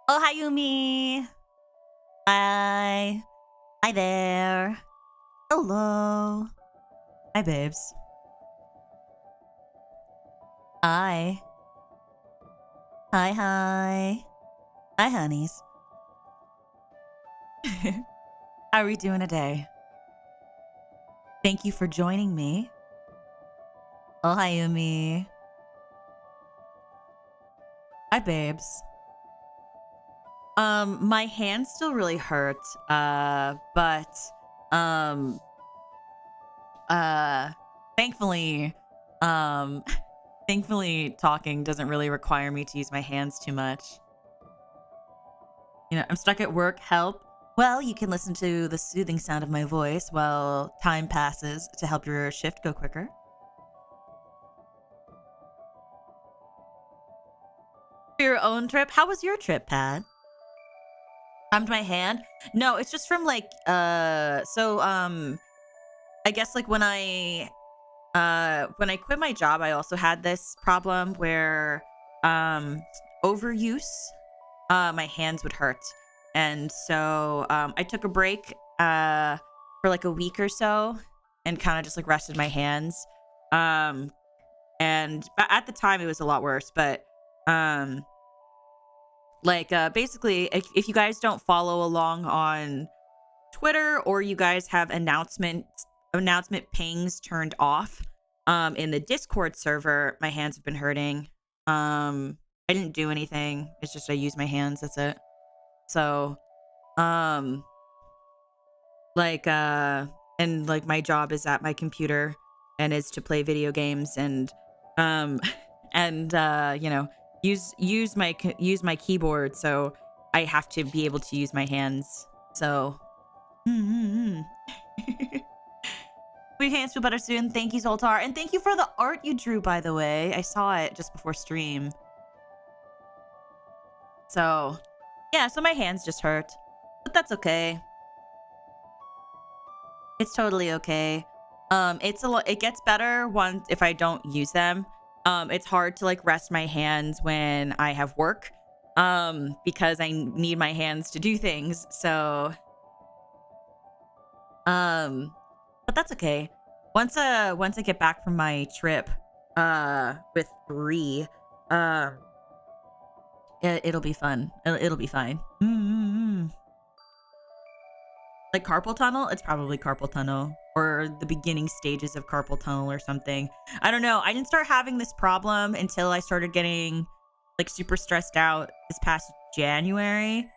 Oh, hi, Yumi. Hi. Hi there. Hello. Hi, babes. Hi. Hi, hi. Hi, honeys. How are we doing today? Thank you for joining me. Oh, hi, Yumi. Hi, babes. My hand still really hurt. But um thankfully, um thankfully talking doesn't really require me to use my hands too much. You know, I'm stuck at work. Help. Well, you can listen to the soothing sound of my voice while time passes to help your shift go quicker. For your own trip? How was your trip, Pat? Timed my hand? No, it's just from like I guess like when I quit my job, I also had this problem where overuse, my hands would hurt. And so I took a break for like a week or so and kind of just like rested my hands. Um and at the time it was a lot worse, but basically if you guys don't follow along on Twitter, or you guys have announcement pings turned off in the Discord server, my hands have been hurting. I didn't do anything. It's just I use my hands, that's it. So and like my job is at my computer and is to play video games and you know, use my keyboard, so I have to be able to use my hands. So Sweet hands feel better soon. Thank you, Zoltar. And thank you for the art you drew, by the way. I saw it just before stream. So, yeah, so my hands just hurt. But that's okay. It's totally okay. It gets better once if I don't use them. It's hard to like rest my hands when I have work. Because I need my hands to do things. So but that's okay. Once I get back from my trip with Bree, it'll be fun. It'll be fine. Like carpal tunnel? It's probably carpal tunnel or the beginning stages of carpal tunnel or something. I don't know. I didn't start having this problem until I started getting like super stressed out this past January.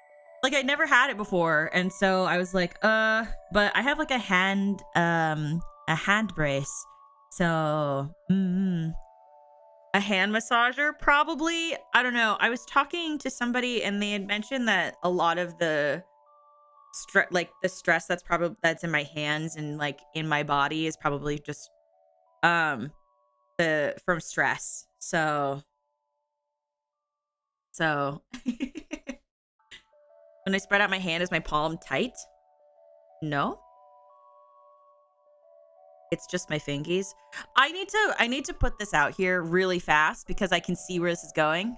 Like I never had it before, and so I was like, but I have like a hand brace, so a hand massager probably. I don't know. I was talking to somebody, and they had mentioned that a lot of the stress that's in my hands and like in my body is probably just from stress. So. When I spread out my hand, is my palm tight? No. It's just my fingies. I need to put this out here really fast because I can see where this is going.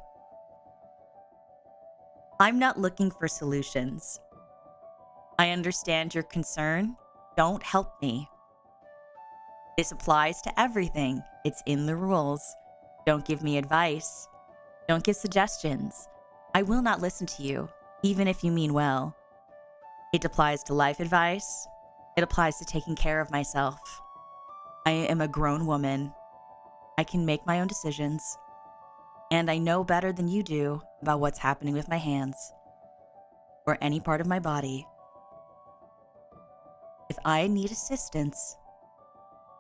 I'm not looking for solutions. I understand your concern. Don't help me. This applies to everything. It's in the rules. Don't give me advice. Don't give suggestions. I will not listen to you. Even if you mean well. It applies to life advice. It applies to taking care of myself. I am a grown woman. I can make my own decisions. And I know better than you do about what's happening with my hands. Or any part of my body. If I need assistance,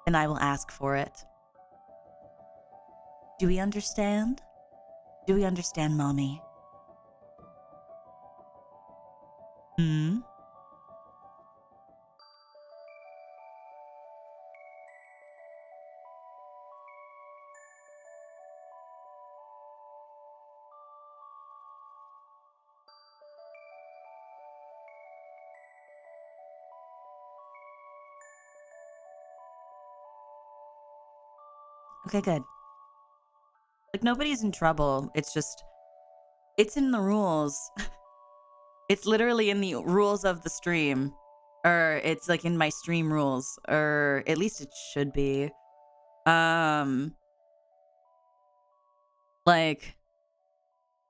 then I will ask for it. Do we understand? Do we understand, Mommy? Okay, good. Like, nobody's in trouble. It's just, it's in the rules. It's literally in the rules of the stream. Or it's like in my stream rules. Or at least it should be. Like,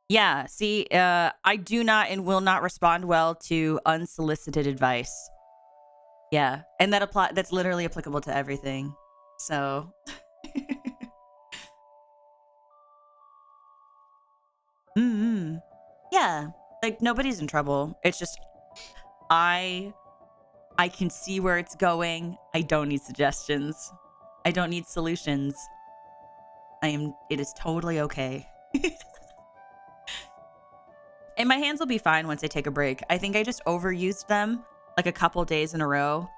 yeah, see, I do not and will not respond well to unsolicited advice. Yeah, and that's literally applicable to everything. So... Yeah, like nobody's in trouble. It's just I can see where it's going. I don't need suggestions. I don't need solutions. It is totally okay. And my hands will be fine once I take a break. I think I just overused them like a couple days in a row.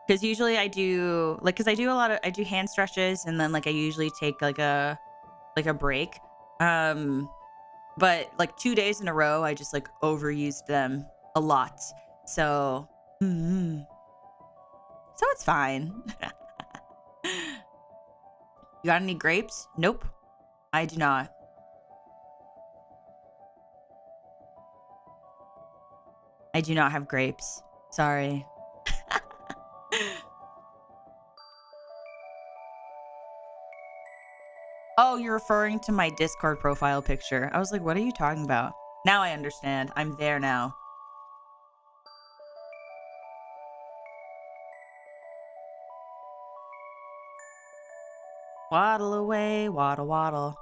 Because usually I do because I do hand stretches, and then like I usually take like a break. But like 2 days in a row, I just like overused them a lot. So, so it's fine. You got any grapes? Nope, I do not. I do not have grapes. Sorry. Oh, you're referring to my Discord profile picture. I was like, what are you talking about? Now I understand. I'm there now. Waddle away, waddle, waddle.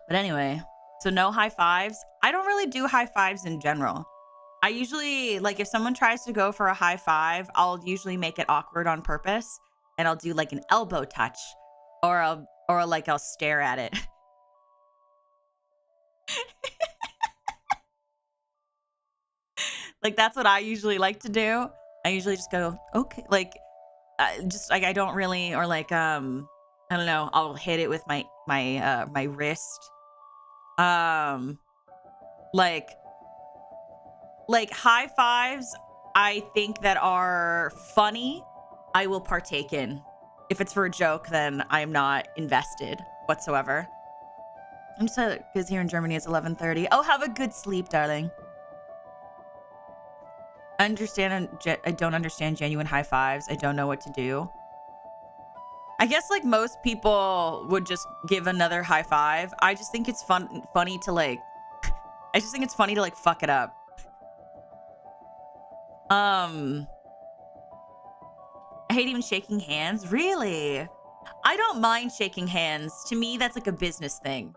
But anyway, so no high fives. I don't really do high fives in general. I usually, like, if someone tries to go for a high five, I'll usually make it awkward on purpose, and I'll do like an elbow touch, or I'll stare at it. Like, that's what I usually like to do. I usually just go, okay, like, just like I don't really, or like I don't know, I'll hit it with my wrist. Like high fives, I think that are funny, I will partake in. If it's for a joke, then I'm not invested whatsoever. I'm just because here in Germany it's 11:30. Oh, have a good sleep, darling. I don't understand genuine high fives. I don't know what to do. I guess like most people would just give another high five. I just think it's funny to like I just think it's funny to like fuck it up. I hate even shaking hands. Really? I don't mind shaking hands. To me, that's like a business thing.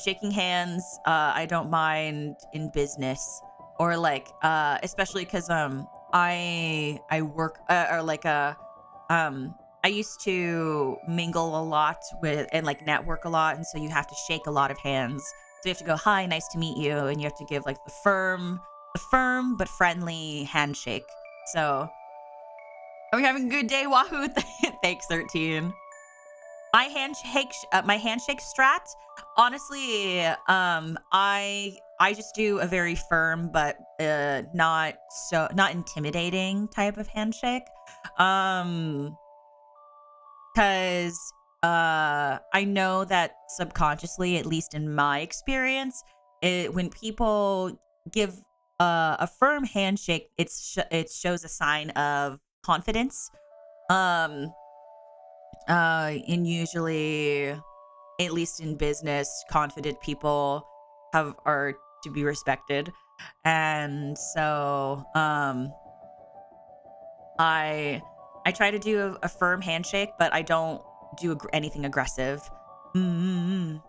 Shaking hands, I don't mind in business, or like, especially because I work I used to mingle a lot with and like network a lot, and so you have to shake a lot of hands. So you have to go, hi, nice to meet you, and you have to give like the firm but friendly handshake. So, are we having a good day, Wahoo? Thanks, 13. My handshake strat, honestly, I just do a very firm but not intimidating type of handshake. Because I know that subconsciously, at least in my experience, when people give a firm handshake, it shows a sign of confidence. And usually, at least in business, confident people are to be respected, and so I try to do a firm handshake, but I don't do anything aggressive. No,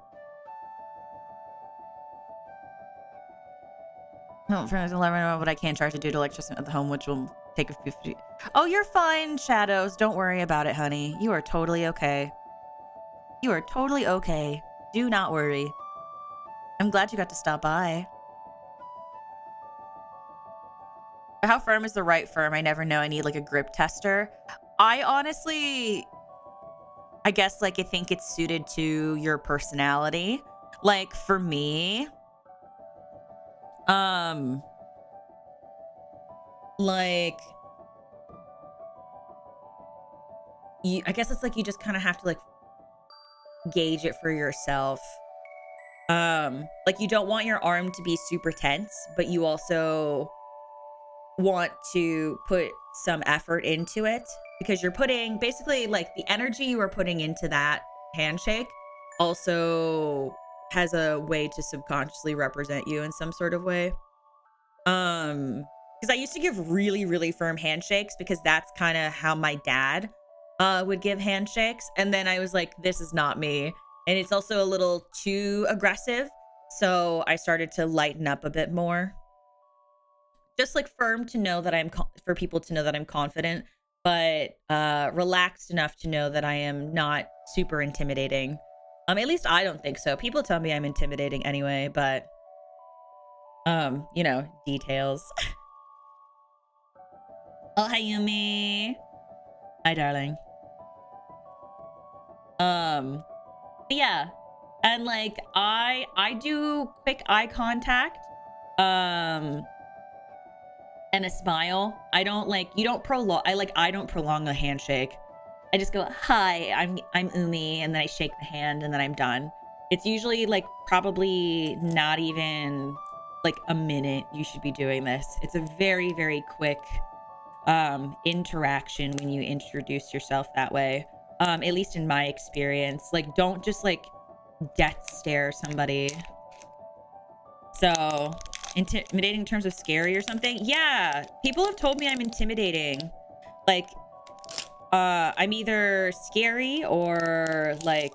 for 11, but I can't charge to do to electricity at the home, which will take a few. Oh, you're fine, Shadows. Don't worry about it, honey. You are totally okay. You are totally okay. Do not worry. I'm glad you got to stop by. How firm is the right firm? I never know. I need like a grip tester. I honestly, I guess like I think it's suited to your personality. Like for me, like I guess it's like you just kind of have to like gauge it for yourself. Like you don't want your arm to be super tense, but you also want to put some effort into it, because you're putting basically like the energy you are putting into that handshake also has a way to subconsciously represent you in some sort of way. Because I used to give really, really firm handshakes because that's kind of how my dad would give handshakes. And then I was like, this is not me. And it's also a little too aggressive. So I started to lighten up a bit more. Just like firm to know that for people to know that I'm confident, but relaxed enough to know that I am not super intimidating. At least I don't think so. People tell me I'm intimidating anyway, but you know, details. Oh, hi Yumi. Hi, darling. Yeah. And like I do quick eye contact. And a smile. I don't like, you don't prolong, I don't prolong a handshake. I just go, hi, I'm Umi, and then I shake the hand and then I'm done. It's usually like probably not even like a minute you should be doing this. It's a very, very quick interaction when you introduce yourself that way. At least in my experience. Like, don't just like death stare somebody. So, intimidating in terms of scary or something? Yeah, people have told me I'm intimidating. Like, I'm either scary or like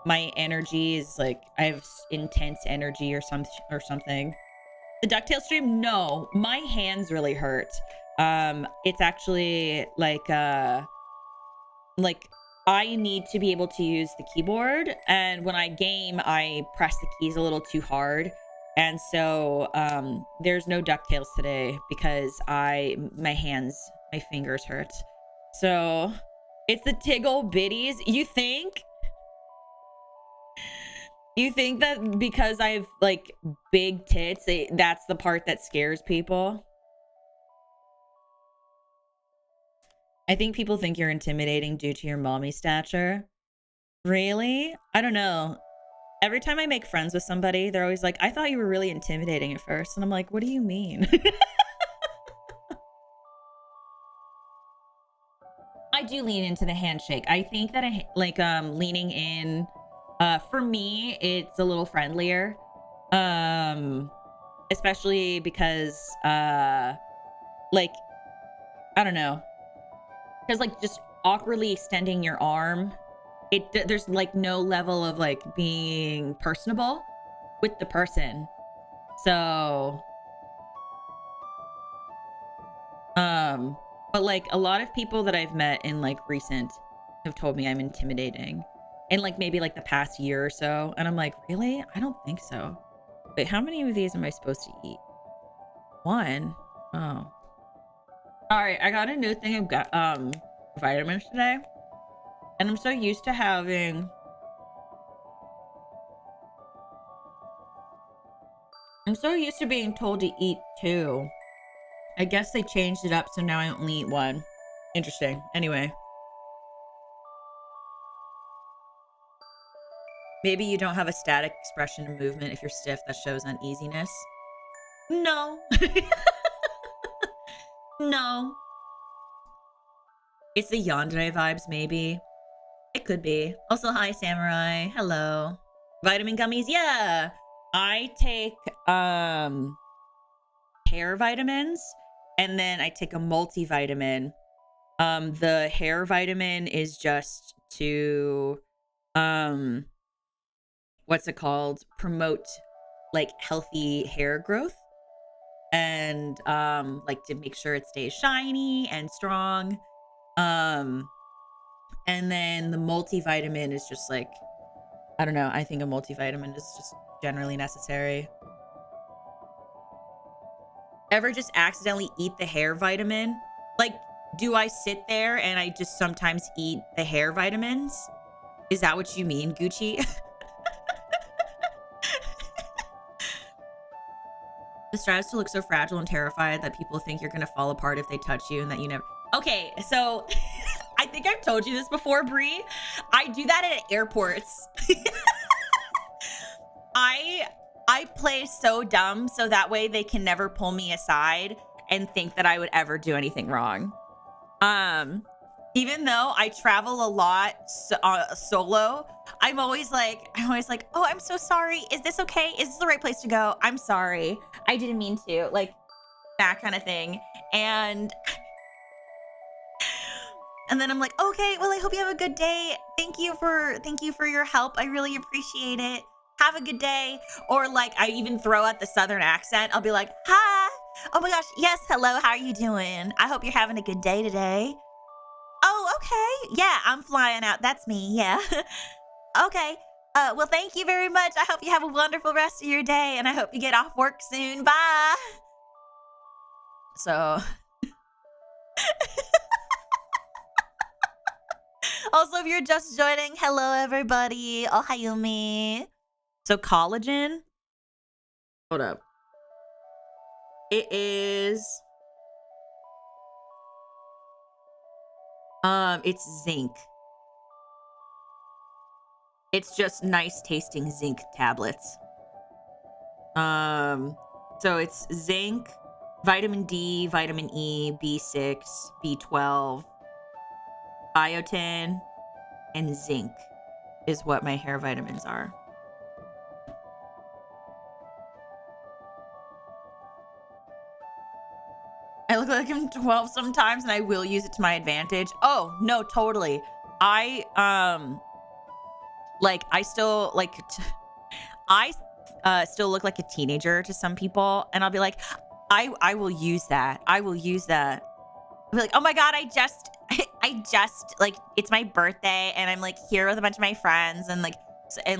my energy is like, I have intense energy or something. The DuckTales stream? No, my hands really hurt. It's actually like I need to be able to use the keyboard, and when I game, I press the keys a little too hard. And so there's no DuckTales today because my fingers hurt. So it's the Tiggle Bitties. You think that because I have like big tits, that's the part that scares people? I think people think you're intimidating due to your mommy stature. Really? I don't know. Every time I make friends with somebody, they're always like, I thought you were really intimidating at first. And I'm like, what do you mean? I do lean into the handshake. I think that leaning in, for me, it's a little friendlier. Especially because, like, I don't know. Because like just awkwardly extending your arm, there's like no level of like being personable with the person. So but like a lot of people that I've met in like recent have told me I'm intimidating in like maybe like the past year or so, and I'm like, really? I don't think so. Wait, how many of these am I supposed to eat? One. Oh, all right, I got a new thing of vitamins today, and I'm so used to having being told to eat two. I guess they changed it up, so now I only eat one. Interesting. Anyway, maybe you don't have a static expression of movement if you're stiff. That shows uneasiness. No. No. It's the yandere vibes, maybe. It could be. Also, hi, Samurai. Hello. Vitamin gummies? Yeah. I take hair vitamins, and then I take a multivitamin. The hair vitamin is just to what's it called? Promote like healthy hair growth, and like to make sure it stays shiny and strong. And then the multivitamin is just like, I don't know, I think a multivitamin is just generally necessary. Ever just accidentally eat the hair vitamin? Like, do I sit there and I just sometimes eat the hair vitamins? Is that what you mean, Gucci? The strives to look so fragile and terrified that people think you're gonna fall apart if they touch you, and that you never... Okay, so I think I've told you this before, Brie. I do that at airports. I play so dumb so that way they can never pull me aside and think that I would ever do anything wrong. Even though I travel a lot solo, I'm always like, oh, I'm so sorry. Is this okay? Is this the right place to go? I'm sorry. I didn't mean to. Like, that kind of thing. And then I'm like, okay, well, I hope you have a good day. Thank you for your help. I really appreciate it. Have a good day. Or like, I even throw out the Southern accent. I'll be like, hi. Oh my gosh. Yes. Hello. How are you doing? I hope you're having a good day today. Oh, okay. Yeah, I'm flying out. That's me. Yeah. Okay. Well, thank you very much. I hope you have a wonderful rest of your day, and I hope you get off work soon. Bye. So, also, if you're just joining, hello, everybody. Oh, Hayumi. So, collagen. Hold up. It is... it's zinc. It's just nice tasting zinc tablets. So it's zinc, vitamin D, vitamin E, B6, B12, biotin, and zinc is what my hair vitamins are. I look like I'm 12 sometimes, and I will use it to my advantage. Oh, no, totally. I still still look like a teenager to some people, and I'll be like, I will use that. I will use that. I'll be like, oh my God, I just like, it's my birthday, and I'm like here with a bunch of my friends, and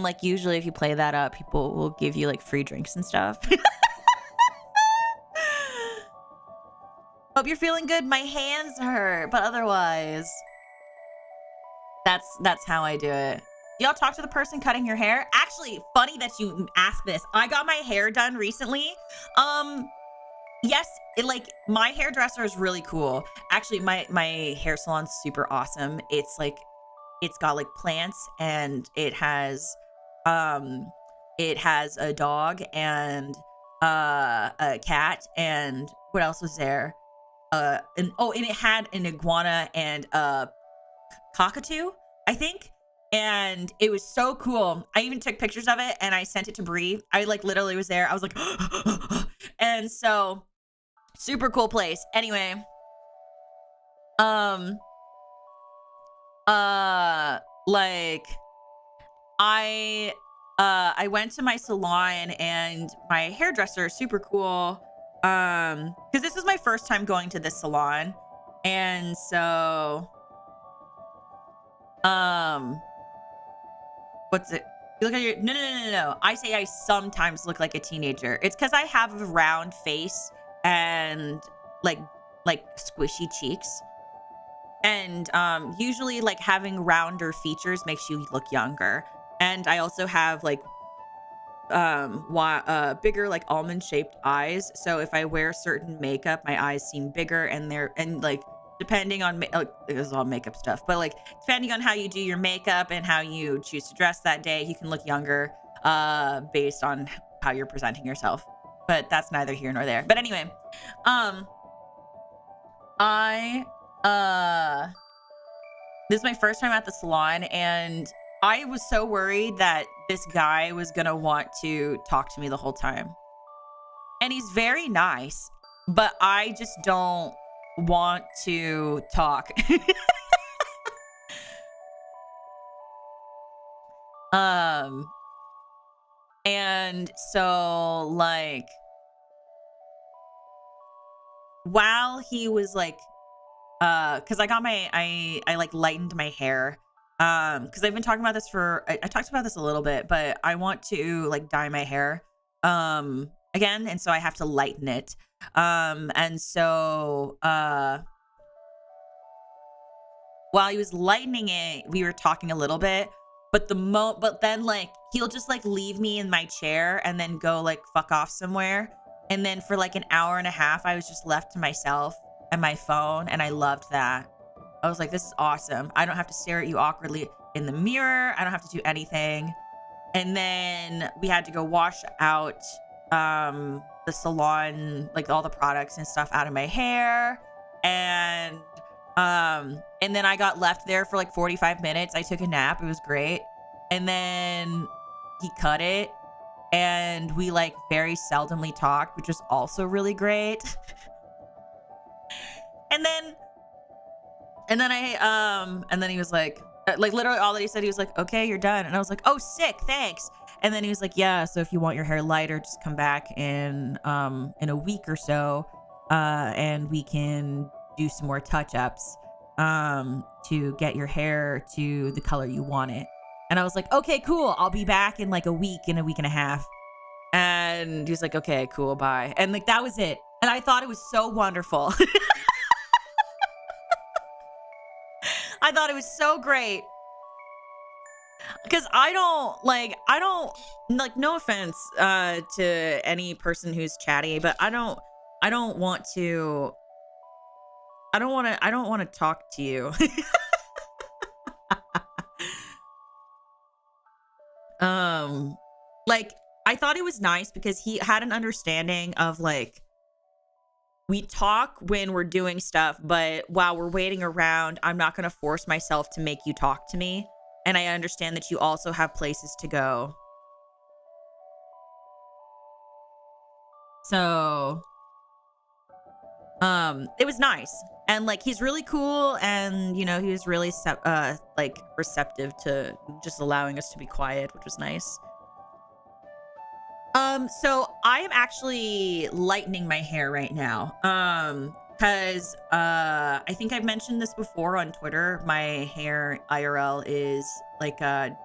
like usually if you play that up, people will give you like free drinks and stuff. Hope you're feeling good. My hands hurt, but otherwise, that's how I do it. Do y'all talk to the person cutting your hair? Actually, funny that you asked this. I got my hair done recently. Yes, my hairdresser is really cool. Actually, my hair salon's super awesome. It's got like plants, and it has a dog and a cat, and what else was there? And it had an iguana and a cockatoo, I think. And it was so cool. I even took pictures of it, and I sent it to Bree. I literally was there. I was like, and so super cool place. Anyway, I went to my salon, and my hairdresser is super cool. Because this is my first time going to this salon, and so what's it? You look at your no. I say I sometimes look like a teenager. It's because I have a round face and like squishy cheeks, and usually like having rounder features makes you look younger. And I also have like bigger like almond shaped eyes, so if I wear certain makeup, my eyes seem bigger, and like depending on this is all makeup stuff, but like depending on how you do your makeup and how you choose to dress that day, you can look younger based on how you're presenting yourself. But that's neither here nor there. But anyway, this is my first time at the salon, and I was so worried that this guy was gonna want to talk to me the whole time. And he's very nice, but I just don't want to talk. And so like while he was like because I got I like lightened my hair, because I've been talking about this I talked about this a little bit, but I want to like dye my hair again, and so I have to lighten it, and so while he was lightening it, we were talking a little bit, but then like he'll just like leave me in my chair and then go like fuck off somewhere, and then for like an hour and a half I was just left to myself and my phone, and I loved that. I was like, this is awesome. I don't have to stare at you awkwardly in the mirror. I don't have to do anything. And then we had to go wash out the salon, like all the products and stuff out of my hair. And then I got left there for like 45 minutes. I took a nap. It was great. And then he cut it, and we like very seldomly talked, which was also really great. And then he was like literally all that he said, he was like, okay, you're done. And I was like, oh, sick, thanks. And then he was like, yeah, so if you want your hair lighter, just come back in a week or so, and we can do some more touch-ups to get your hair to the color you want it. And I was like, okay, cool. I'll be back in like a week and a half. And he was like, okay, cool, bye. And like, that was it. And I thought it was so wonderful. I thought it was so great. Because I don't like, no offense to any person who's chatty, but I don't want to talk to you. Like, I thought it was nice because he had an understanding of like, we talk when we're doing stuff, but while we're waiting around, I'm not going to force myself to make you talk to me. And I understand that you also have places to go. So, it was nice. And like, he's really cool. And, you know, he was really, like receptive to just allowing us to be quiet, which was nice. So I am actually lightening my hair right now. Because I think I've mentioned this before on Twitter. My hair IRL is like a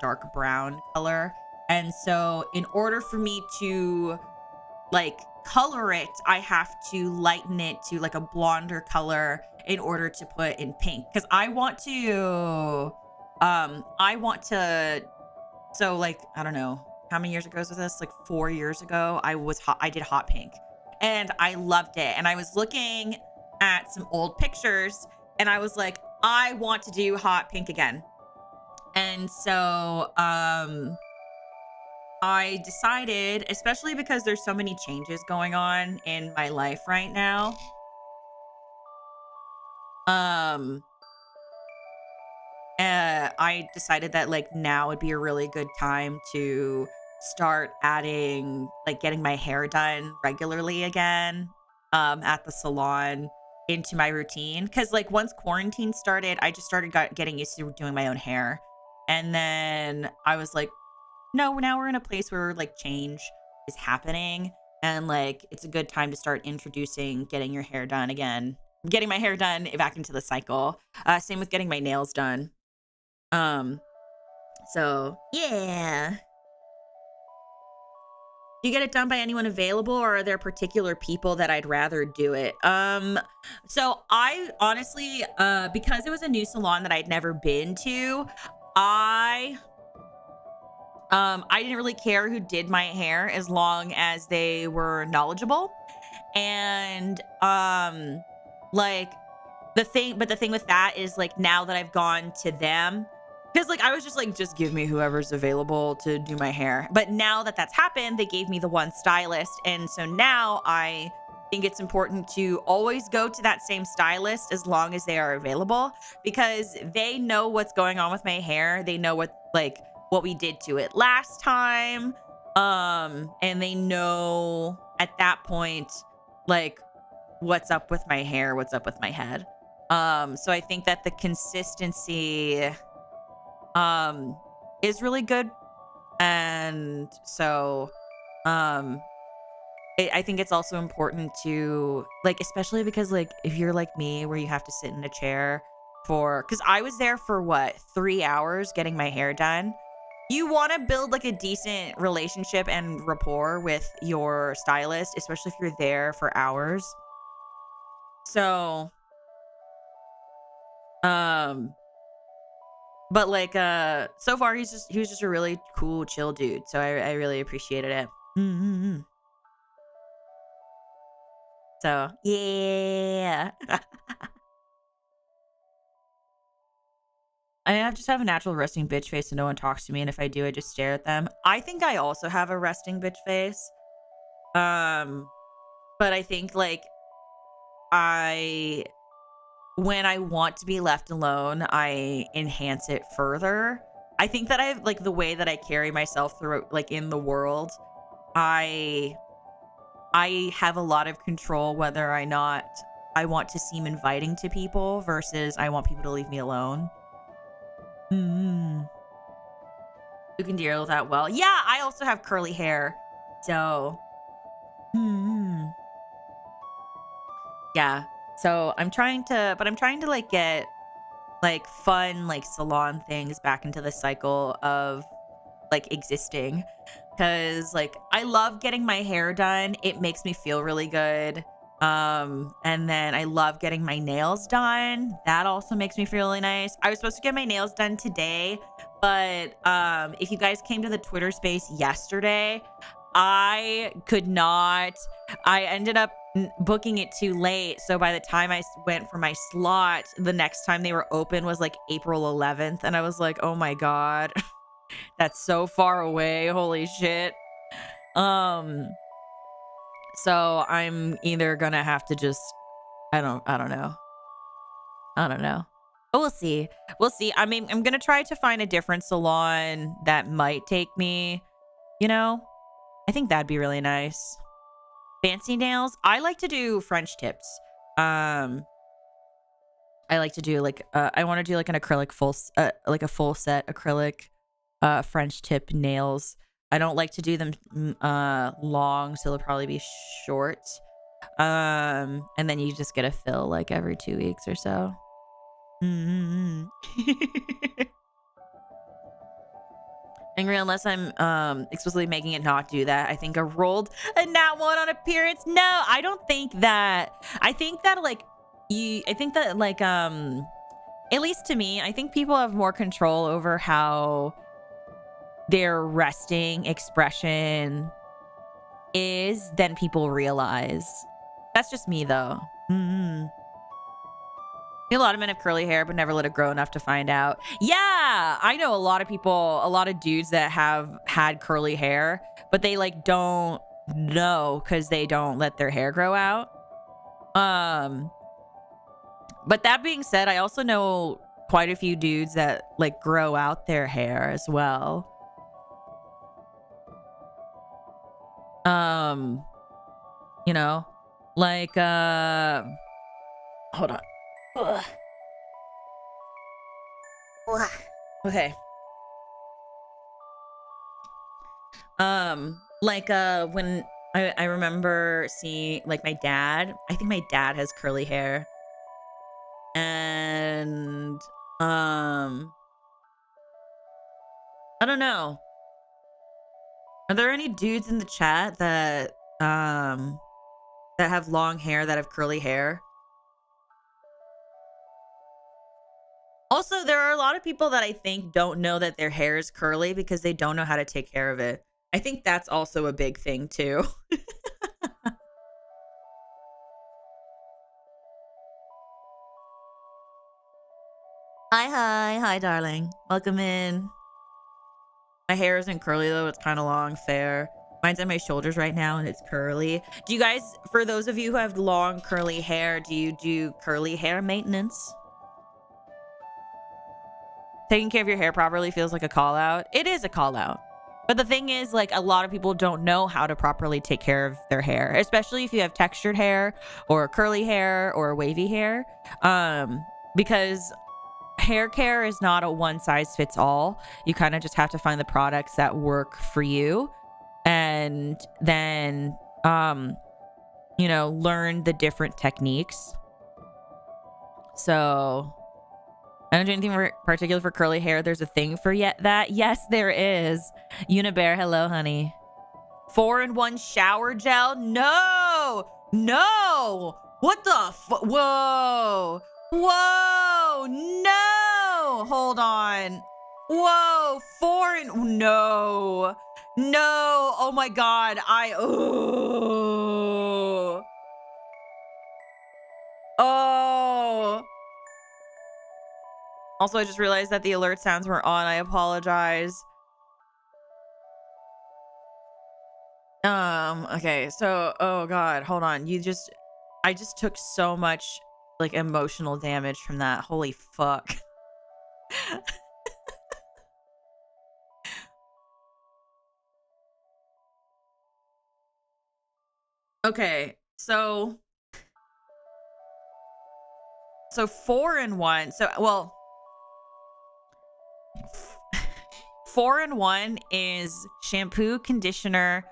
dark brown color. And so in order for me to like color it, I have to lighten it to like a blonder color in order to put in pink. Because I want to so like, I don't know. How many years ago was this? Like 4 years ago, I did hot pink and I loved it. And I was looking at some old pictures and I was like, I want to do hot pink again. And so, I decided, especially because there's so many changes going on in my life right now. I decided that like now would be a really good time to start adding, like getting my hair done regularly again, at the salon into my routine. Cause like once quarantine started, I just started getting used to doing my own hair. And then I was like, no, now we're in a place where like change is happening. And like, it's a good time to start introducing getting your hair done again, getting my hair done back into the cycle. Same with getting my nails done. So yeah. Do you get it done by anyone available, or are there particular people that I'd rather do it? So I honestly, because it was a new salon that I'd never been to, I didn't really care who did my hair as long as they were knowledgeable. And like the thing with that is like, now that I've gone to them, because like I was just like, just give me whoever's available to do my hair. But now that that's happened, they gave me the one stylist. And so now I think it's important to always go to that same stylist as long as they are available, because they know what's going on with my hair. They know what we did to it last time. And they know at that point, like, what's up with my hair, what's up with my head. So I think that the consistency is really good. And so I think it's also important to like, especially because like if you're like me where you have to sit in a chair because I was there for what, 3 hours getting my hair done. You want to build like a decent relationship and rapport with your stylist, especially if you're there for hours. So but like so far he was just a really cool, chill dude. So I really appreciated it. Mm-hmm. So yeah. I just have a natural resting bitch face and no one talks to me, and if I do, I just stare at them. I think I also have a resting bitch face. But I think like when I want to be left alone, I enhance it further. I think that I've like the way that I carry myself through like in the world, I have a lot of control whether or not I want to seem inviting to people versus I want people to leave me alone. You can deal with that well. Yeah, I also have curly hair. So yeah. So I'm trying to like get like fun like salon things back into the cycle of like existing, because like I love getting my hair done. It makes me feel really good. And then I love getting my nails done. That also makes me feel really nice. I was supposed to get my nails done today, but if you guys came to the Twitter space yesterday, I could not. I ended up booking it too late, so by the time I went for my slot, the next time they were open was like April 11th, and I was like, oh my god. That's so far away. Holy shit. So I'm either gonna have to just I don't know. I don't know. But we'll see. We'll see. I mean, I'm gonna try to find a different salon that might take me, you know? I think that'd be really nice. Fancy nails. I like to do French tips. I like to do like I want to do like an acrylic like a full set acrylic French tip nails. I don't like to do them long, so they'll probably be short. And then you just get a fill like every 2 weeks or so. Angry unless I'm explicitly making it not do that. I think I rolled a nat 1 on appearance. No, I don't think that. I think that like at least to me, I think people have more control over how their resting expression is than people realize. That's just me though. A lot of men have curly hair but never let it grow enough to find out. Yeah, I know a lot of people, a lot of dudes that have had curly hair, but they like don't know because they don't let their hair grow out. But that being said, I also know quite a few dudes that like grow out their hair as well. You know, like hold on. Ugh. Okay. Like when I remember seeing like my dad. I think my dad has curly hair. And I don't know. Are there any dudes in the chat that have long hair, that have curly hair? Also, there are a lot of people that I think don't know that their hair is curly because they don't know how to take care of it. I think that's also a big thing too. Hi, darling. Welcome in. My hair isn't curly though. It's kind of long, fair. Mine's on my shoulders right now and it's curly. Do you guys, for those of you who have long curly hair, do you do curly hair maintenance? Taking care of your hair properly feels like a call out. It is a call out. But the thing is, like, a lot of people don't know how to properly take care of their hair, especially if you have textured hair or curly hair or wavy hair. Because hair care is not a one size fits all. You kind of just have to find the products that work for you, and then you know, learn the different techniques. So I don't do anything particular for curly hair. There's a thing for that. Yes, there is. Unibear, hello, honey. 4-in-1 shower gel? No! What the Whoa! No! Hold on. Whoa! No! Oh my god. Oh. Also, I just realized that the alert sounds were on. I apologize. Okay, so, oh god, hold on. I just took so much, like, emotional damage from that. Holy fuck. Okay, so 4-in-1. So, well, 4-in-1 is shampoo, conditioner,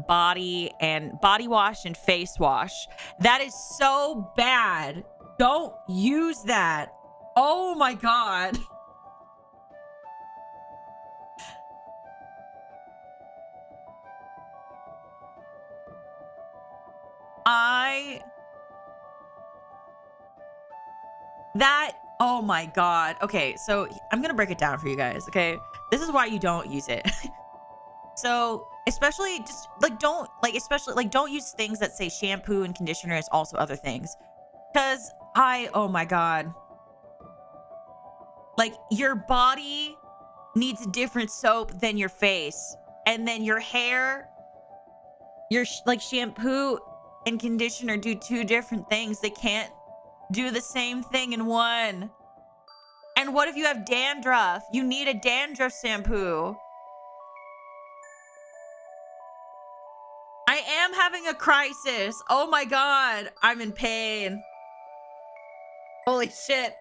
body wash and face wash. That is so bad. Don't use that. Oh my God. Oh my God. Okay, so I'm gonna break it down for you guys, okay? This is why you don't use it. So, especially just don't use things that say shampoo and conditioner is also other things. Cause oh my God. Like, your body needs a different soap than your face. And then your hair, like shampoo and conditioner do two different things. They can't do the same thing in one. And what if you have dandruff? You need a dandruff shampoo. I am having a crisis. Oh my God. I'm in pain. Holy shit.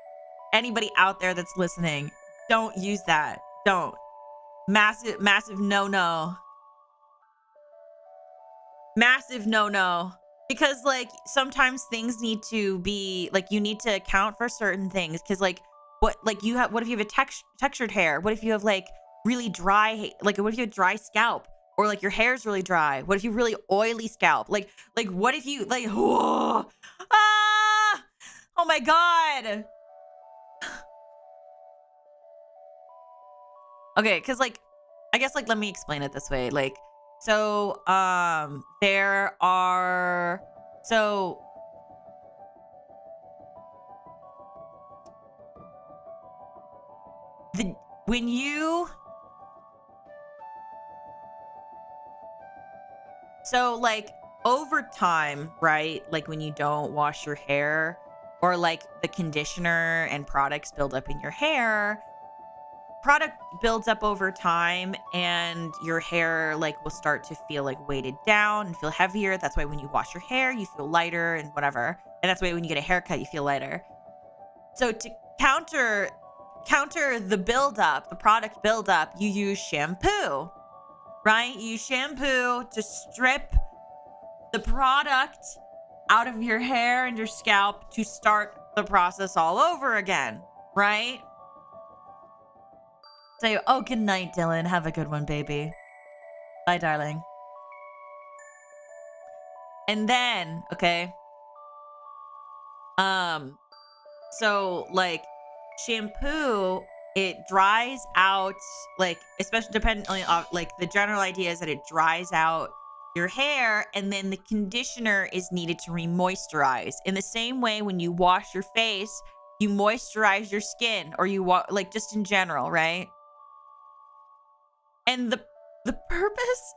Anybody out there that's listening, don't use that. Don't. Massive, massive no-no. Massive no-no. Because, like, sometimes things need to be, like, you need to account for certain things. Because, like, what if you have a textured hair? What if you have, like, really dry, like, what if you have dry scalp? Or, like, your hair's really dry? What if you have really oily scalp? Like, what if you, like, whoa, ah! Oh my God. Okay, because, like, I guess, like, let me explain it this way. Like, so, there are, so, when you, so, like, over time, right? Like, when you don't wash your hair, or, like, the conditioner and products build up in your hair, product builds up over time, and your hair, like, will start to feel, like, weighted down and feel heavier. That's why when you wash your hair, you feel lighter and whatever. And that's why when you get a haircut, you feel lighter. So to counter the buildup, the product buildup, you use shampoo, right? You use shampoo to strip the product out of your hair and your scalp to start the process all over again, right? Say, oh, good night, Dylan. Have a good one, baby. Bye, darling. And then, okay. So, like, shampoo, it dries out, like, especially depending on, like, the general idea is that it dries out your hair, and then the conditioner is needed to re-moisturize. In the same way, when you wash your face, you moisturize your skin, or like, just in general, right? And the purpose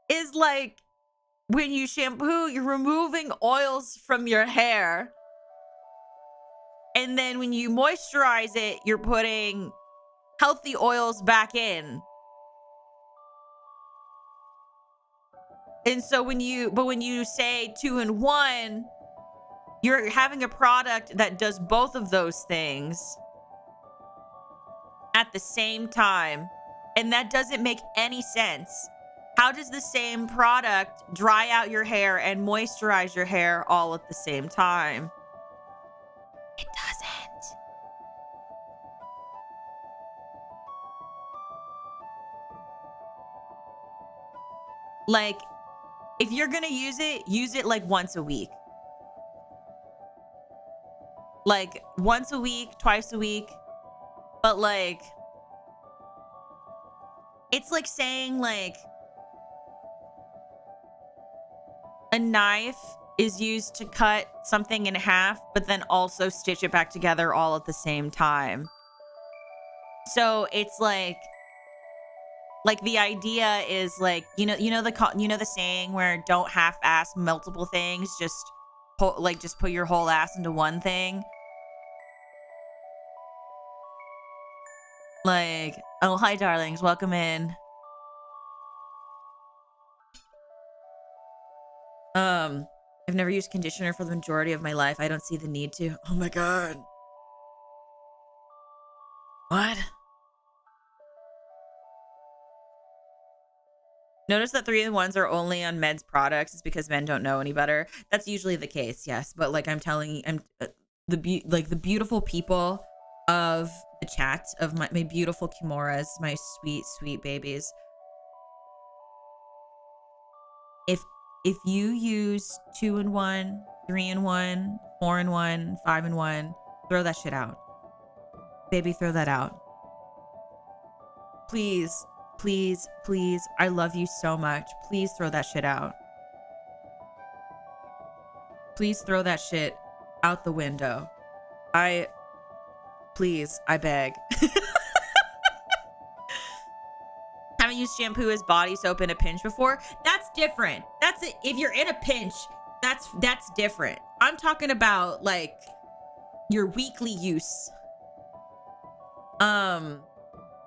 is, like, when you shampoo, you're removing oils from your hair. And then when you moisturize it, you're putting healthy oils back in. And so when you say 2-in-1, you're having a product that does both of those things at the same time. And that doesn't make any sense. How does the same product dry out your hair and moisturize your hair all at the same time? It doesn't. Like, if you're gonna use it like once a week. Like, once a week, twice a week. But, like, it's like saying, like, a knife is used to cut something in half, but then also stitch it back together all at the same time. So it's like the idea is, like, you know the saying where don't half-ass multiple things, just put your whole ass into one thing. Like, oh, hi, darlings, welcome in. I've never used conditioner for the majority of my life. I don't see the need to. Oh my God. What? Notice that 3-in-1s are only on men's products is because men don't know any better. That's usually the case, yes. But like I'm telling you, the beautiful people of the chat of my beautiful Kimuras, my sweet, sweet babies. If you use 2-in-1, 3-in-1, 4-in-1, 5-in-1, throw that shit out. Baby, throw that out. Please, please, please. I love you so much. Please throw that shit out. Please throw that shit out the window. Please, I beg. Haven't used shampoo as body soap in a pinch before? That's different. That's it. If you're in a pinch, that's different. I'm talking about like your weekly use.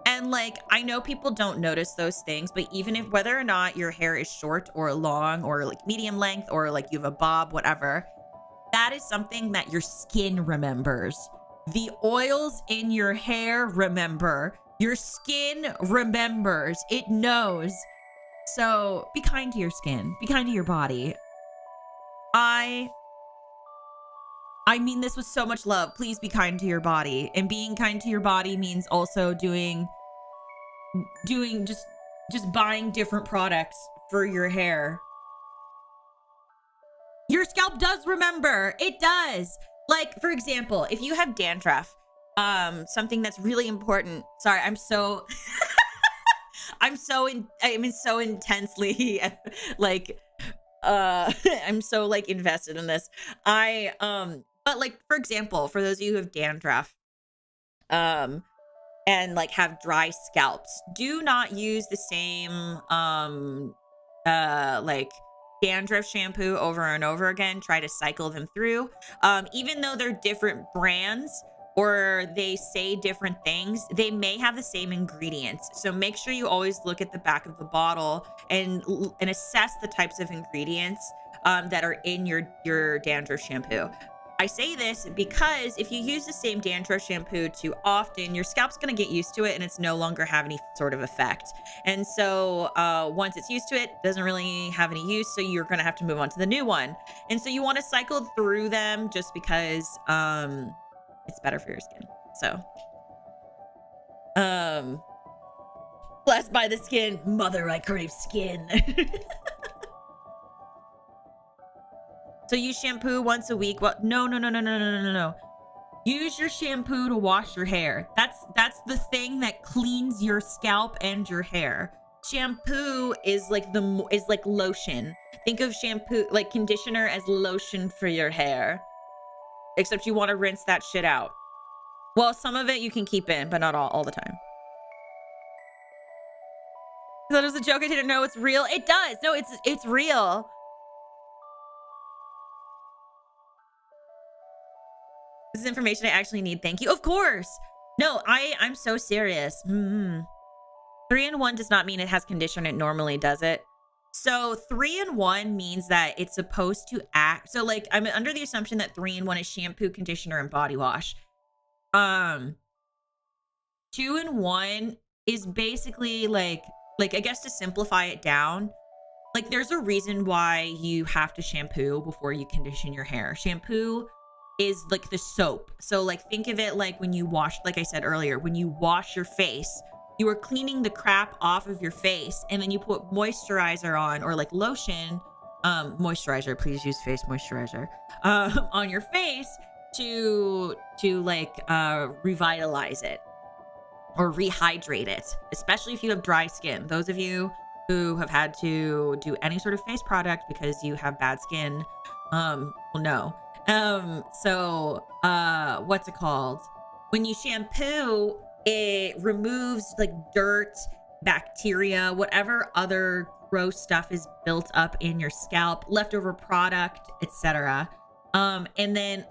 And like, I know people don't notice those things, but even if whether or not your hair is short or long or like medium length or like you have a bob, whatever, that is something that your skin remembers. The oils in your hair remember. Your skin remembers. It knows. So be kind to your skin. Be kind to your body. I mean this with so much love. Please be kind to your body. And being kind to your body means also doing just buying different products for your hair. Your scalp does remember. It does. Like, for example, if you have dandruff, something that's really important. Sorry, I'm so I'm so intensely like I'm so like invested in this. But like, for example, for those of you who have dandruff, and like have dry scalps, do not use the same like dandruff shampoo over and over again. Try to cycle them through. Even though they're different brands or they say different things, they may have the same ingredients. So make sure you always look at the back of the bottle and assess the types of ingredients that are in your dandruff shampoo. I say this because if you use the same dandruff shampoo too often, your scalp's going to get used to it and it's no longer have any sort of effect. And so once it's used to it, doesn't really have any use. So you're going to have to move on to the new one. And so you want to cycle through them just because it's better for your skin. So blessed by the skin, mother, I crave skin. So use shampoo once a week. Well, no. Use your shampoo to wash your hair. That's the thing that cleans your scalp and your hair. Shampoo is like lotion. Think of shampoo, like conditioner, as lotion for your hair. Except you want to rinse that shit out. Well, some of it you can keep in, but not all the time. That was a joke. I didn't know it's real. It does. No, it's real. This is information I actually need. Thank you. Of course. No, I'm so serious. 3-in-1 does not mean it has conditioner. It normally does it. So 3-in-1 means that it's supposed to act. So like I'm under the assumption that 3-in-1 is shampoo, conditioner, and body wash. 2-in-1 is basically like I guess to simplify it down, like there's a reason why you have to shampoo before you condition your hair. Shampoo is like the soap. So like think of it like when you wash, like I said earlier, when you wash your face, you are cleaning the crap off of your face and then you put moisturizer on, or like lotion, moisturizer, please use face moisturizer, on your face to like revitalize it or rehydrate it, especially if you have dry skin. Those of you who have had to do any sort of face product because you have bad skin will know. So what's it called? When you shampoo, it removes like dirt, bacteria, whatever other gross stuff is built up in your scalp, leftover product, etc. And then,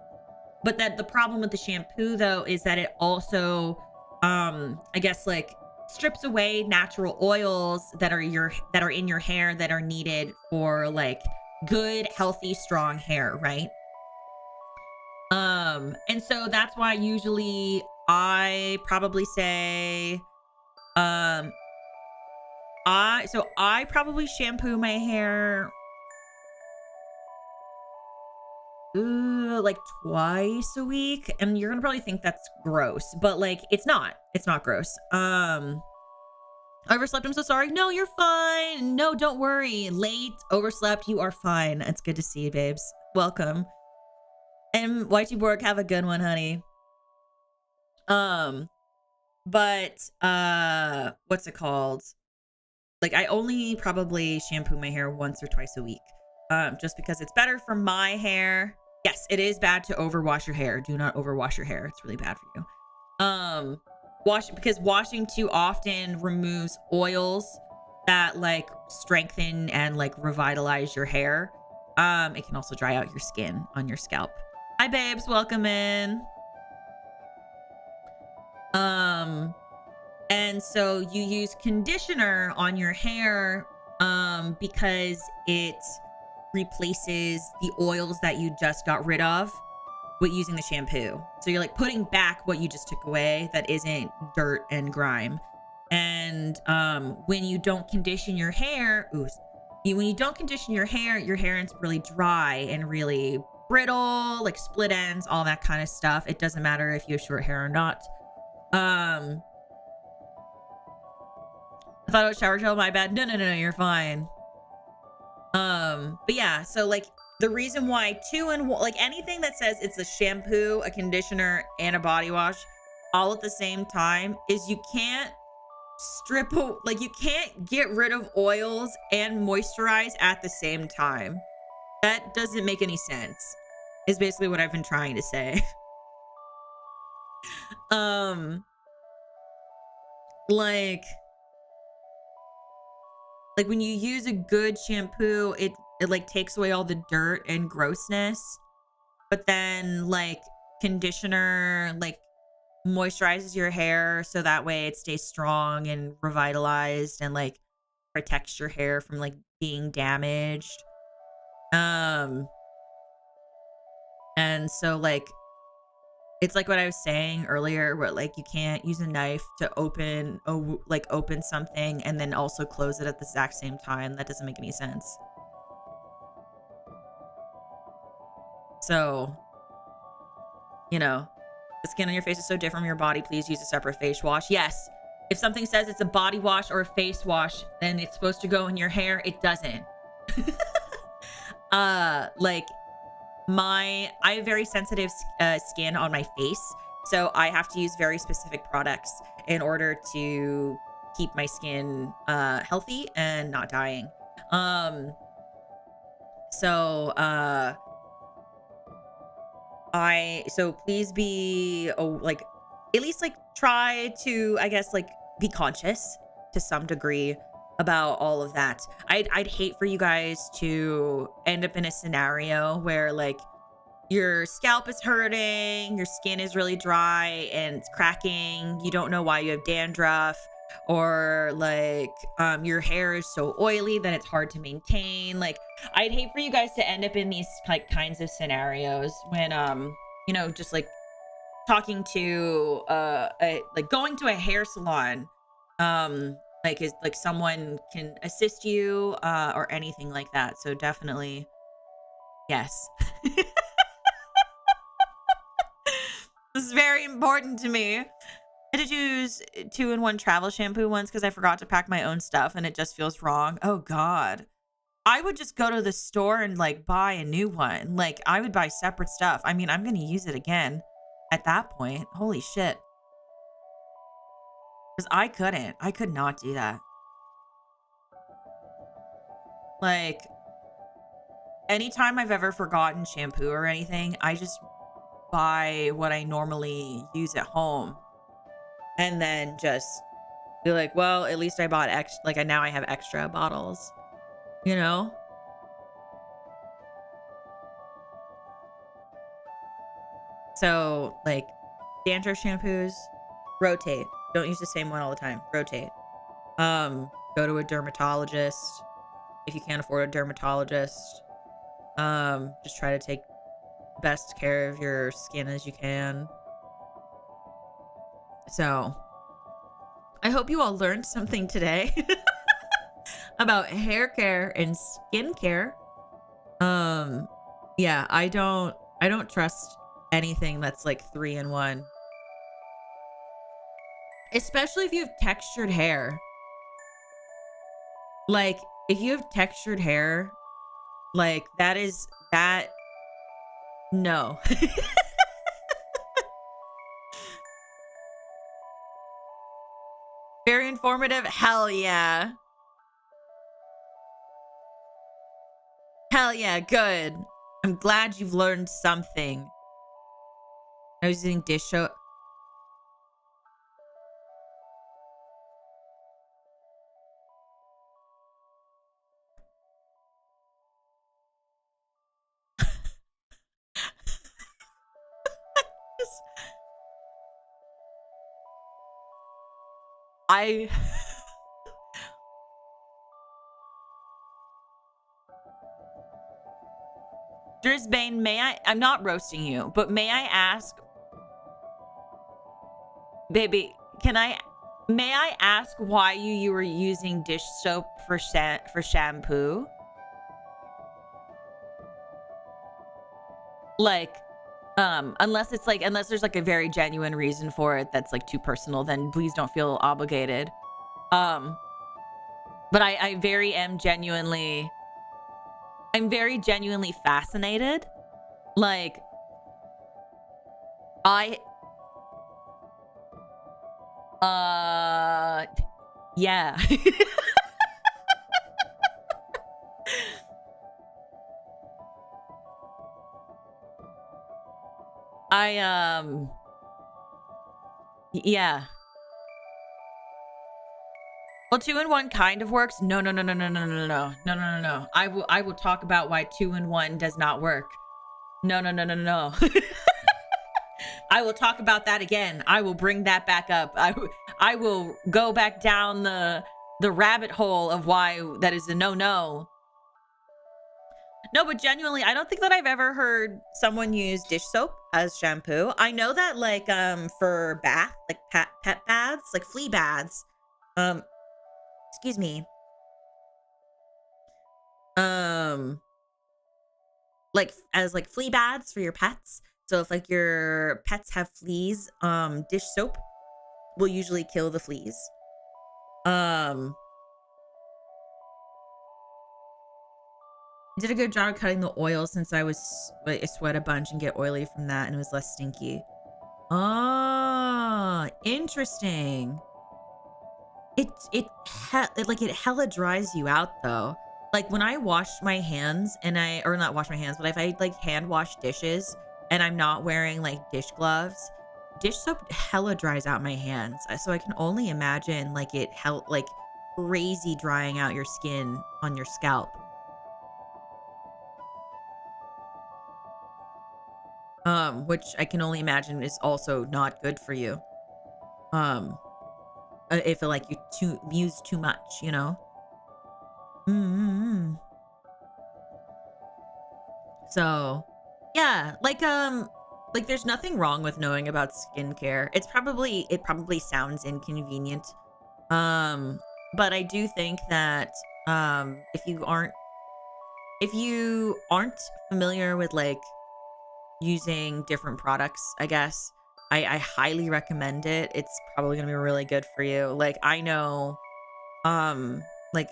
but that the problem with the shampoo though is that it also, I guess like strips away natural oils that are in your hair that are needed for like good, healthy, strong hair, right? And so that's why usually I probably say, I probably shampoo my hair like twice a week, and you're gonna probably think that's gross, but like it's not gross. I overslept, I'm so sorry. No, you're fine. No, don't worry. Late, overslept, you are fine. It's good to see you, babes. Welcome. And YT Borg, have a good one, honey. But what's it called? Like, I only probably shampoo my hair once or twice a week. Just because it's better for my hair. Yes, it is bad to overwash your hair. Do not overwash your hair. It's really bad for you. Because washing too often removes oils that like strengthen and like revitalize your hair. It can also dry out your skin on your scalp. Hi, babes. Welcome in. And so you use conditioner on your hair because it replaces the oils that you just got rid of with using the shampoo. So you're like putting back what you just took away that isn't dirt and grime. And when you don't condition your hair, when you don't condition your hair is really dry and really brittle, like split ends, all that kind of stuff. It doesn't matter if you have short hair or not. I thought it was shower gel, my bad. No, you're fine. But yeah, so like the reason why like anything that says it's a shampoo, a conditioner, and a body wash all at the same time is you can't you can't get rid of oils and moisturize at the same time. That doesn't make any sense, is basically what I've been trying to say. Like when you use a good shampoo, it like takes away all the dirt and grossness. But then like conditioner like moisturizes your hair so that way it stays strong and revitalized and like protects your hair from like being damaged. And so like it's like what I was saying earlier, where like you can't use a knife to open something and then also close it at the exact same time. That doesn't make any sense. So, you know, the skin on your face is so different from your body. Please use a separate face wash. Yes, if something says it's a body wash or a face wash, then it's supposed to go in your hair. It doesn't. Like I have very sensitive skin on my face, so I have to use very specific products in order to keep my skin healthy and not dying. So please be like at least like try to, I guess, like be conscious to some degree about all of that. I'd hate for you guys to end up in a scenario where like your scalp is hurting, your skin is really dry and it's cracking, you don't know why you have dandruff, or like your hair is so oily that it's hard to maintain. Like I'd hate for you guys to end up in these like kinds of scenarios when you know, just like talking to like going to a hair salon like is like someone can assist you or anything like that. So definitely yes. This is very important to me. I did use 2-in-1 travel shampoo once because I forgot to pack my own stuff and it just feels wrong. Oh God. I would just go to the store and like buy a new one. Like I would buy separate stuff. I mean, I'm going to use it again at that point. Holy shit. Because I could not do that. Like anytime I've ever forgotten shampoo or anything, I just buy what I normally use at home and then just be like, well, at least I bought now I have extra bottles, you know? So like dandruff shampoos, rotate. Don't use the same one all the time. Rotate. Go to a dermatologist if you can't afford a dermatologist. Just try to take best care of your skin as you can. So I hope you all learned something today. about hair care and skin care. Yeah, I don't trust anything that's like 3-in-1. Especially if you have textured hair. Like, if you have textured hair, like that no. Very informative. Hell yeah. Hell yeah, good. I'm glad you've learned something. I was using dish soap. I Drisbane, I'm not roasting you, but may I ask, baby, may I ask why you were using dish soap for shampoo? Like, unless there's like a very genuine reason for it that's like too personal, then please don't feel obligated. But I'm very genuinely fascinated. Like, yeah. Yeah. Well, 2-in-1 kind of works. No. I will talk about why 2-in-1 does not work. No. I will talk about that again. I will bring that back up. I will go back down the rabbit hole of why that is a no. No, but genuinely, I don't think that I've ever heard someone use dish soap as shampoo. I know that like for bath, like pet baths, like flea baths, excuse me. Like as like flea baths for your pets. So if like your pets have fleas, dish soap will usually kill the fleas. Did a good job of cutting the oil since I sweat a bunch and get oily from that, and it was less stinky. Oh, interesting. It hella dries you out though. Like when I wash my hands or not wash my hands, but if I like hand wash dishes and I'm not wearing like dish gloves, dish soap hella dries out my hands. So I can only imagine like like crazy drying out your skin on your scalp. Which I can only imagine is also not good for you. If like you use too much, you know. So, yeah, like there's nothing wrong with knowing about skincare. It probably sounds inconvenient. But I do think that if you aren't familiar with like using different products, I guess I highly recommend it. It's probably gonna be really good for you. Like I know like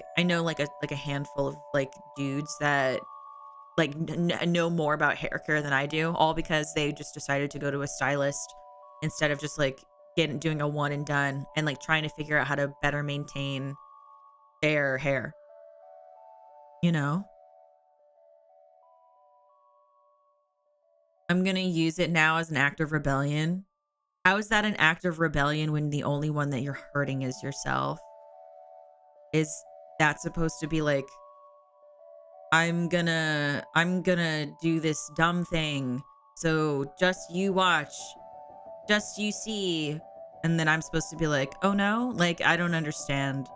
a handful of like dudes that like know more about hair care than I do, all because they just decided to go to a stylist instead of just like doing a one and done and like trying to figure out how to better maintain their hair, you know. I'm gonna use it now as an act of rebellion. How is that an act of rebellion when the only one that you're hurting is yourself? Is that supposed to be like, I'm gonna do this dumb thing, so just you watch, just you see, and then I'm supposed to be like, oh no, like I don't understand.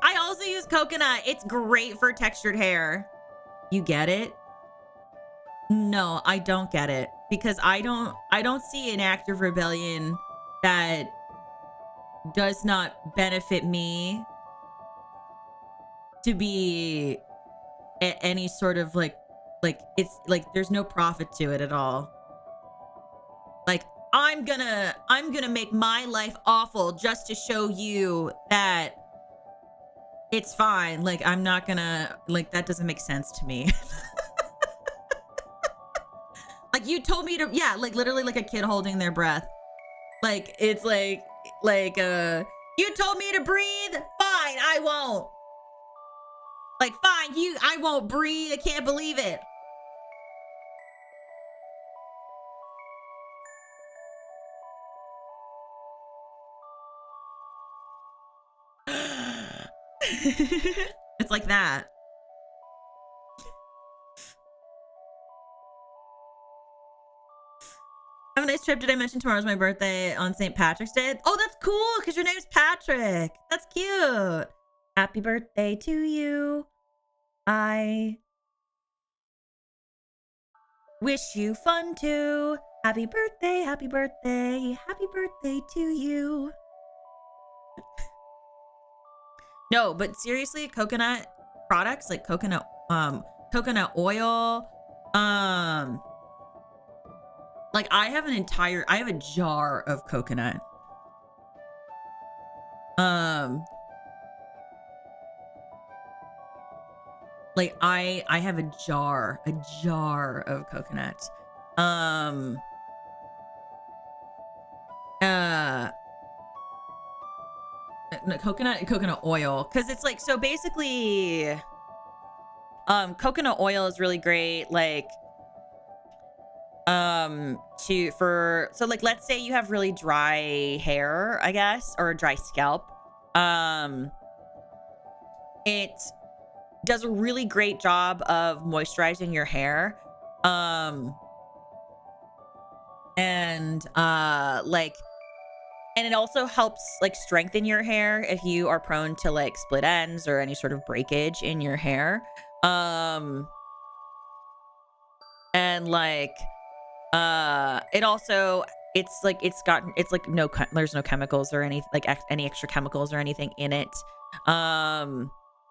I also use coconut. It's great for textured hair. You get it? No, I don't get it because I don't see an act of rebellion that does not benefit me to be any sort of like it's like there's no profit to it at all. Like I'm gonna make my life awful just to show you that it's fine. Like I'm not gonna, like, that doesn't make sense to me. Like you told me to, yeah, like literally like a kid holding their breath. Like it's you told me to breathe, fine, I won't. Like fine, I won't breathe. I can't believe it. It's like that. Have a nice trip. Did I mention tomorrow's my birthday on St. Patrick's Day? Oh, that's cool because your name's Patrick. That's cute. Happy birthday to you. I wish you fun too. Happy birthday, happy birthday, happy birthday to you. No, but seriously, coconut products like coconut oil, like I have a jar of coconut. Like I have a jar of coconut. Coconut oil, because it's like, so basically coconut oil is really great, like so like let's say you have really dry hair, I guess, or a dry scalp. It does a really great job of moisturizing your hair, and and it also helps like strengthen your hair if you are prone to like split ends or any sort of breakage in your hair. And like it also, it's like there's no chemicals or any like any extra chemicals or anything in it.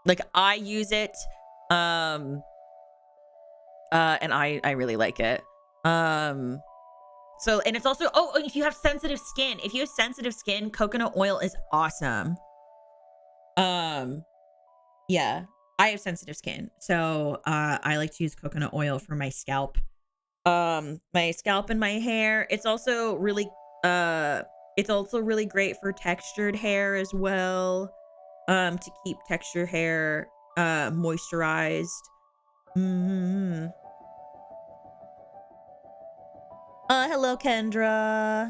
Like I use it, and I really like it. So, and it's also, if you have sensitive skin, coconut oil is awesome. Yeah, I have sensitive skin, so I like to use coconut oil for my scalp. My scalp and my hair. It's also really great for textured hair as well. To keep texture hair moisturized. Hello, Kendra.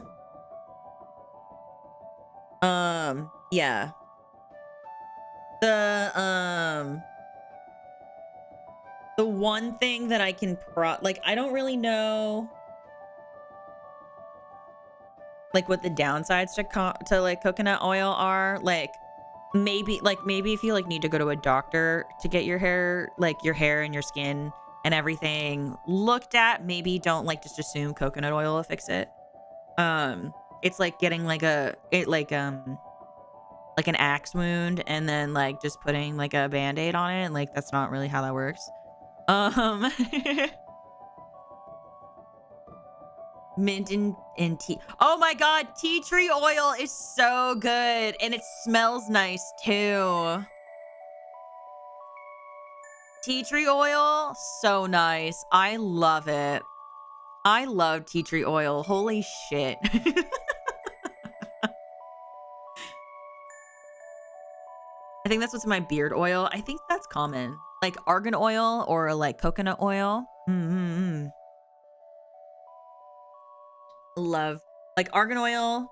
Yeah. The one thing that I can like, I don't really know like what the downsides to like coconut oil are. Like maybe if you like need to go to a doctor to get your hair and your skin and everything looked at, maybe don't like just assume coconut oil will fix it. It's like getting like an axe wound and then like just putting like a band-aid on it. Like that's not really how that works. Mint and tea. Oh my god, tea tree oil is so good and it smells nice too. Tea tree oil, so nice. I love it. I love tea tree oil. Holy shit. I think that's what's in my beard oil. I think that's common. Like argan oil or like coconut oil. Love like argan oil.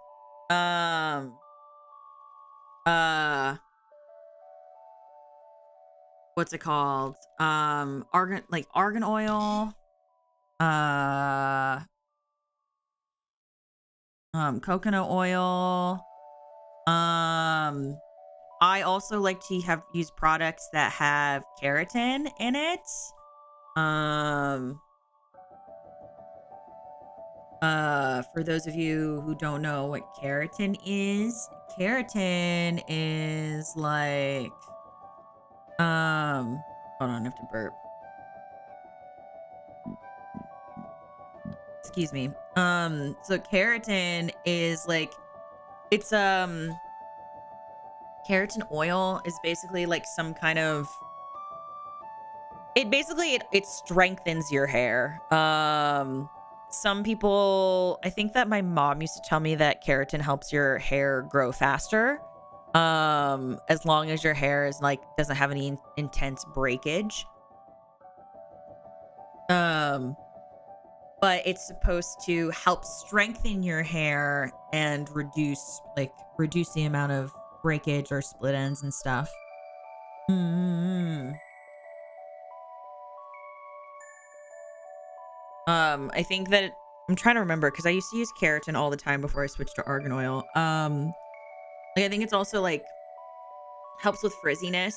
What's it called? Argan oil. Coconut oil. I also like to use products that have keratin in it. For those of you who don't know what keratin is like, hold on, I have to burp. Excuse me. So keratin is like, it's, keratin oil is basically like some kind of, it strengthens your hair. Some people, I think that my mom used to tell me that keratin helps your hair grow faster. As long as your hair is like doesn't have any intense breakage. But it's supposed to help strengthen your hair and reduce the amount of breakage or split ends and stuff. I think that I'm trying to remember because I used to use keratin all the time before I switched to argan oil. Like I think it's also like helps with frizziness.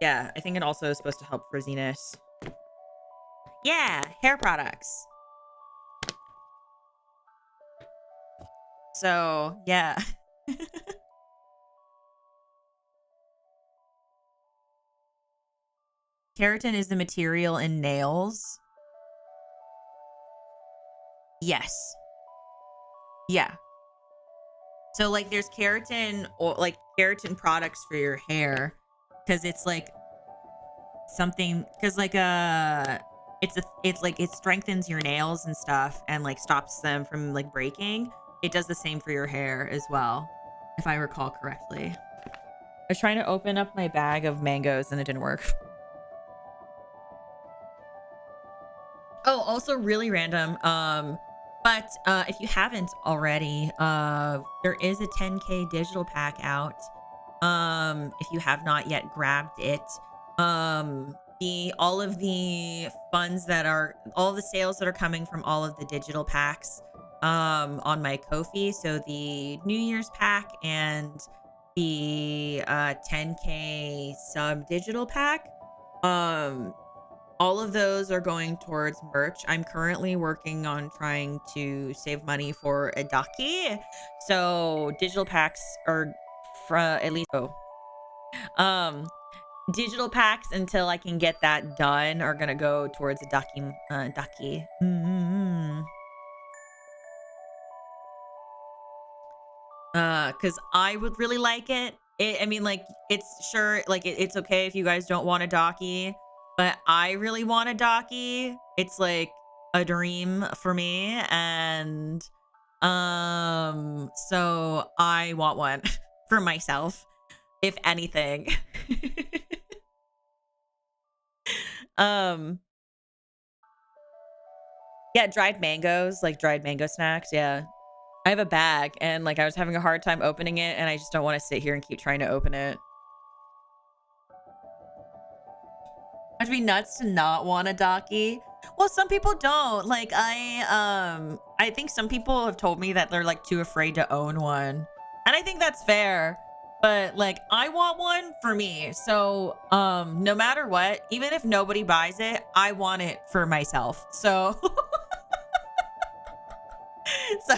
Yeah, I think it also is supposed to help frizziness. Yeah, hair products. So, yeah. Keratin is the material in nails. Yes. Yeah. So like there's keratin or like keratin products for your hair because it's like something because like it's like it strengthens your nails and stuff and like stops them from like breaking. It does the same for your hair as well, if I recall correctly. I was trying to open up my bag of mangoes and it didn't work. Oh, also really random. But if you haven't already, there is a 10K digital pack out. If you have not yet grabbed it, all of the sales that are coming from all of the digital packs, on my Ko-fi. So the New Year's pack and the 10K sub digital pack, all of those are going towards merch. I'm currently working on trying to save money for a ducky. So digital packs are at least digital packs until I can get that done are gonna go towards a ducky. Because I would really like it. I mean, like, it's sure, like, it's okay if you guys don't want a docky, but I really want a docky. It's like a dream for me, and so I want one for myself, if anything. um, yeah, dried mangoes, like dried mango snacks. Yeah. I have a bag and like I was having a hard time opening it and I just don't want to sit here and keep trying to open it. I'd be nuts to not want a docky. Well, some people don't. Like I think some people have told me that they're like too afraid to own one. And I think that's fair. But like I want one for me. So no matter what, even if nobody buys it, I want it for myself. So so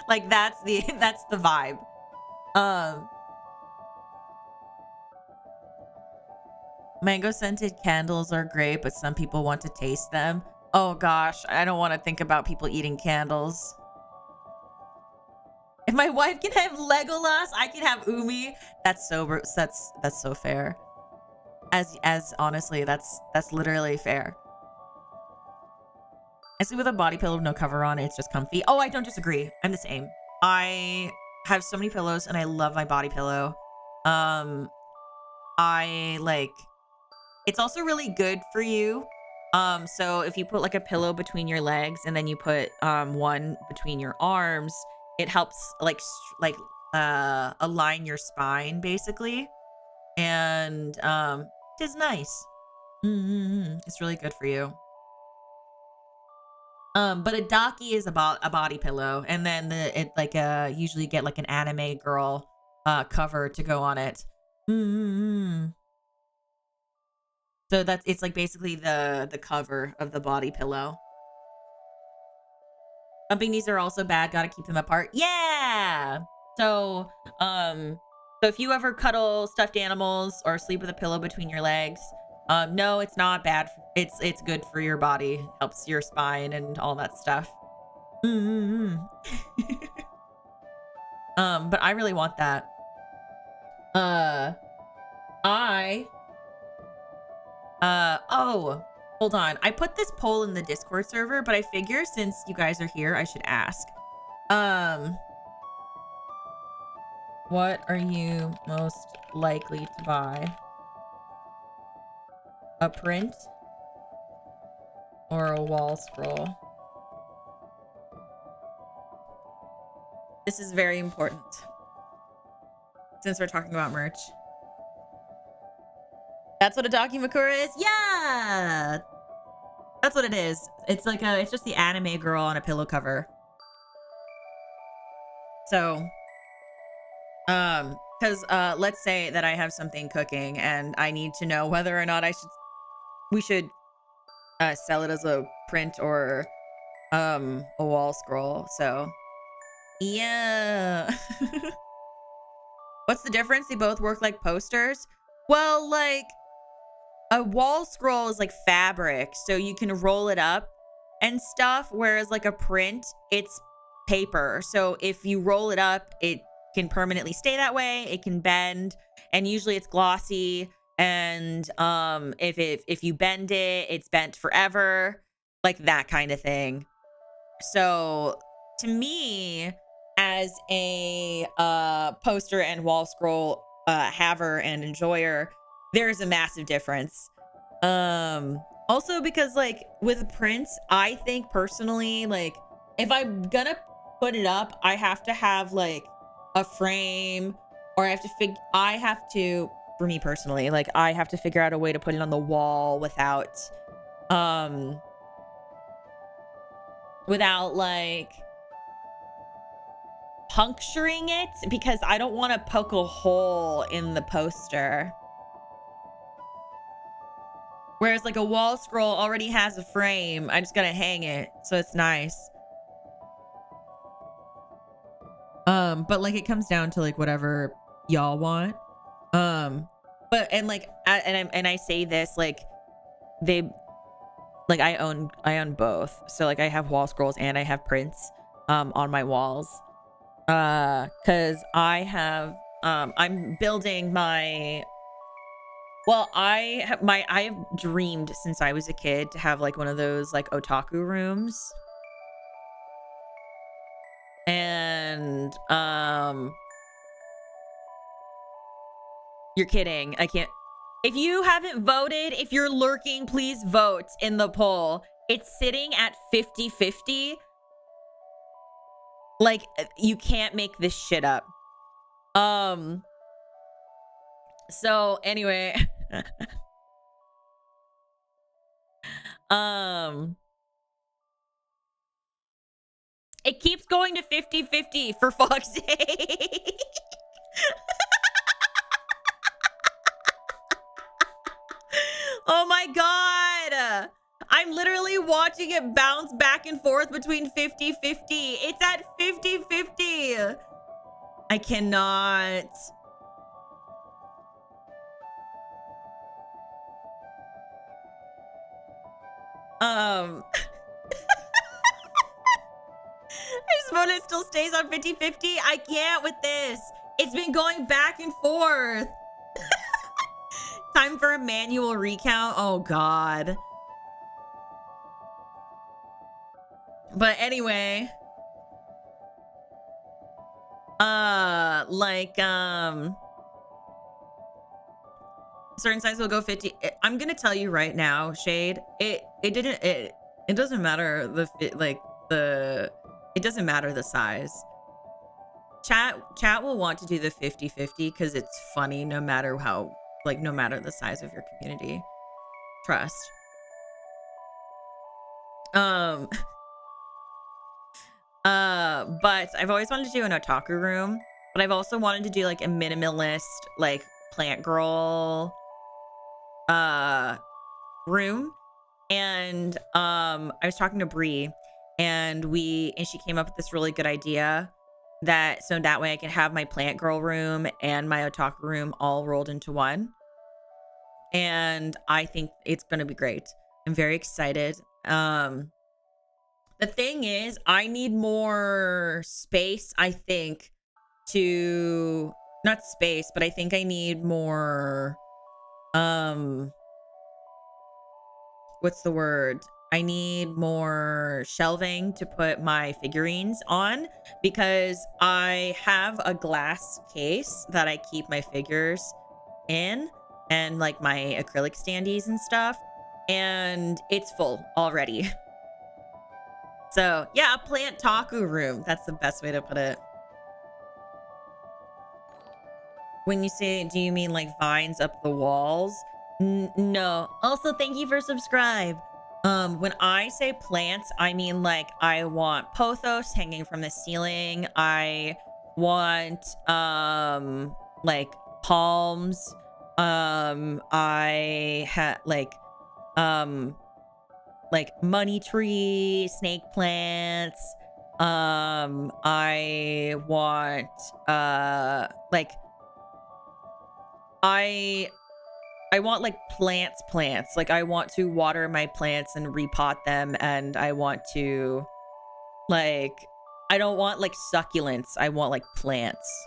like that's the vibe. Mango scented candles are great, but some people want to taste them. Oh gosh, I don't want to think about people eating candles. If my wife can have Legolas, I can have Umi. That's so fair. As honestly, that's literally fair. I sleep with a body pillow with no cover on. It's just comfy. Oh, I don't disagree. I'm the same. I have so many pillows and I love my body pillow. I like, it's also really good for you. So if you put like a pillow between your legs and then you put one between your arms, it helps like align your spine basically. And it is nice. It's really good for you. But a docky is about a body pillow, and then usually get like an anime girl cover to go on it. So it's like basically the cover of the body pillow. Bumping knees are also bad. Gotta keep them apart. Yeah. So if you ever cuddle stuffed animals or sleep with a pillow between your legs, no, it's not bad. It's good for your body. Helps your spine and all that stuff. But I really want that. Oh, hold on. I put this poll in the Discord server, but I figure since you guys are here, I should ask. What are you most likely to buy? A print or a wall scroll? This is very important since we're talking about merch. That's what a Dakimakura is? Yeah! That's what it is. It's like it's just the anime girl on a pillow cover. So, because let's say that I have something cooking and I need to know whether or not we should sell it as a print or a wall scroll. So, yeah. What's the difference? They both work like posters. Well, like a wall scroll is like fabric, so you can roll it up and stuff, whereas like a print, it's paper. So if you roll it up, it can permanently stay that way. It can bend, and usually it's glossy. And if you bend it, it's bent forever, like that kind of thing. So to me, as a poster and wall scroll haver and enjoyer, there's a massive difference. Also because like with prints, I think personally, like if I'm gonna put it up, I have to have like a frame, or I have to for me personally, like I have to figure out a way to put it on the wall without like puncturing it, because I don't want to poke a hole in the poster. Whereas like a wall scroll already has a frame. I just gotta hang it, so it's nice. But like it comes down to like whatever y'all want. But and like I say this like I own both. So like I have wall scrolls and I have prints on my walls. Cause I have I'm building my I've dreamed since I was a kid to have like one of those like otaku rooms. And you're kidding. I can't. If you haven't voted, if you're lurking, please vote in the poll. It's sitting at 50-50. Like, you can't make this shit up. So anyway, it keeps going to 50-50 for fuck's sake. Oh my god. I'm literally watching it bounce back and forth between 50-50. It's at 50-50. I cannot. I just want it still stays on 50-50. I can't with this. It's been going back and forth. Time for a manual recount. Oh god. But anyway, certain size will go 50. I'm gonna tell you right now, Shade. It doesn't matter it doesn't matter the size. Chat will want to do the 50-50 because it's funny no matter no matter the size of your community. Trust. But I've always wanted to do an otaku room. But I've also wanted to do like a minimalist, like plant girl room. And I was talking to Bree, and she came up with this really good idea that so that way I can have my plant girl room and my otaku room all rolled into one. And I think it's gonna be great. I'm very excited. The thing is, I need more space, I think, to not space, but I think I need more what's the word? I need more shelving to put my figurines on, because I have a glass case that I keep my figures in, and like my acrylic standees and stuff, and it's full already. So yeah, a plant taku room. That's the best way to put it. When you say, do you mean like vines up the walls? No. Also, thank you for subscribe. When I say plants, I mean like I want pothos hanging from the ceiling. I want like palms. I had like money tree, snake plants. I want like I want like plants. Like I want to water my plants and repot them, and I want to like I don't want like succulents. I want like plants.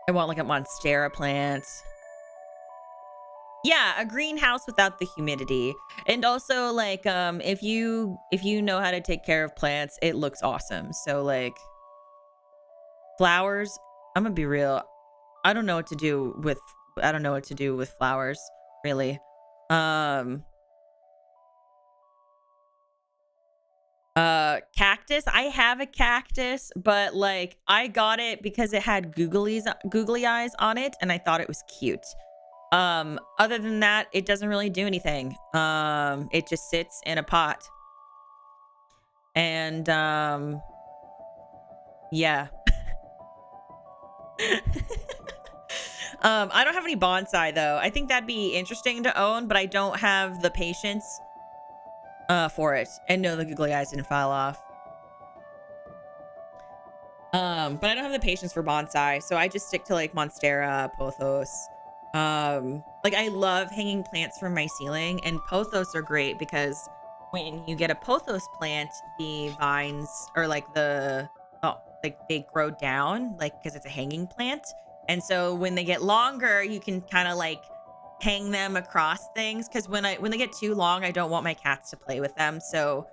I want like a monstera plant. Yeah, a greenhouse without the humidity. And also like if you know how to take care of plants, it looks awesome. So like flowers, I'm gonna be real. I don't know what to do with flowers, really. Cactus. I have a cactus, but like I got it because it had googly eyes on it, and I thought it was cute. Other than that, it doesn't really do anything. It just sits in a pot. And yeah. I don't have any bonsai though. I think that'd be interesting to own, but I don't have the patience for it. And no, the googly eyes didn't fall off. But I don't have the patience for bonsai, so I just stick to like monstera, pothos. Like I love hanging plants from my ceiling, and pothos are great because when you get a pothos plant, the vines are like like they grow down, like because it's a hanging plant. And so when they get longer, you can kind of like hang them across things, because when they get too long, I don't want my cats to play with them. So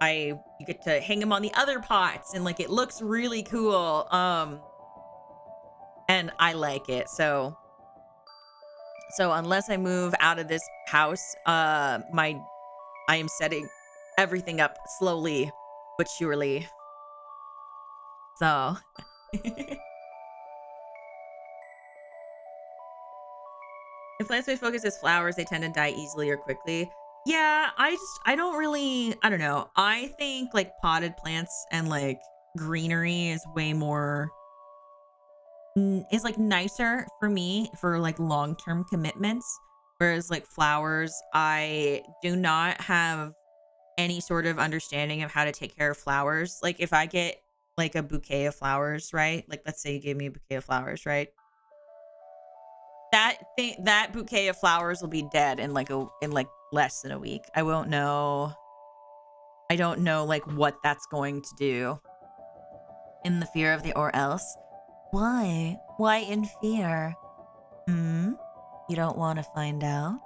you get to hang them on the other pots, and like it looks really cool. And I like it. So unless I move out of this house, I am setting everything up slowly but surely. So if plants' main focus is flowers, they tend to die easily or quickly. Yeah, I don't know. I think like potted plants and like greenery is way more is like nicer for me for like long-term commitments, whereas like flowers, I do not have any sort of understanding of how to take care of flowers. Like if I get like a bouquet of flowers, right? Like let's say you gave me a bouquet of flowers, right? That bouquet of flowers will be dead in like less than a week. I don't know like what that's going to do. In the fear of the or else. Why? Why in fear? You don't want to find out?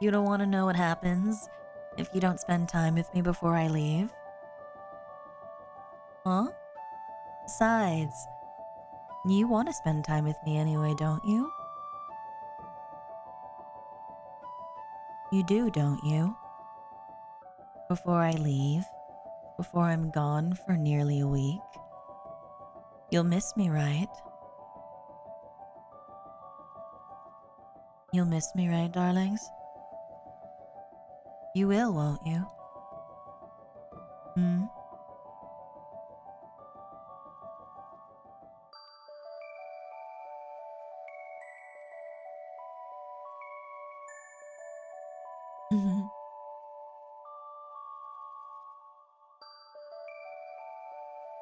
You don't want to know what happens if you don't spend time with me before I leave? Huh? Besides, you want to spend time with me anyway, don't you? You do, don't you? Before I leave, before I'm gone for nearly a week, you'll miss me, right? You'll miss me, right, darlings? You will, won't you? Hmm?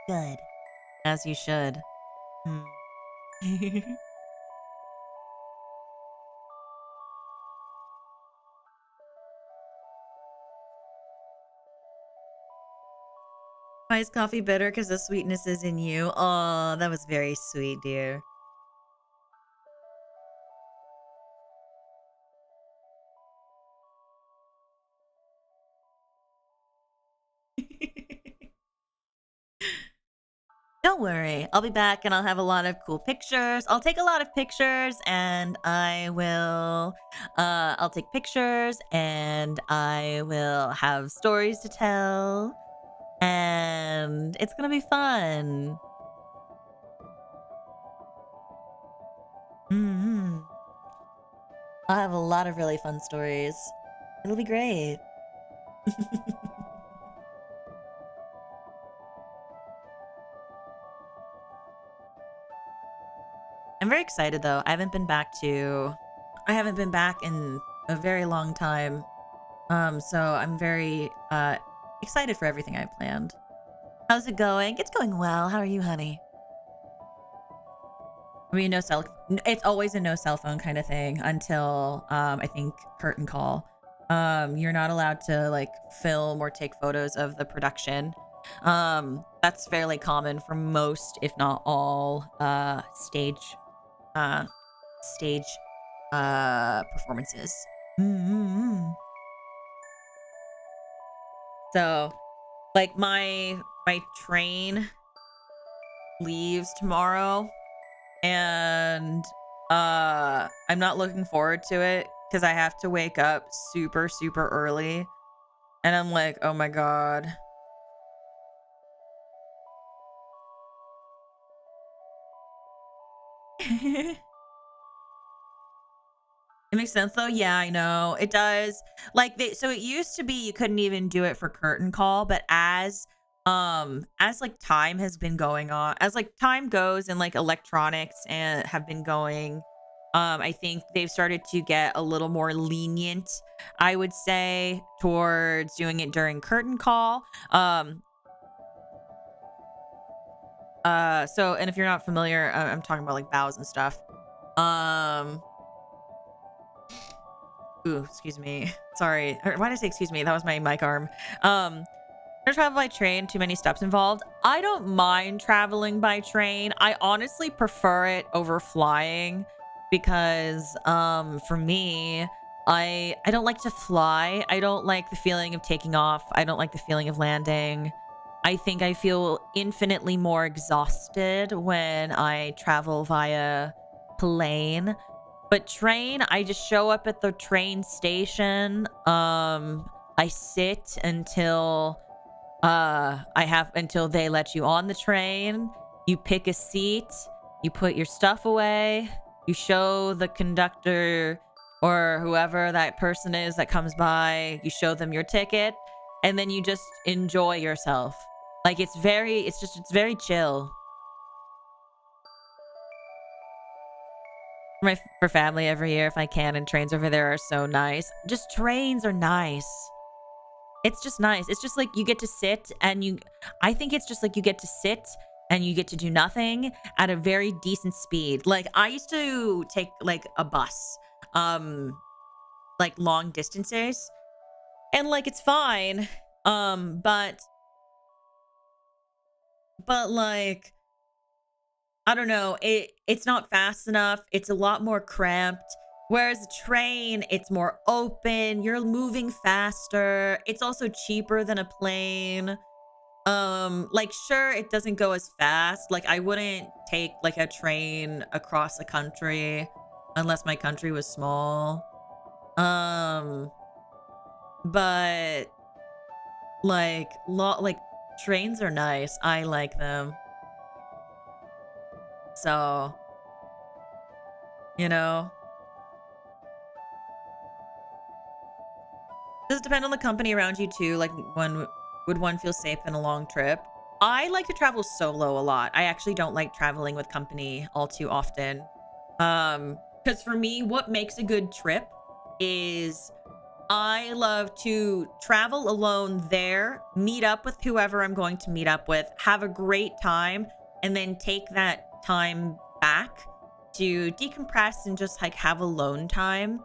Good. As you should. Hmm. Why is coffee bitter? Because the sweetness is in you. Oh, that was very sweet, dear. Don't worry. I'll be back and I'll have a lot of cool pictures. I'll take a lot of pictures and I'll take pictures and I will have stories to tell and it's going to be fun. Hmm. I'll have a lot of really fun stories. It'll be great. I'm very excited though. I haven't been back in a very long time. So I'm very excited for everything I planned. How's it going? It's going well. How are you, honey? I mean, it's always a no cell phone kind of thing until I think curtain call. You're not allowed to like film or take photos of the production. That's fairly common for most, if not all, uh stage performances. Mm-hmm. So, like my train leaves tomorrow and I'm not looking forward to it because I have to wake up super super early and I'm like, oh my god. It makes sense though. Yeah, I know it does. Like so it used to be you couldn't even do it for curtain call, but as like time has been going on, as like time goes and like electronics and have been going, I think they've started to get a little more lenient, I would say, towards doing it during curtain call. So and if you're not familiar, I'm talking about like bows and stuff. Um Ooh, excuse me. Sorry. Why did I say excuse me? That was my mic arm. I travel by train, too many steps involved. I don't mind traveling by train. I honestly prefer it over flying because for me, I don't like to fly. I don't like the feeling of taking off. I don't like the feeling of landing. I think I feel infinitely more exhausted when I travel via plane. But train, I just show up at the train station. I sit until they let you on the train. You pick a seat, you put your stuff away, you show the conductor or whoever that person is that comes by, you show them your ticket, and then you just enjoy yourself. Like it's very chill. For family every year if I can, and trains over there are so nice. Just trains are nice. It's just nice. It's just like you get to sit and I think it's just like you get to sit and you get to do nothing at a very decent speed. Like I used to take like a bus, um, like long distances and like it's fine. But like I don't know. It's not fast enough. It's a lot more cramped. Whereas a train, it's more open. You're moving faster. It's also cheaper than a plane. Like sure, it doesn't go as fast. Like I wouldn't take like a train across the country unless my country was small. Um, but like trains are nice. I like them. So, you know. Does it depend on the company around you too? Like, would one feel safe in a long trip? I like to travel solo a lot. I actually don't like traveling with company all too often. Because for me, what makes a good trip is I love to travel alone there, meet up with whoever I'm going to meet up with, have a great time, and then take that time back to decompress and just like have alone time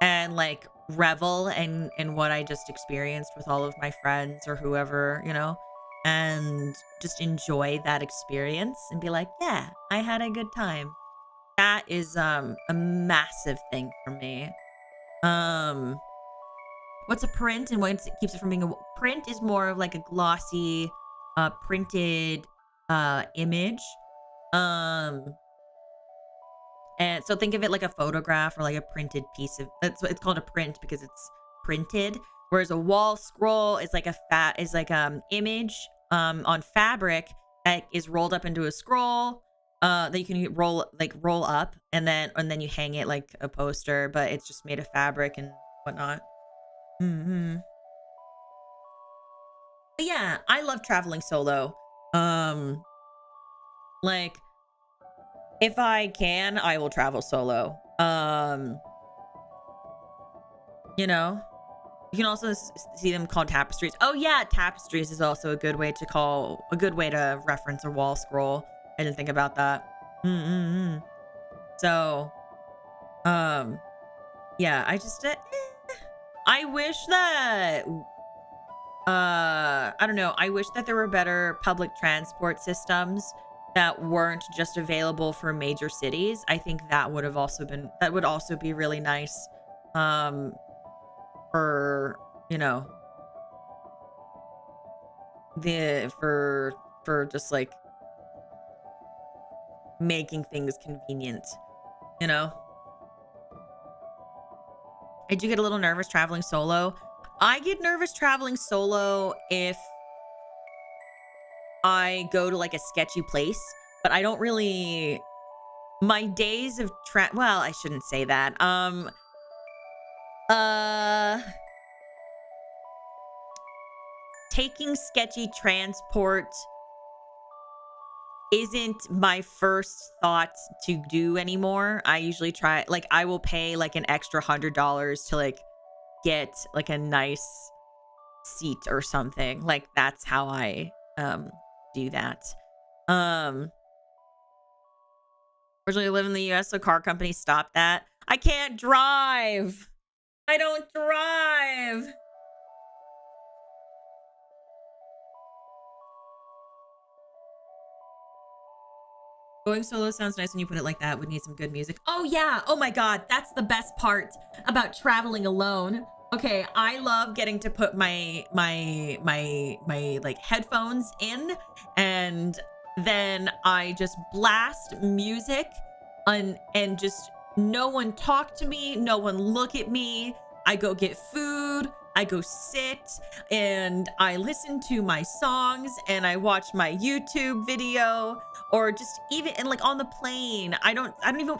and like revel in what I just experienced with all of my friends or whoever, you know, and just enjoy that experience and be like, yeah, I had a good time. That is a massive thing for me. What's a print and what keeps it from being a print is more of like a glossy printed image. Um And so think of it like a photograph or like a printed piece of it's called a print because it's printed. Whereas a wall scroll is like image on fabric that is rolled up into a scroll that you can roll up and then you hang it like a poster, but it's just made of fabric and whatnot. But yeah, I love traveling solo. Like if I can, I will travel solo. You know, you can also see them called tapestries. Oh yeah, tapestries is also a good way to reference a wall scroll. I didn't think about that. So, yeah, I wish that, I don't know. I wish that there were better public transport systems that weren't just available for major cities. I think that would also be really nice for, you know, for just like making things convenient, you know. I do get a little nervous traveling solo. I get nervous traveling solo if I go to like a sketchy place, but I don't really, my days of well, I shouldn't say that. Taking sketchy transport isn't my first thought to do anymore. I usually I will pay like an extra $100 to like get like a nice seat or something. Like that's how I do that. Originally live in the US, so car companies stopped that. I can't drive. I don't drive. Going solo sounds nice when you put it like that. Would need some good music. Oh yeah. Oh my god, that's the best part about traveling alone. Okay, I love getting to put my like headphones in, and then I just blast music and just no one talk to me, no one look at me. I go get food, I go sit and I listen to my songs and I watch my YouTube video, or just even and like on the plane.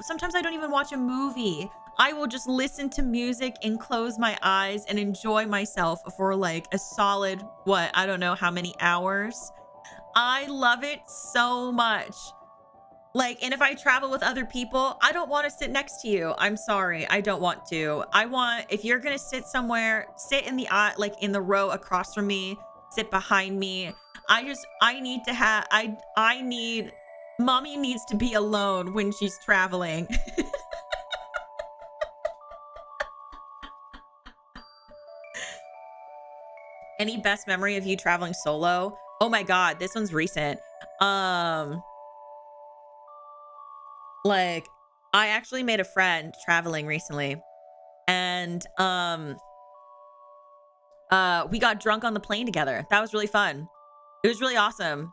Sometimes I don't even watch a movie. I will just listen to music and close my eyes and enjoy myself for like a solid, I don't know how many hours. I love it so much. Like, and if I travel with other people, I don't want to sit next to you. I'm sorry. I don't want to. If you're going to sit somewhere, sit in in the row across from me, sit behind me. Mommy needs to be alone when she's traveling. Any best memory of you traveling solo? Oh my god, this one's recent. Like, I actually made a friend traveling recently, and we got drunk on the plane together. That was really fun. It was really awesome.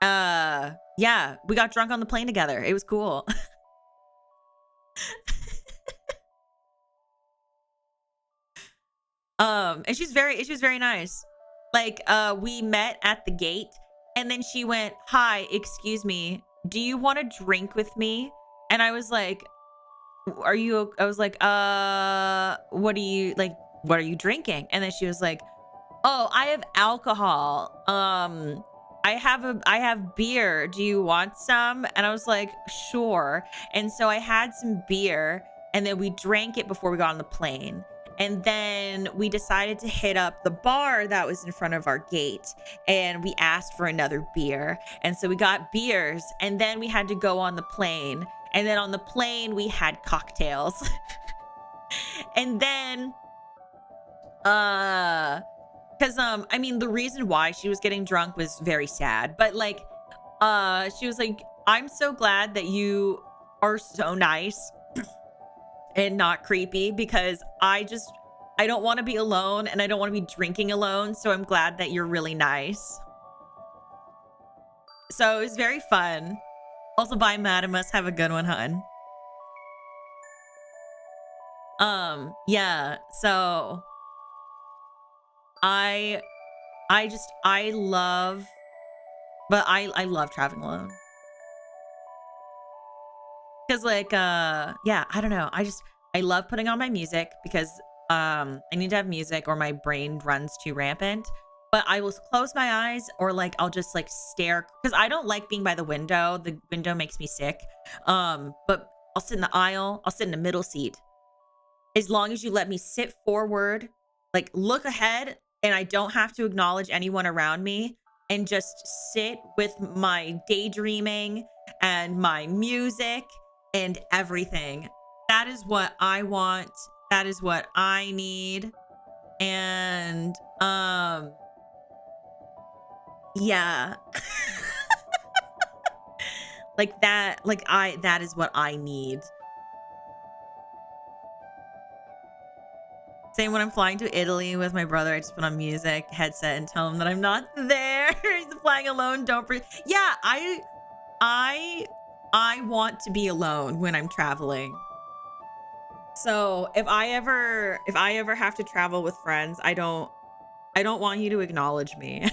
Yeah, we got drunk on the plane together. It was cool. And she was very nice. Like, we met at the gate and then she went, "Hi, excuse me, do you want to drink with me?" And I was like, I was like, what do you like? what are you drinking? And then she was like, oh, I have alcohol. I have beer. Do you want some? And I was like, sure. And so I had some beer, and then we drank it before we got on the plane. And then we decided to hit up the bar that was in front of our gate, and we asked for another beer. And so we got beers, and then we had to go on the plane. And then on the plane we had cocktails. And then because I mean, the reason why she was getting drunk was very sad, but like she was like, I'm so glad that you are so nice and not creepy, because I don't want to be alone, and I don't want to be drinking alone, so I'm glad that you're really nice. So it was very fun. Also, bye, Madamus. Have a good one, hun. Yeah, so I love, but I love traveling alone. Cause like, yeah, I don't know. I love putting on my music, because I need to have music or my brain runs too rampant. But I will close my eyes, or like I'll just like stare, because I don't like being by the window. The window makes me sick. But I'll sit in the aisle. I'll sit in the middle seat. As long as you let me sit forward, like look ahead, and I don't have to acknowledge anyone around me, and just sit with my daydreaming and my music and everything. That is what I want. That is what I need. And yeah. Like that, that is what I need. Same when I'm flying to Italy with my brother. I just put on music headset and tell him that I'm not there. He's flying alone. Don't breathe. Yeah, I want to be alone when I'm traveling. So if I ever have to travel with friends, I don't want you to acknowledge me.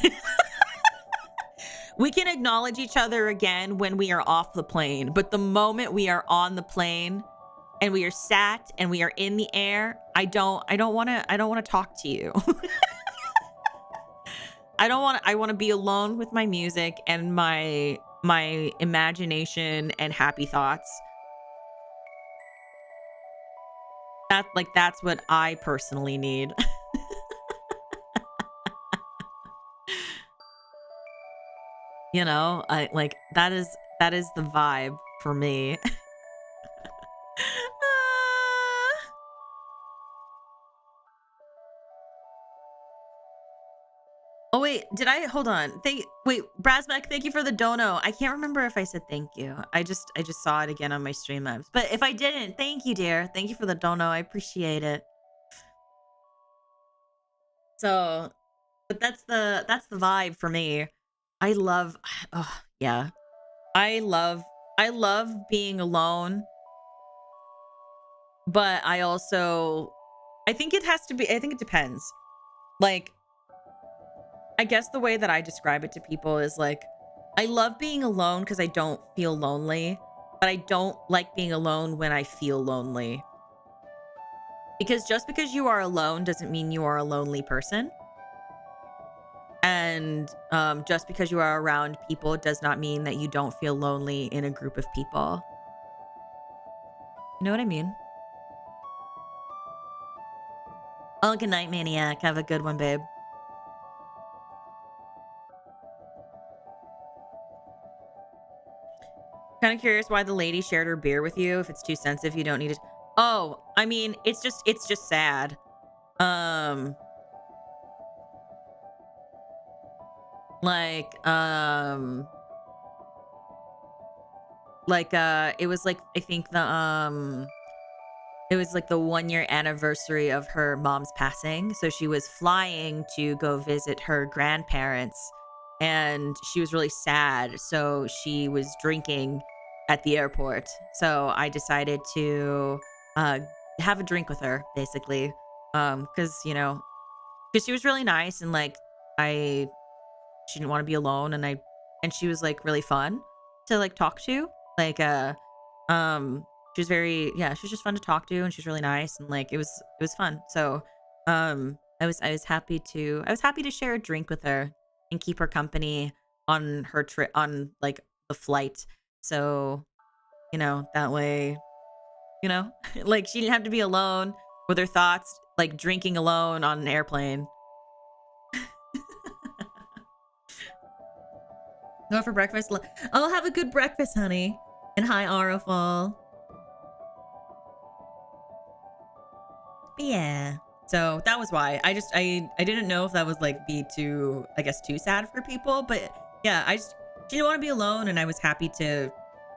We can acknowledge each other again when we are off the plane, but the moment we are on the plane and we are sat and we are in the air, I don't want to talk to you. I want to be alone with my music and my imagination and happy thoughts. That's what I personally need. You know, I like that is the vibe for me. Oh wait, did I hold on? Wait, Brasmack, thank you for the dono. I can't remember if I said thank you. I just saw it again on my Streamlabs. But if I didn't, thank you, dear. Thank you for the dono. I appreciate it. So, but that's the vibe for me. I love, oh yeah. I love being alone. But I think it depends. Like, I guess the way that I describe it to people is like, I love being alone because I don't feel lonely, but I don't like being alone when I feel lonely. Because just because you are alone doesn't mean you are a lonely person. And just because you are around people does not mean that you don't feel lonely in a group of people. You know what I mean? Oh, good night, Maniac. Have a good one, babe. Kind of curious why the lady shared her beer with you. If it's too sensitive, you don't need it. Oh, I mean, it's just sad. It was like, I think it was like the 1-year anniversary of her mom's passing. So she was flying to go visit her grandparents, and she was really sad. So she was drinking at the airport. So I decided to have a drink with her, basically. Because she was really nice, and like she didn't want to be alone, and she was like really fun to like talk to. Like she was just fun to talk to, and she's really nice, and like it was fun. So I was happy to share a drink with her and keep her company on her trip, on like the flight. So, that way, like she didn't have to be alone with her thoughts, like drinking alone on an airplane. Go for breakfast. Oh, have a good breakfast, honey. And hi, Arafal. Yeah. So that was why. I didn't know if that was like be too, I guess, too sad for people. But yeah, she didn't want to be alone, and I was happy to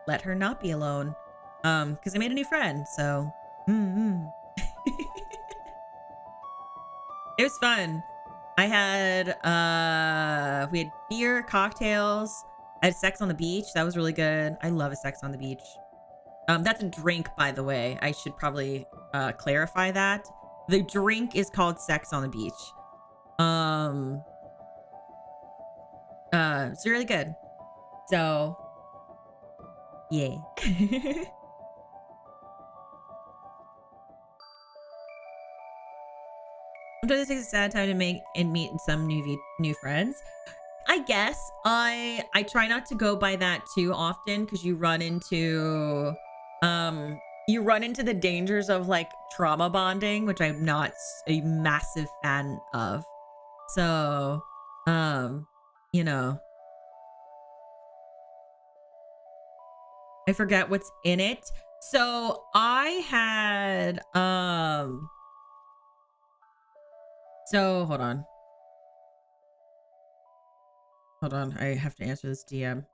let her not be alone. Because I made a new friend. So it was fun. I had we had beer, cocktails. I had sex on the beach. That was really good. I love a sex on the beach. That's a drink, by the way. I should probably clarify that. The drink is called sex on the beach. It's really good. So yeah. Sometimes it takes a sad time to make and meet some new friends. I guess I try not to go by that too often, because you run into the dangers of like trauma bonding, which I'm not a massive fan of. So, I forget what's in it. So I had so hold on. I have to answer this DM.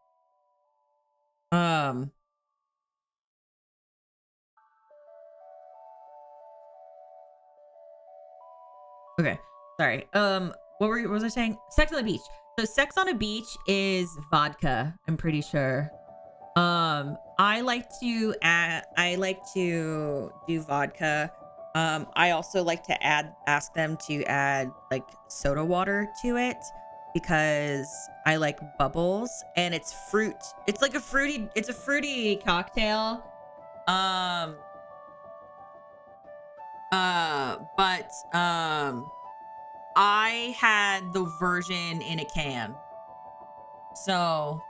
Okay. Sorry. What was I saying? Sex on the beach. So sex on a beach is vodka, I'm pretty sure. I like to do vodka. I also like to ask them to add like soda water to it, because I like bubbles, and it's fruit. It's like a fruity cocktail. But I had the version in a can. So,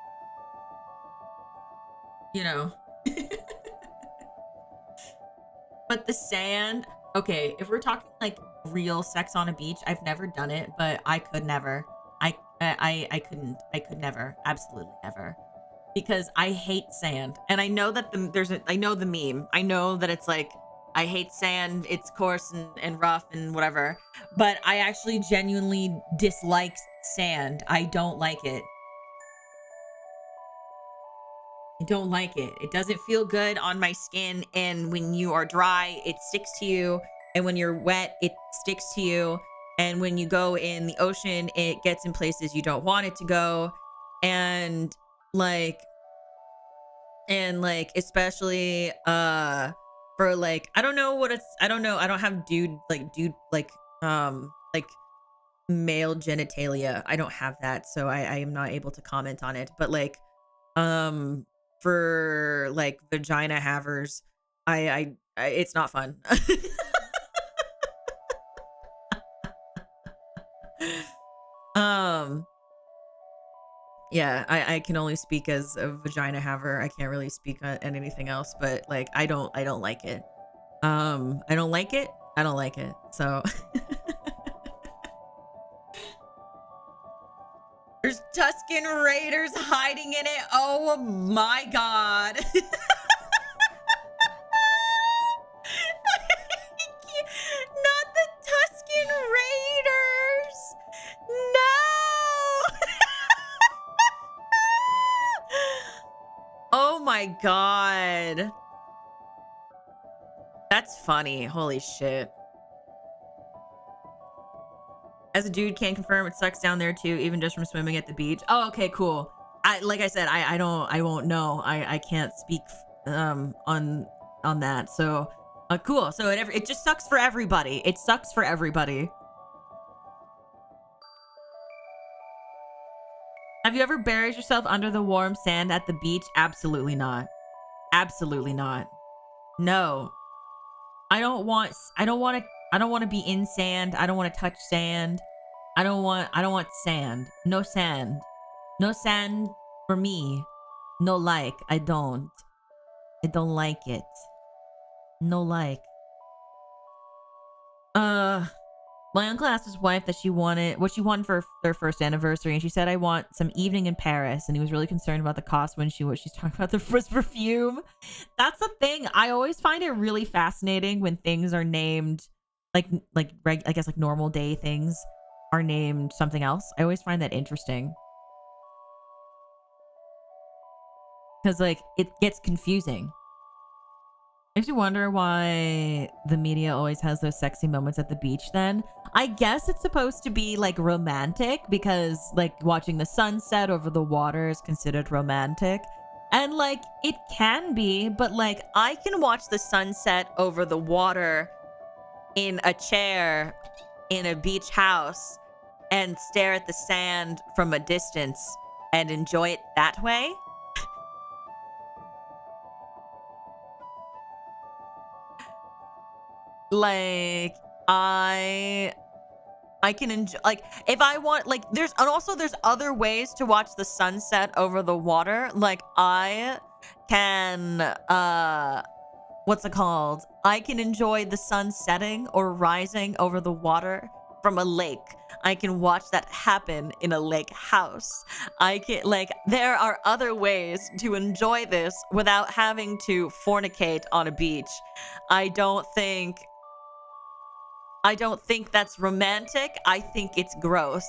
but the sand, okay, if we're talking like real sex on a beach, I've never done it, but I could never. I could never. Absolutely never. Because I hate sand. And I know that I know the meme. I know that it's like, I hate sand, it's coarse and rough and whatever. But I actually genuinely dislike sand. I don't like it. I don't like it. It doesn't feel good on my skin. And when you are dry, it sticks to you. And when you're wet, it sticks to you. And when you go in the ocean, it gets in places you don't want it to go. And like especially for like, I don't know, I don't have dude like male genitalia. I don't have that, so I am not able to comment on it. But like for like vagina havers, I it's not fun. Yeah, I can only speak as a vagina haver. I can't really speak on anything else, but like I don't like it. I don't like it. I don't like it. So there's Tuscan Raiders hiding in it. Oh my god. Not the Tuscan Raiders. No. Oh my god. That's funny. Holy shit. As a dude, can confirm it sucks down there too, even just from swimming at the beach. Oh, okay, cool. Like I said, I won't know. I can't speak on that. So cool. So it just sucks for everybody. It sucks for everybody. Have you ever buried yourself under the warm sand at the beach? Absolutely not. Absolutely not. No. I don't want I don't want to be in sand. I don't want to touch sand. I don't want sand. No sand. No sand for me. No like. I don't like it. No like. My uncle asked his wife that what she wanted for their first anniversary, and she said, "I want some evening in Paris." And he was really concerned about the cost when she's talking about the first perfume. That's the thing. I always find it really fascinating when things are named I guess like normal day things are named something else. I always find that interesting because like it gets confusing. Makes you wonder why the media always has those sexy moments at the beach then. I guess it's supposed to be like romantic because like watching the sunset over the water is considered romantic. And like it can be, but like I can watch the sunset over the water in a chair in a beach house and stare at the sand from a distance and enjoy it that way. Like I can enjoy, like if I want, like there's other ways to watch the sunset over the water. Like I can what's it called? I can enjoy the sun setting or rising over the water from a lake. I can watch that happen in a lake house. I can, like, there are other ways to enjoy this without having to fornicate on a beach. I don't think that's romantic. I think it's gross.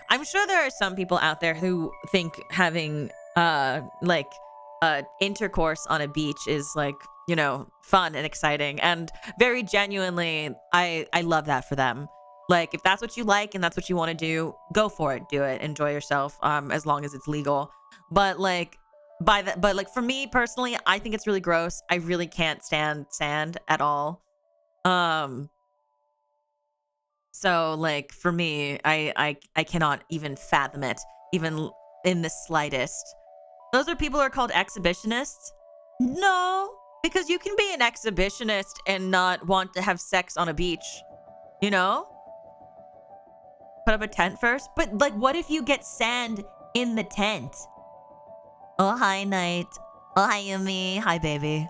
I'm sure there are some people out there who think having intercourse on a beach is like, you know, fun and exciting, and very genuinely I love that for them. Like if that's what you like and that's what you want to do, go for it. Do it. Enjoy yourself as long as it's legal. But like for me personally, I think it's really gross. I really can't stand sand at all. So like for me, I cannot even fathom it, even in the slightest. Those are people who are called exhibitionists? No, because you can be an exhibitionist and not want to have sex on a beach, you know? Put up a tent first. But like what if you get sand in the tent? Oh, hi, Night. Oh, hi, Yumi. Hi, baby.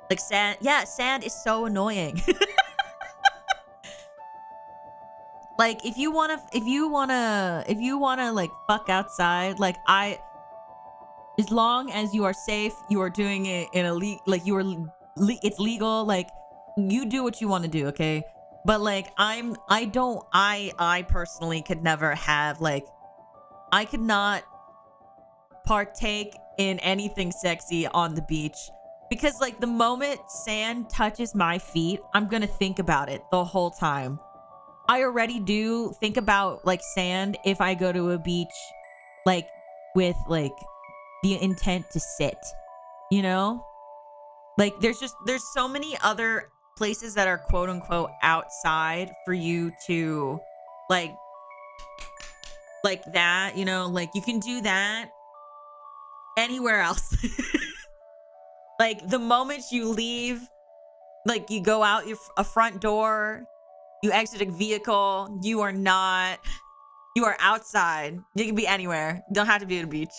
Like sand, yeah, sand is so annoying. Like if you wanna like fuck outside, like as long as you are safe, you are doing it in a it's legal, like you do what you want to do, okay? But like I personally could never have, like I could not partake in anything sexy on the beach. Because like the moment sand touches my feet, I'm gonna think about it the whole time. I already do think about like sand if I go to a beach like with like the intent to sit, you know? Like there's so many other places that are quote unquote outside for you to like that, you know, like you can do that anywhere else. Like the moment you leave, like you go out a front door, you exit a vehicle, you are outside. You can be anywhere. You don't have to be at a beach.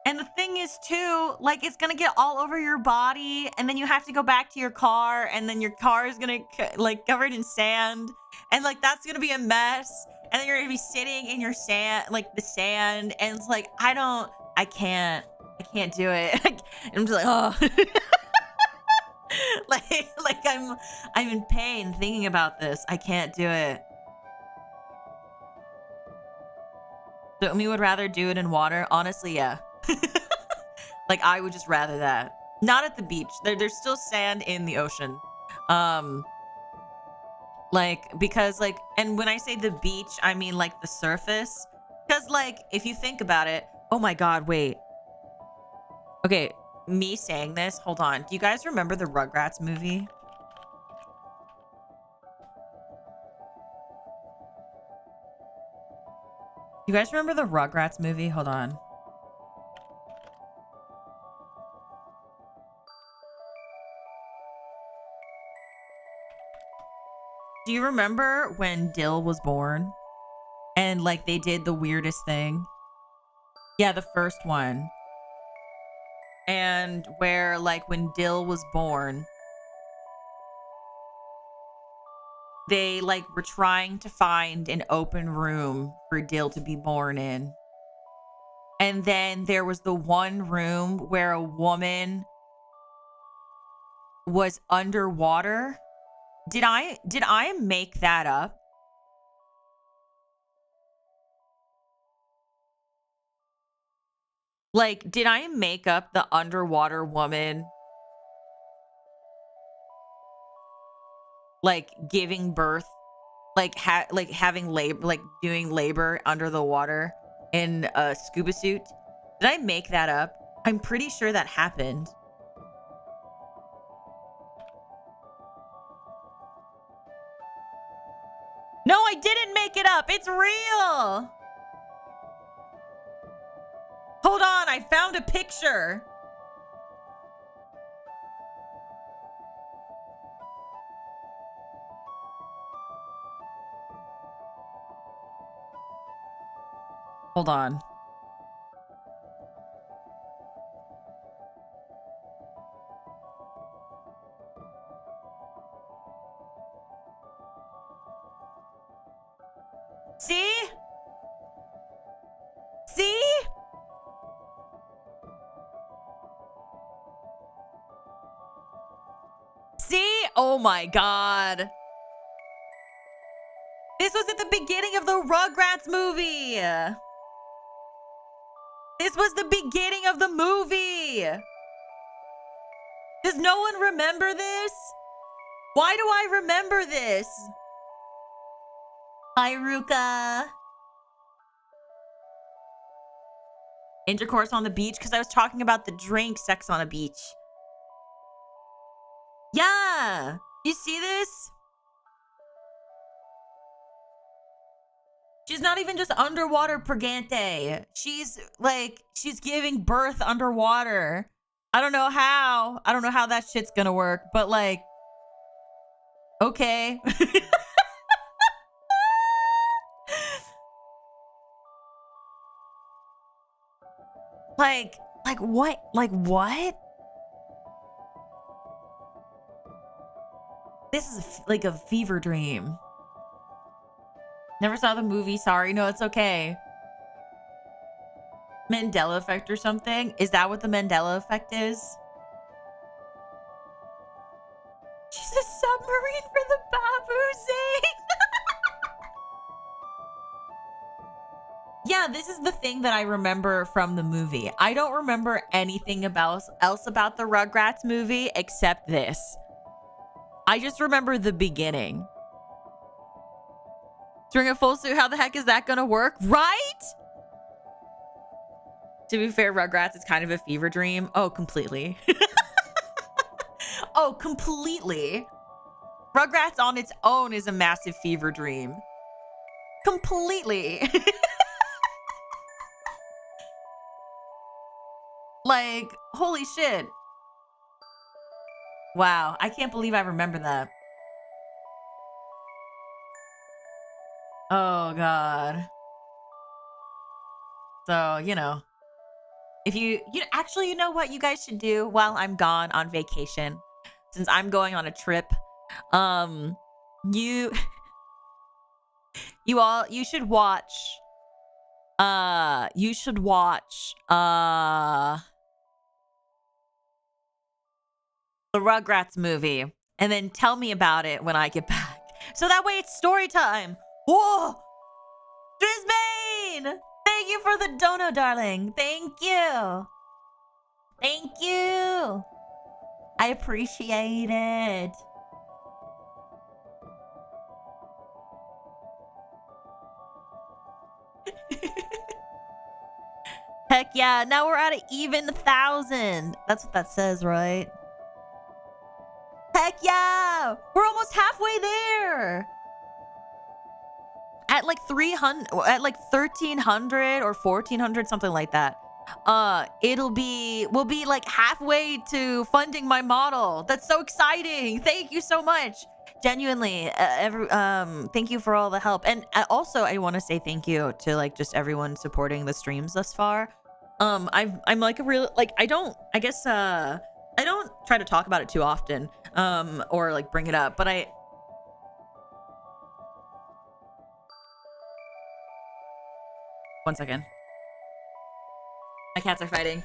And the thing is too, like it's gonna get all over your body, and then you have to go back to your car, and then your car is gonna like covered in sand, and like that's gonna be a mess. And then you're gonna be sitting in your sand, like the sand, and it's like I can't do it. I'm just like, oh, like I'm in pain thinking about this. I can't do it. So me would rather do it in water. Honestly, yeah. Like I would just rather that. Not at the beach. There's still sand in the ocean. Like because like, and when I say the beach, I mean like the surface. Because like if you think about it, oh my god, wait. Okay, me saying this, hold on. Do you guys remember the Rugrats movie? You guys remember the Rugrats movie? Hold on. Do you remember when Dill was born? And like they did the weirdest thing? Yeah, the first one. And where like when Dill was born, they like were trying to find an open room for Dill to be born in. And then there was the one room where a woman was underwater. Did I make that up? Like, did I make up the underwater woman like giving birth, like having labor, like doing labor under the water in a scuba suit? Did I make that up? I'm pretty sure that happened. No, I didn't make it up. It's real. Hold on, I found a picture. Hold on. See? See? See? Oh my God. This was at the beginning of the Rugrats movie. This was the beginning of the movie. Does no one remember this? Why do I remember this? Hi, Ruka. Intercourse on the beach, because I was talking about the drink Sex on a Beach. Yeah. You see this? She's not even just underwater purgante. She's giving birth underwater. I don't know how. I don't know how that shit's gonna work, but like, okay. like what? Like what? This is like a fever dream. Never saw the movie. Sorry. No, it's okay. Mandela effect or something? Is that what the Mandela effect is? She's a submarine for the baboozing. Yeah, this is the thing that I remember from the movie. I don't remember anything else about the Rugrats movie except this. I just remember the beginning. During a full suit, how the heck is that gonna work? Right? To be fair, Rugrats is kind of a fever dream. Oh, completely. Oh, completely. Rugrats on its own is a massive fever dream. Completely. Like, holy shit. Wow, I can't believe I remember that. Oh, God. So, you know. If you actually, you know what you guys should do while I'm gone on vacation, since I'm going on a trip. You should watch the Rugrats movie and then tell me about it when I get back. So that way it's story time. Whoa! Trisbane! Thank you for the dono, darling. Thank you. Thank you. I appreciate it. Heck yeah. Now we're at an even 1,000. That's what that says, right? Heck yeah. We're almost halfway there. at like 300, at like 1300 or 1400, something like that. We'll be like halfway to funding my model. That's so exciting. Thank you so much. Genuinely, thank you for all the help. And also I want to say thank you to like just everyone supporting the streams thus far. I'm like a real, like, I don't try to talk about it too often, or like bring it up, but one second. My cats are fighting.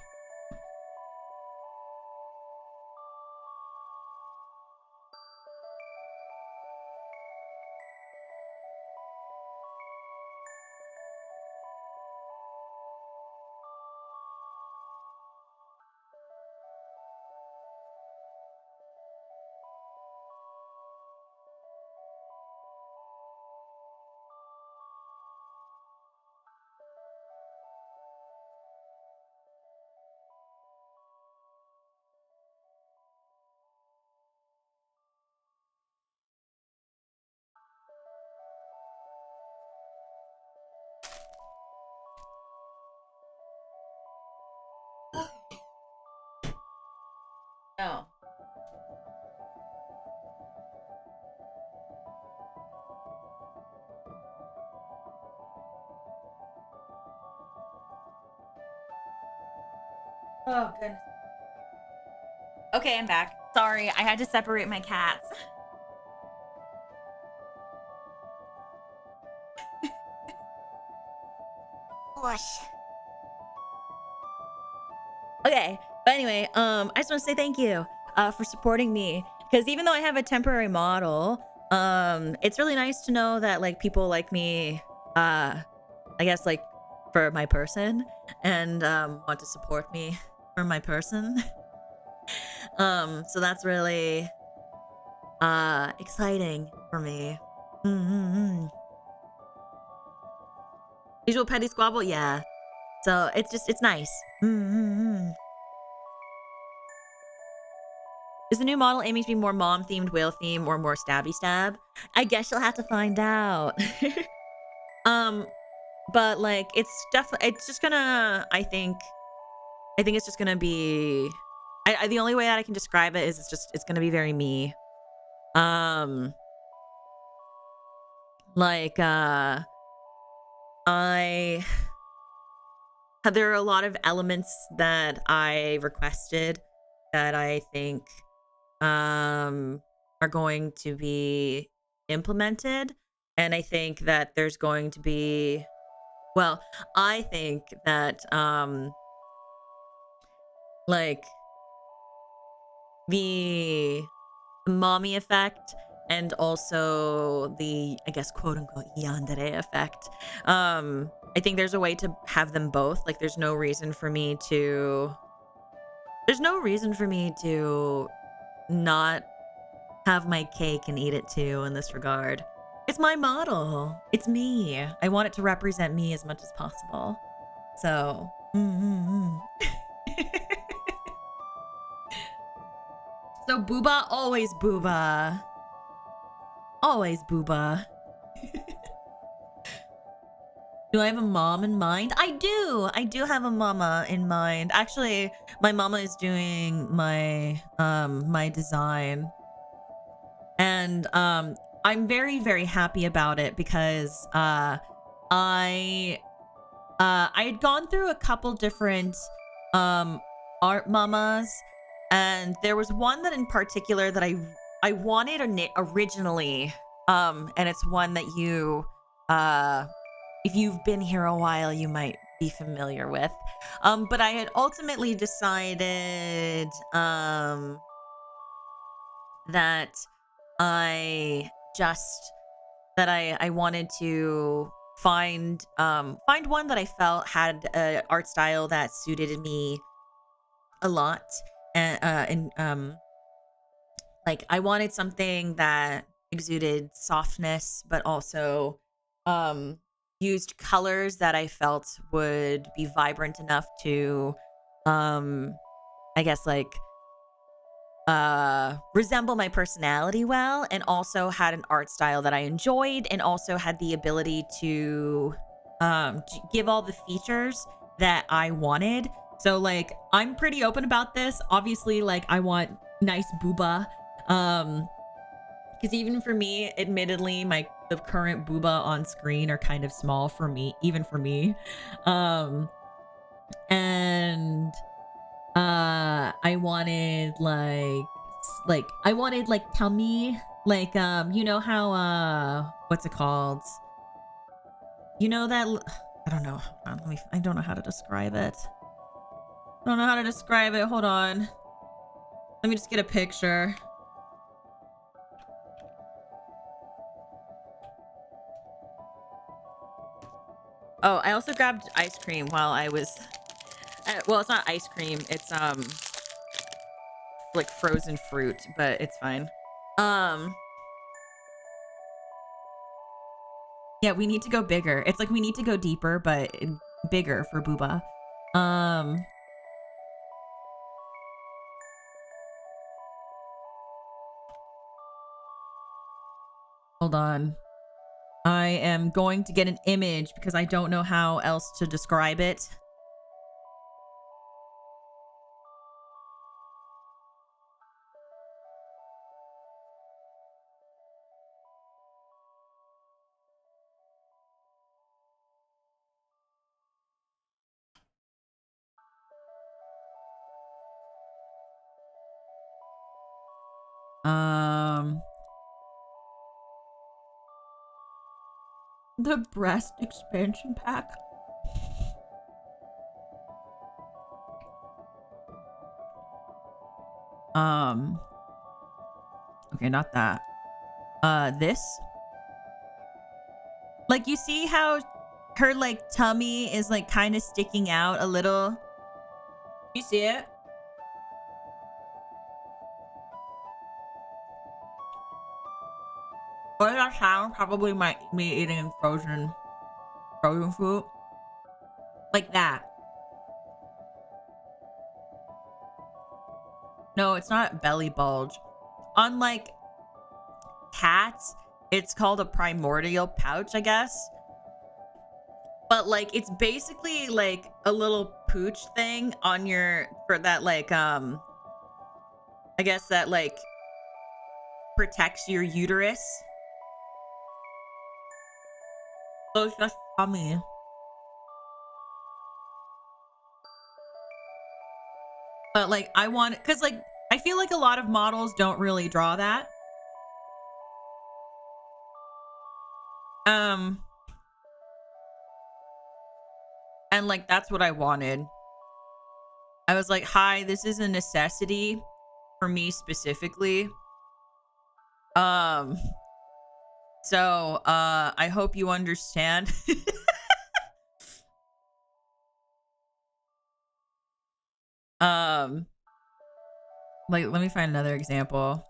No. Oh, goodness. Okay, I'm back. Sorry, I had to separate my cats. Whoosh. Okay, but anyway, I just want to say thank you for supporting me, because even though I have a temporary model, it's really nice to know that like people like me, I guess like for my person, and want to support me for my person. So that's really exciting for me. Visual petty squabble, yeah. So it's nice. Is the new model aiming to be more mom themed, whale theme, or more stabby stab? I guess you'll have to find out. But like it's just gonna, I think it's just gonna be, the only way that I can describe it is it's gonna be very me. Like there are a lot of elements that I requested that I think are going to be implemented, and I think that there's going to be, well, I think that like the mommy effect and also the, I guess, quote unquote yandere effect, I think there's a way to have them both. Like there's no reason for me to not have my cake and eat it too in this regard. It's my model. It's me. I want it to represent me as much as possible. So, So booba, always booba. Always booba. Do I have a mom in mind? I do have a mama in mind. Actually, my mama is doing my my design. And I'm very, very happy about it because I had gone through a couple different art mamas, and there was one that in particular that I wanted originally, and it's one that you if you've been here a while you might be familiar with, but I had ultimately decided that I wanted to find one that I felt had an art style that suited me a lot, and like I wanted something that exuded softness but also used colors that I felt would be vibrant enough to I guess like resemble my personality well, and also had an art style that I enjoyed, and also had the ability to give all the features that I wanted. So like I'm pretty open about this. Obviously, like I want nice booba. Because even for me, admittedly, the current booba on screen are kind of small for me, even for me. And I wanted I wanted like tummy, like you know how what's it called? You know that I don't know. Hold on, I don't know how to describe it. I don't know how to describe it. Hold on. Let me just get a picture. Oh, I also grabbed ice cream while I was well, it's not ice cream. It's like frozen fruit, but it's fine. Yeah, we need to go bigger. It's like we need to go deeper, but bigger for booba. Hold on. I am going to get an image because I don't know how else to describe it. The breast expansion pack. Okay, not that. This. Like, you see how her, like, tummy is, like, kind of sticking out a little? You see it? What does that sound? Probably me eating frozen fruit. Like that. No, it's not belly bulge. Unlike cats, it's called a primordial pouch, I guess. But like it's basically like a little pooch thing on your for that like I guess that like protects your uterus. So it's just tummy. But like I want, because like I feel like a lot of models don't really draw that. And like that's what I wanted. I was like, hi, this is a necessity for me specifically. So I hope you understand. Like let me find another example.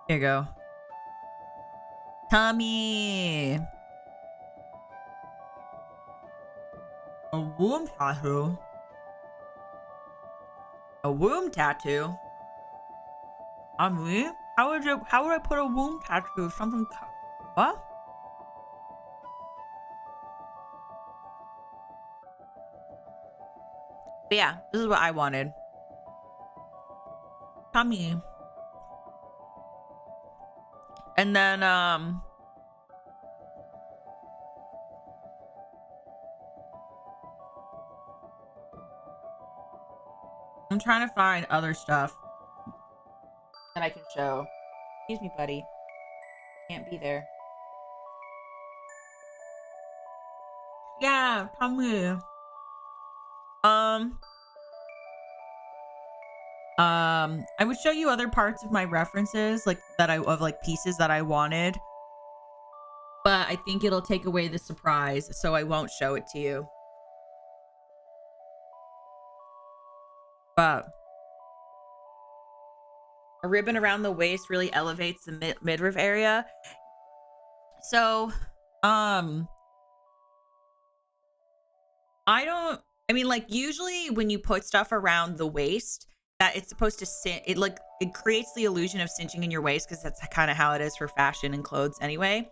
Here you go. Tummy. A womb tattoo. A womb tattoo. Me? How would I put a womb tattoo? Something. What? But yeah, this is what I wanted. Tummy. And then I'm trying to find other stuff that I can show. Excuse me, buddy. Can't be there. Yeah, tummy. I would show you other parts of my references, like of like pieces that I wanted, but I think it'll take away the surprise, so I won't show it to you. But A ribbon around the waist really elevates the midriff area. So, I mean, like, usually when you put stuff around the waist, that it's supposed to cinch, it creates the illusion of cinching in your waist because that's kind of how it is for fashion and clothes anyway.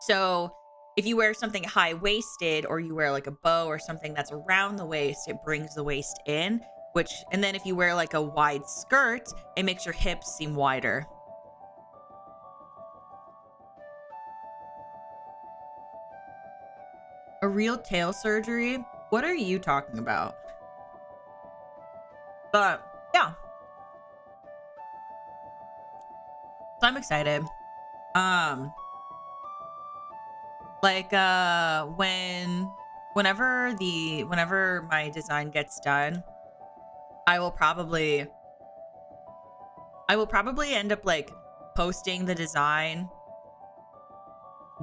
So if you wear something high-waisted or you wear like a bow or something that's around the waist, it brings the waist in, and then if you wear like a wide skirt, it makes your hips seem wider. A real tail surgery? What are you talking about? But yeah. So I'm excited. Like whenever my design gets done, I will probably end up like posting the design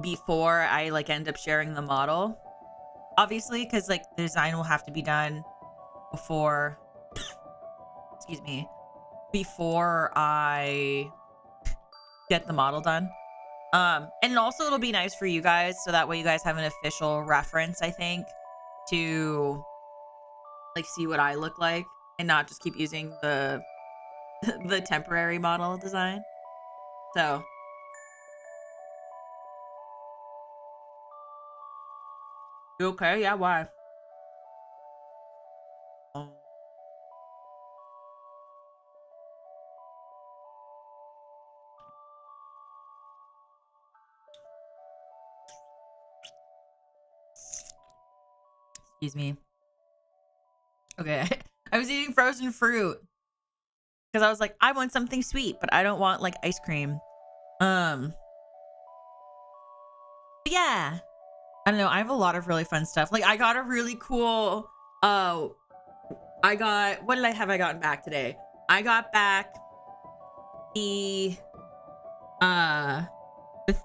before I like end up sharing the model. Obviously, because like the design will have to be done before before I get the model done. And also it'll be nice for you guys, so that way you guys have an official reference, I think, to like see what I look like and not just keep using the the temporary model design. So you okay? Yeah, why? Excuse me. Okay. I was eating frozen fruit because I was like, I want something sweet, but I don't want like ice cream. But yeah. I don't know. I have a lot of really fun stuff. Like I got a really cool what have I gotten back today? I got back the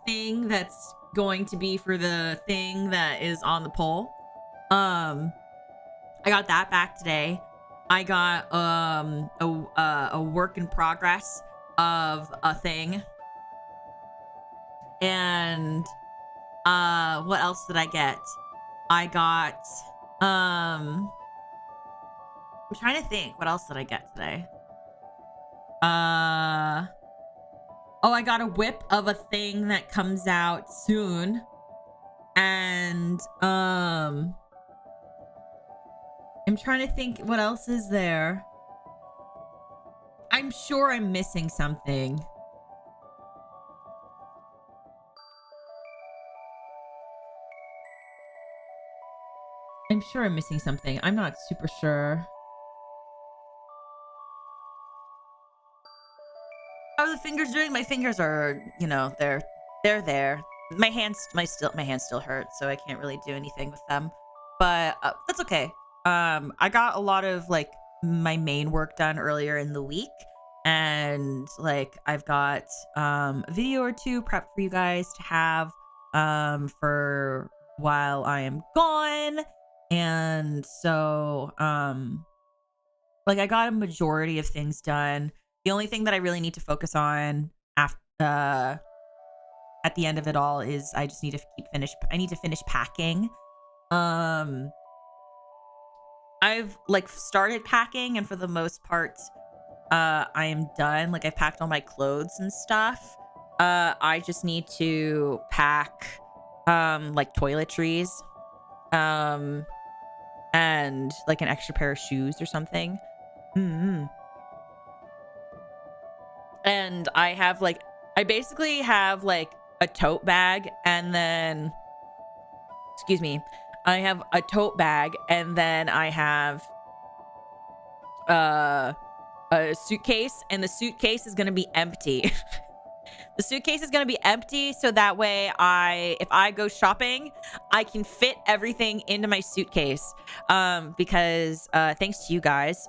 thing that's going to be for the thing that is on the pole. I got that back today. I got a work in progress of a thing. And what else did I get? I got I'm trying to think, what else did I get today? Oh, I got a whip of a thing that comes out soon. And I'm trying to think, what else is there? I'm sure I'm missing something. I'm sure I'm missing something. I'm not super sure. How are the fingers doing? My fingers are, you know, they're there. My hands still hurt, so I can't really do anything with them. But that's okay. I got a lot of like my main work done earlier in the week, and like I've got a video or two prepped for you guys to have for while I am gone. And so like I got a majority of things done. The only thing that I really need to focus on after at the end of it all is I just need to finish packing. I've like started packing, and for the most part I am done. Like I've packed all my clothes and stuff. I just need to pack like toiletries and like an extra pair of shoes or something. And I basically have like a tote bag, and then I have a tote bag, and then I have a suitcase, and the suitcase is gonna be empty. The suitcase is gonna be empty, so that way if I go shopping, I can fit everything into my suitcase. Because thanks to you guys,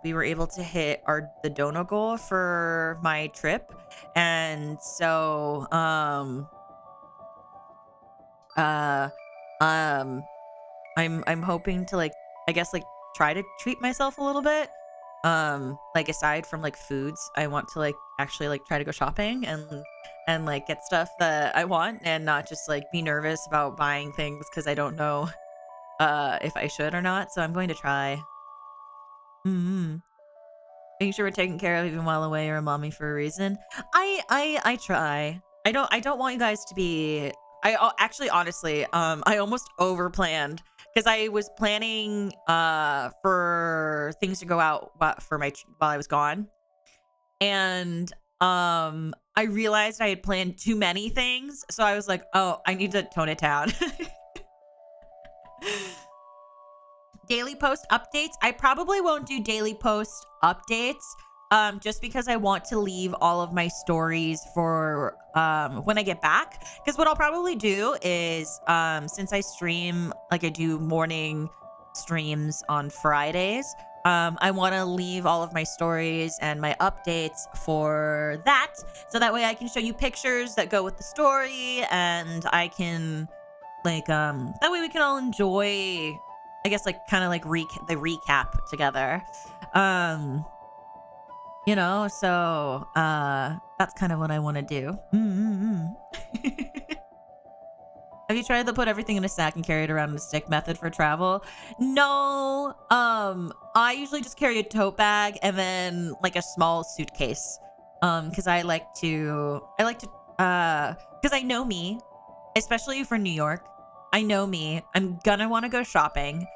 we were able to hit the dono goal for my trip, and so I'm hoping to like, I guess, like try to treat myself a little bit. like aside from like foods, I want to like actually like try to go shopping and like get stuff that I want and not just like be nervous about buying things because I don't know if I should or not. So I'm going to try. Mm-hmm. Making sure we're taken care of even while away or a mommy for a reason. I try. I don't want you guys to be. Actually honestly, I almost over planned because I was planning for things to go out for my while I was gone, and I realized I had planned too many things, so I was like, oh, I need to tone it down. Daily post updates. I probably won't do daily post updates just because I want to leave all of my stories for when I get back. Because what I'll probably do is since I stream, like I do morning streams on Fridays, I want to leave all of my stories and my updates for that. So that way I can show you pictures that go with the story and I can like that way we can all enjoy, I guess, like kind of like the recap together. So that's kind of what I want to do. Have you tried to put everything in a sack and carry it around in a stick method for travel? No. I usually just carry a tote bag and then like a small suitcase. Because I like to because I know me, especially for New York. I know me. I'm gonna want to go shopping.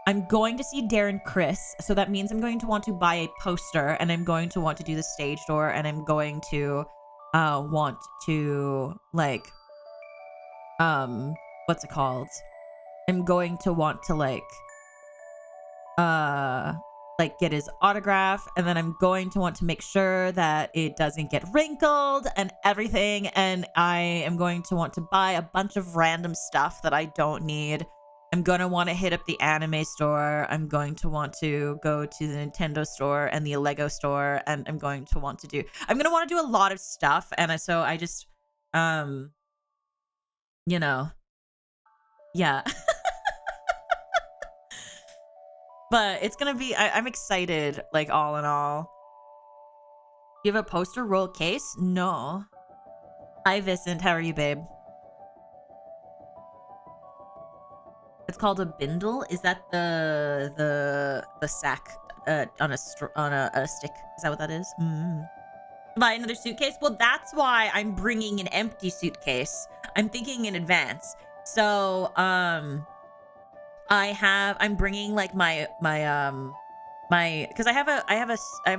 I'm going to see Darren Chris, so that means I'm going to want to buy a poster, and I'm going to want to do the stage door, and I'm going to want to like what's it called? I'm going to want to like get his autograph, and then I'm going to want to make sure that it doesn't get wrinkled and everything, and I am going to want to buy a bunch of random stuff that I don't need. I'm going to want to hit up the anime store. I'm going to want to go to the Nintendo store and the Lego store, and I'm going to want to do a lot of stuff, and so I just yeah. But it's gonna be, I'm excited, like, all in all. You have a poster roll case? No. Hi, Vicent. How are you, babe? It's called a bindle. Is that the sack on a stick? Is that what that is? Buy another suitcase? Well, that's why I'm bringing an empty suitcase. I'm thinking in advance. So, I'm bringing like my because I have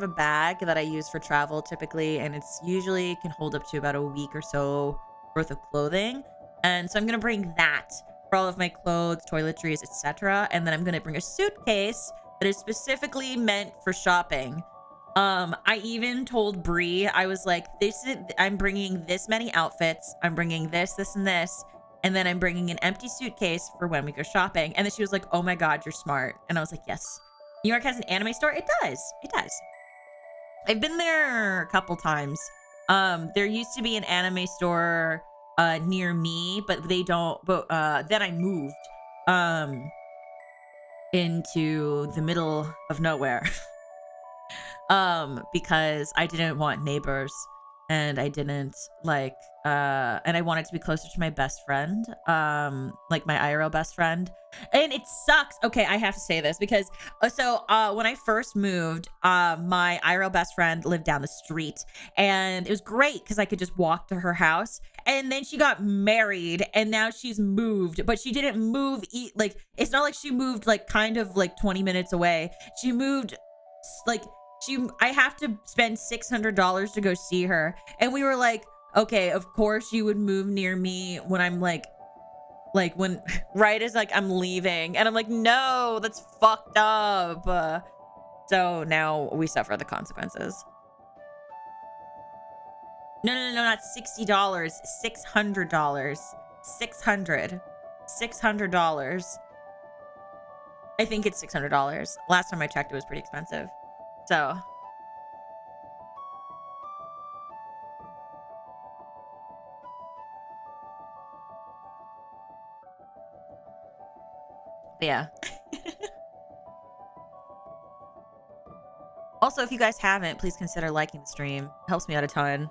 a bag that I use for travel typically, and it's usually can hold up to about a week or so worth of clothing, and so I'm gonna bring that for all of my clothes, toiletries, etc. And then I'm gonna bring a suitcase that is specifically meant for shopping. I even told Bree, I was like, I'm bringing this many outfits, I'm bringing this, and this. And then I'm bringing an empty suitcase for when we go shopping. And then she was like, oh my God, you're smart. And I was like, yes. New York has an anime store? It does. It does. I've been there a couple times. There used to be an anime store near me, but they don't, then I moved into the middle of nowhere. Because I didn't want neighbors. And I didn't like and I wanted to be closer to my best friend, like my IRL best friend. And it sucks. Okay, I have to say this because when I first moved, my IRL best friend lived down the street, and it was great because I could just walk to her house. And then she got married, and now she's moved, but she didn't move like, it's not like she moved like kind of like 20 minutes away. She moved like I have to spend $600 to go see her. And we were like, okay, of course you would move near me when I'm like when right as like I'm leaving. And I'm like, no, that's fucked up. So now we suffer the consequences. No, not $60. $600. $600. I think it's $600. Last time I checked, it was pretty expensive. So yeah. Also, if you guys haven't, please consider liking the stream. It helps me out a ton.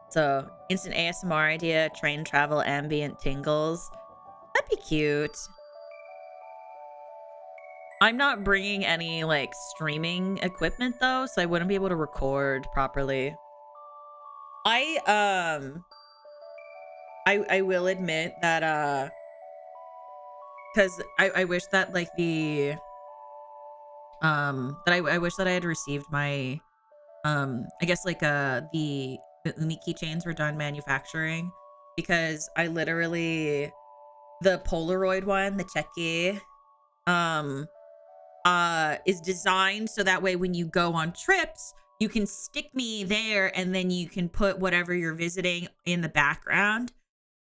So instant ASMR idea, train travel ambient tingles. That'd be cute. I'm not bringing any like streaming equipment though, so I wouldn't be able to record properly. I will admit that because I wish that like the I wish that I had received my I guess like the Umi keychains were done manufacturing, because I literally, the Polaroid one, the Checky, is designed so that way when you go on trips, you can stick me there and then you can put whatever you're visiting in the background.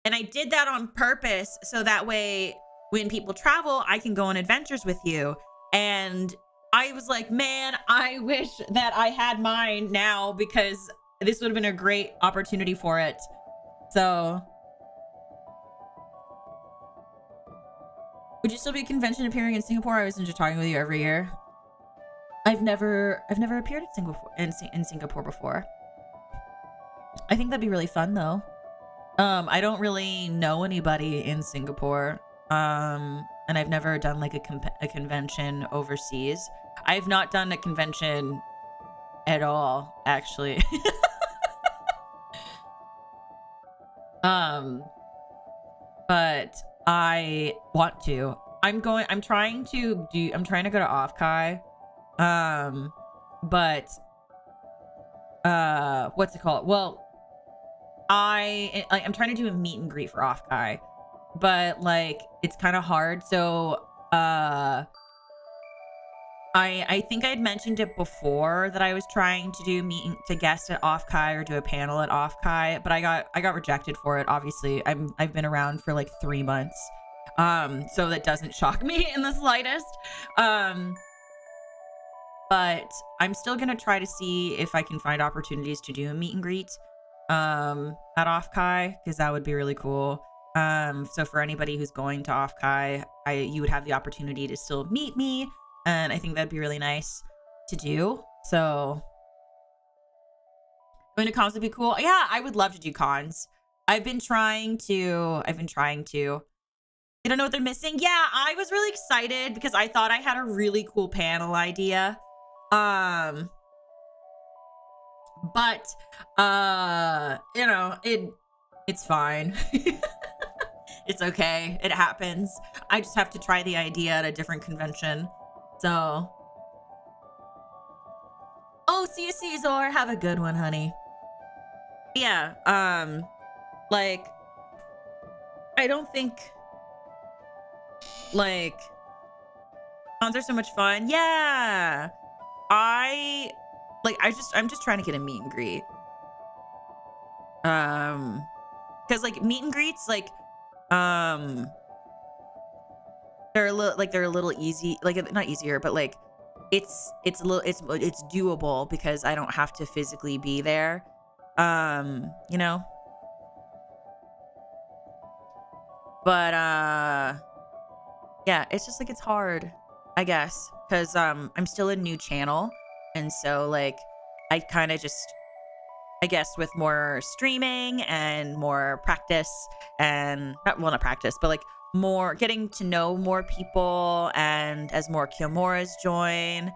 And I did that on purpose so that way when people travel, I can go on adventures with you. And I was like, man, I wish that I had mine now, because this would have been a great opportunity for it. So would you still be at convention appearing in Singapore? I wasn't just talking with you every year. I've never appeared in Singapore before. I think that'd be really fun though. I don't really know anybody in Singapore. And I've never done like a convention overseas. I've not done a convention at all, actually. But I want to. I'm trying to go to Offkai. But what's it called? Well, I'm trying to do a meet and greet for Offkai, but like it's kind of hard. So I think I'd mentioned it before that I was trying to do to guest at Offkai or do a panel at Offkai, but I got rejected for it. Obviously, I've been around for like 3 months, so that doesn't shock me in the slightest. But I'm still gonna try to see if I can find opportunities to do a meet and greet at Offkai, because that would be really cool. So for anybody who's going to Offkai, you would have the opportunity to still meet me. And I think that'd be really nice to do. So going to cons would be cool. Yeah, I would love to do cons. I've been trying to. You don't know what they're missing? Yeah, I was really excited because I thought I had a really cool panel idea. But you know, it's fine. It's okay. It happens. I just have to try the idea at a different convention. So, oh, see you, Caesar. Have a good one, honey. Yeah, like, I don't think, like, cons are so much fun. Yeah, I'm just trying to get a meet and greet. Because like meet and greets, like, they're a little easy, like not easier, but like it's doable because I don't have to physically be there. You know. But yeah, it's just like it's hard, I guess, because I'm still a new channel, and so like I kind of just, I guess, with more streaming and more practice and not practice, but like more getting to know more people, and as more Kiyomuras join,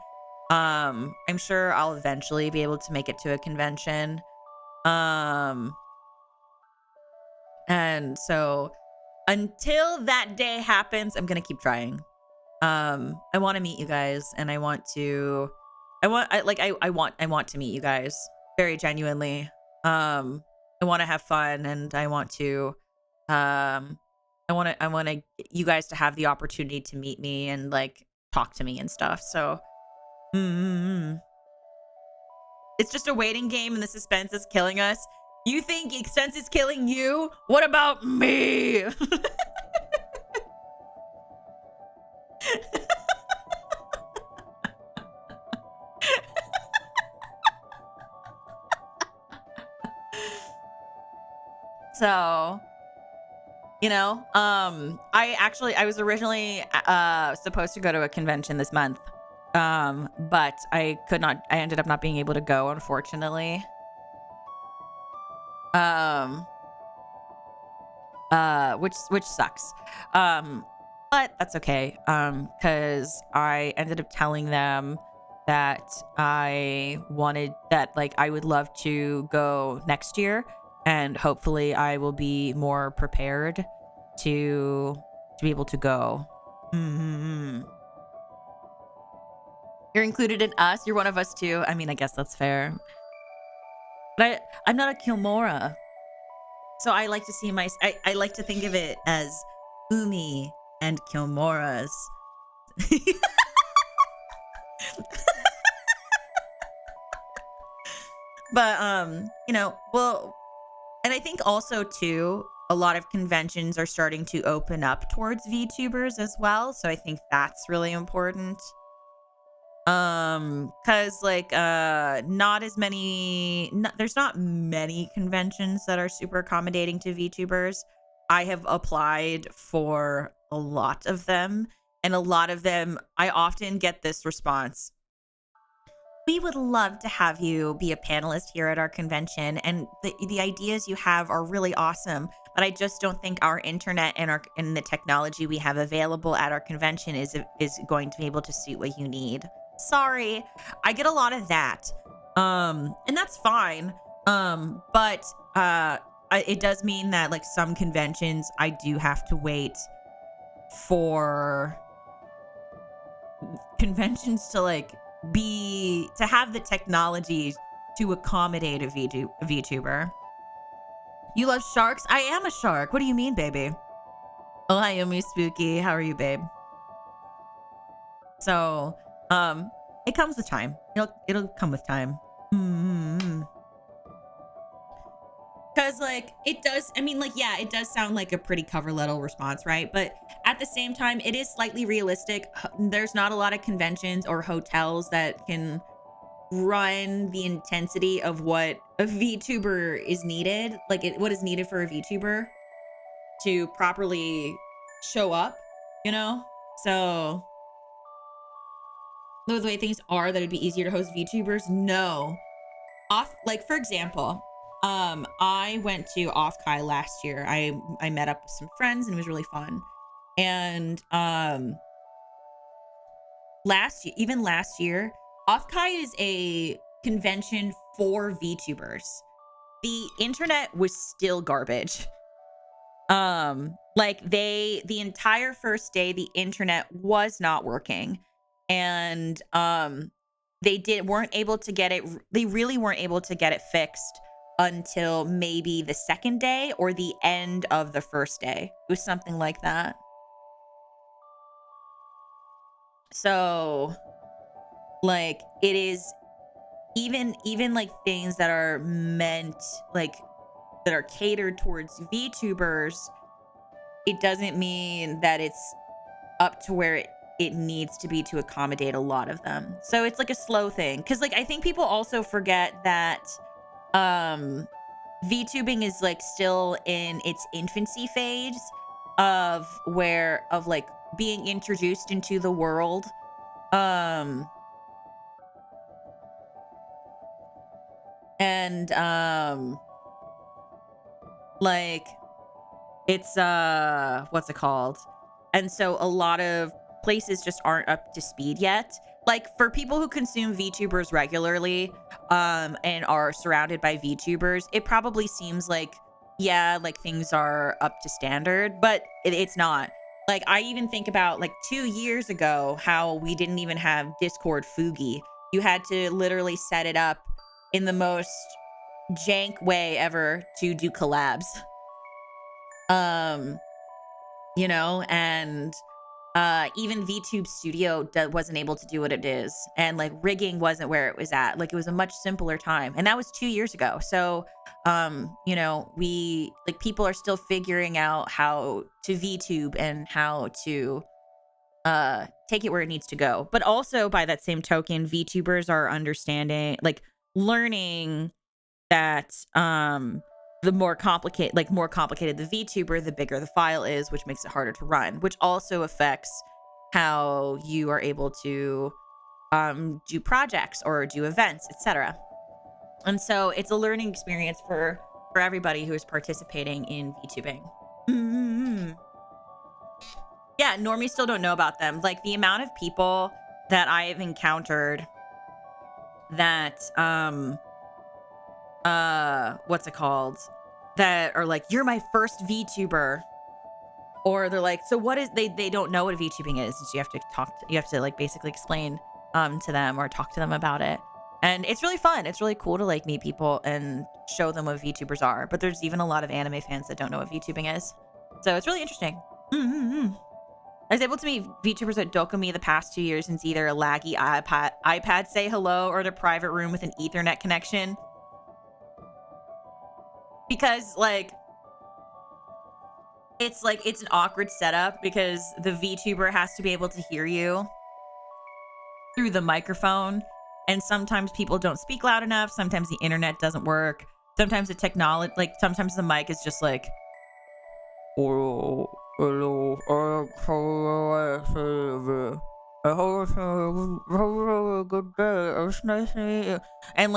I'm sure I'll eventually be able to make it to a convention. And so until that day happens, I'm gonna keep trying. I want to meet you guys, and I want to meet you guys very genuinely. I want to have fun, and I want you guys to have the opportunity to meet me and like talk to me and stuff. So it's just a waiting game, and the suspense is killing us. You think Extense is killing you? What about me? So You know, I was originally supposed to go to a convention this month. But I could not, I ended up not being able to go, unfortunately. Um, which sucks. But that's okay. Cause I ended up telling them that I wanted that, like, I would love to go next year, and hopefully I will be more prepared to be able to go. Mm-hmm. You're included in us. You're one of us too. I mean, I guess that's fair. But I'm not a Kilmora. So I like to see I like to think of it as Umi and Kilmoras. But you know, well, and I think also too, a lot of conventions are starting to open up towards VTubers as well. So I think that's really important. Cause like not as many there's not many conventions that are super accommodating to VTubers. I have applied for a lot of them, and a lot of them I often get this response: we would love to have you be a panelist here at our convention, and the ideas you have are really awesome, but I just don't think our internet and the technology we have available at our convention is going to be able to suit what you need. Sorry. I get a lot of that. And that's fine. But it does mean that, like, some conventions I do have to wait for conventions to, like, to have the technology to accommodate a VTuber. You love sharks? I am a shark. What do you mean, baby? Oh, hi, Yumi Spooky. How are you, babe? So, it comes with time. It'll come with time. Because, like, it does, I mean, like, yeah, it does sound like a pretty cover letter response, right? But at the same time, it is slightly realistic. There's not a lot of conventions or hotels that can run the intensity of what a VTuber is needed. Like, what is needed for a VTuber to properly show up, you know? So the way things are, that it'd be easier to host VTubers? No. Like, for example, I went to Offkai last year. I met up with some friends and it was really fun. And last year, Offkai is a convention for VTubers. The internet was still garbage. Like, the entire first day, the internet was not working. And they weren't able to get it. They really weren't able to get it fixed until maybe the second day or the end of the first day. It was something like that. So, like, it is even like things that are meant, like, that are catered towards VTubers, it doesn't mean that it's up to where it needs to be to accommodate a lot of them. So it's like a slow thing. Because, like, I think people also forget that VTubing is, like, still in its infancy phase of like, being introduced into the world. And like, it's what's it called? And so a lot of places just aren't up to speed yet. Like, for people who consume VTubers regularly, and are surrounded by VTubers, it probably seems like, yeah, like, things are up to standard, but it's not. Like, I even think about, like, 2 years ago, how we didn't even have Discord Fugi. You had to literally set it up in the most jank way ever to do collabs. You know, and even VTube Studio wasn't able to do what it is, and, like, rigging wasn't where it was at. Like, it was a much simpler time, and that was 2 years ago. So you know, people are still figuring out how to VTube and how to take it where it needs to go. But also, by that same token, VTubers are understanding, like, learning that the more complicated the VTuber, the bigger the file is, which makes it harder to run, which also affects how you are able to do projects or do events, etc. And so it's a learning experience for everybody who is participating in VTubing. Yeah, normies still don't know about them. Like, the amount of people that I have encountered that what's it called, that are like, you're my first VTuber, or they're like, so what is, they don't know what VTubing is, and so you have to like basically explain to them or talk to them about it. And it's really fun. It's really cool to like meet people and show them what VTubers are. But there's even a lot of anime fans that don't know what VTubing is, so it's really interesting. I was able to meet VTubers at Dokumi the past 2 years, and it's either a laggy iPad say hello or the private room with an Ethernet connection. Because it's an awkward setup because the VTuber has to be able to hear you through the microphone, and sometimes people don't speak loud enough. Sometimes the internet doesn't work. Sometimes the technology, sometimes the mic is just like, hello, good day, it's nice to meet you. And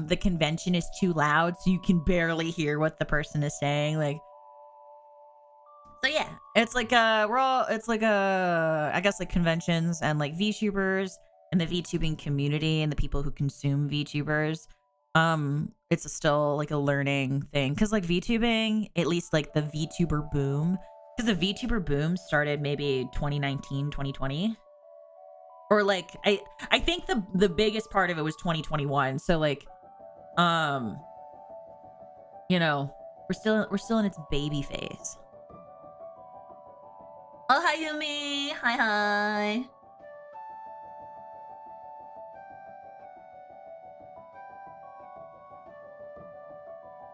the convention is too loud, so you can barely hear what the person is saying. So yeah, it's I guess conventions and VTubers and the VTubing community and the people who consume VTubers. It's still a learning thing, because VTubing, at least the VTuber boom, because the VTuber boom started maybe 2019, 2020, or I think the biggest part of it was 2021. So we're still in its baby phase. Oh, hi Yumi. Hi.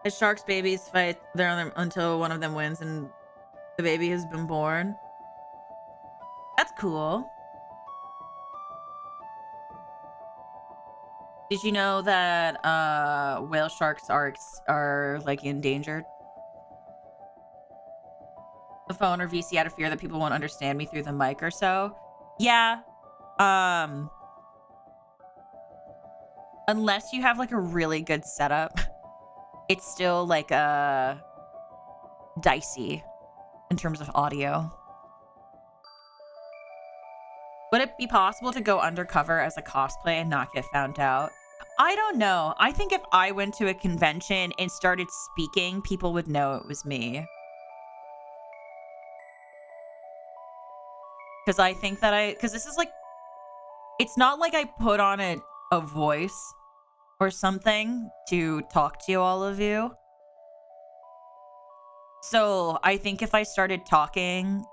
As sharks babies fight until one of them wins and the baby has been born. That's cool. Did you know that whale sharks are endangered? The phone or VC out of fear that people won't understand me through the mic or so. Yeah. Unless you have a really good setup, it's still dicey in terms of audio. Would it be possible to go undercover as a cosplay and not get found out? I don't know. I think if I went to a convention and started speaking, people would know it was me. Because I think that because this is it's not like I put on a voice or something to talk to all of you. So I think if I started talking,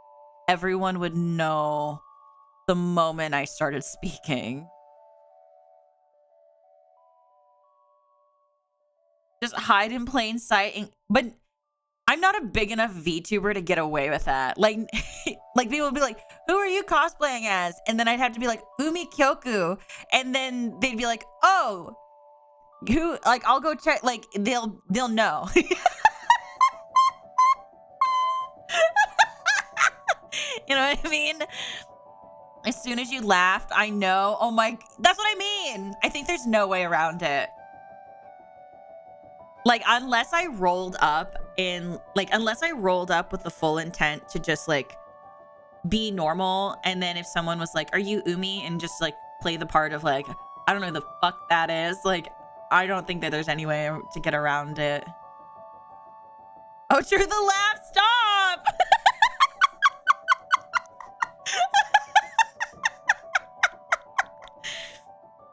everyone would know the moment I started speaking. Just hide in plain sight. But I'm not a big enough VTuber to get away with that. People would be like, who are you cosplaying as? And then I'd have to be like, Umi Kyoku. And then they'd be like, oh, who? I'll go check. They'll know. You know what I mean? As soon as you laughed, I know. Oh my, that's what I mean. I think there's no way around it. Unless I rolled up with the full intent to just be normal, and then if someone was like, are you Umi, and just play the part of I don't know who the fuck that is, I don't think that there's any way to get around it. Oh, true, the laugh, stop.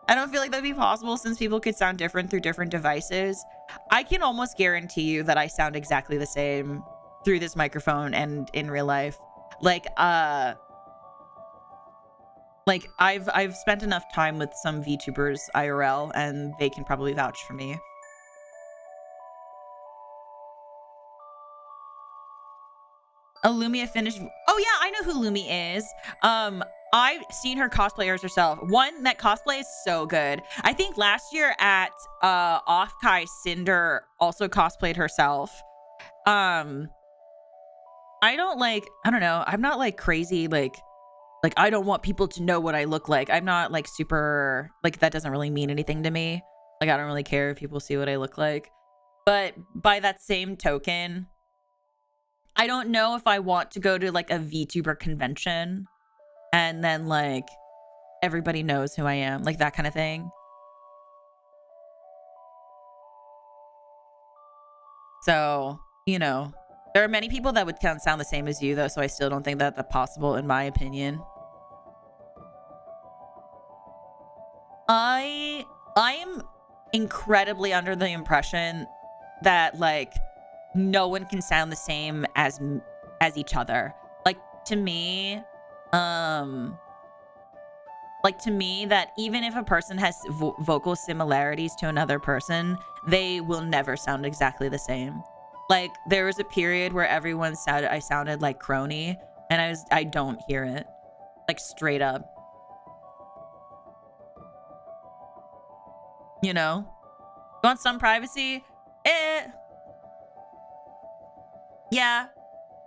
I don't feel like that'd be possible since people could sound different through different devices. I can almost guarantee you that I sound exactly the same through this microphone and in real life. I've spent enough time with some VTubers IRL, and they can probably vouch for me. A Lumia finished. Oh yeah, I know who Lumi is. I've seen her cosplay as herself. One, that cosplay is so good. I think last year at Offkai, Cinder also cosplayed herself. I don't know. I'm not like crazy, like I don't want people to know what I look like. I'm not like super, like that doesn't really mean anything to me. Like I don't really care if people see what I look like. But by that same token, I don't know if I want to go to like a VTuber convention and then like everybody knows who I am, like that kind of thing. So, you know, there are many people that would sound the same as you though, so I still don't think that that's possible in my opinion. I am incredibly under the impression that like no one can sound the same as each other. Like to me, that even if a person has vocal similarities to another person, they will never sound exactly the same. Like there was a period where everyone said I sounded like Crony, and I don't hear it, like straight up. You know, you want some privacy? Yeah.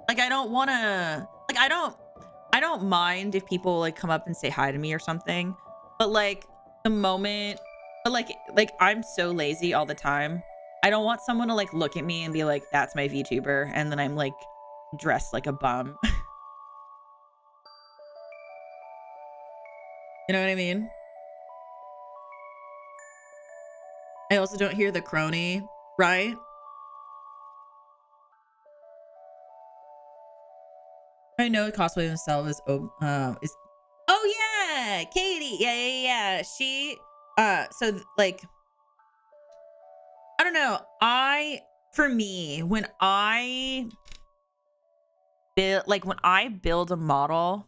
Like I don't want to. Like I don't mind if people like come up and say hi to me or something, but like the moment, but like I'm so lazy all the time. I don't want someone to like look at me and be like, "That's my VTuber," and then I'm like dressed like a bum. You know what I mean? I also don't hear the crony, right? I know cosplay himself is oh yeah, Katie. Yeah. She so like I don't know. For me, when I build a model,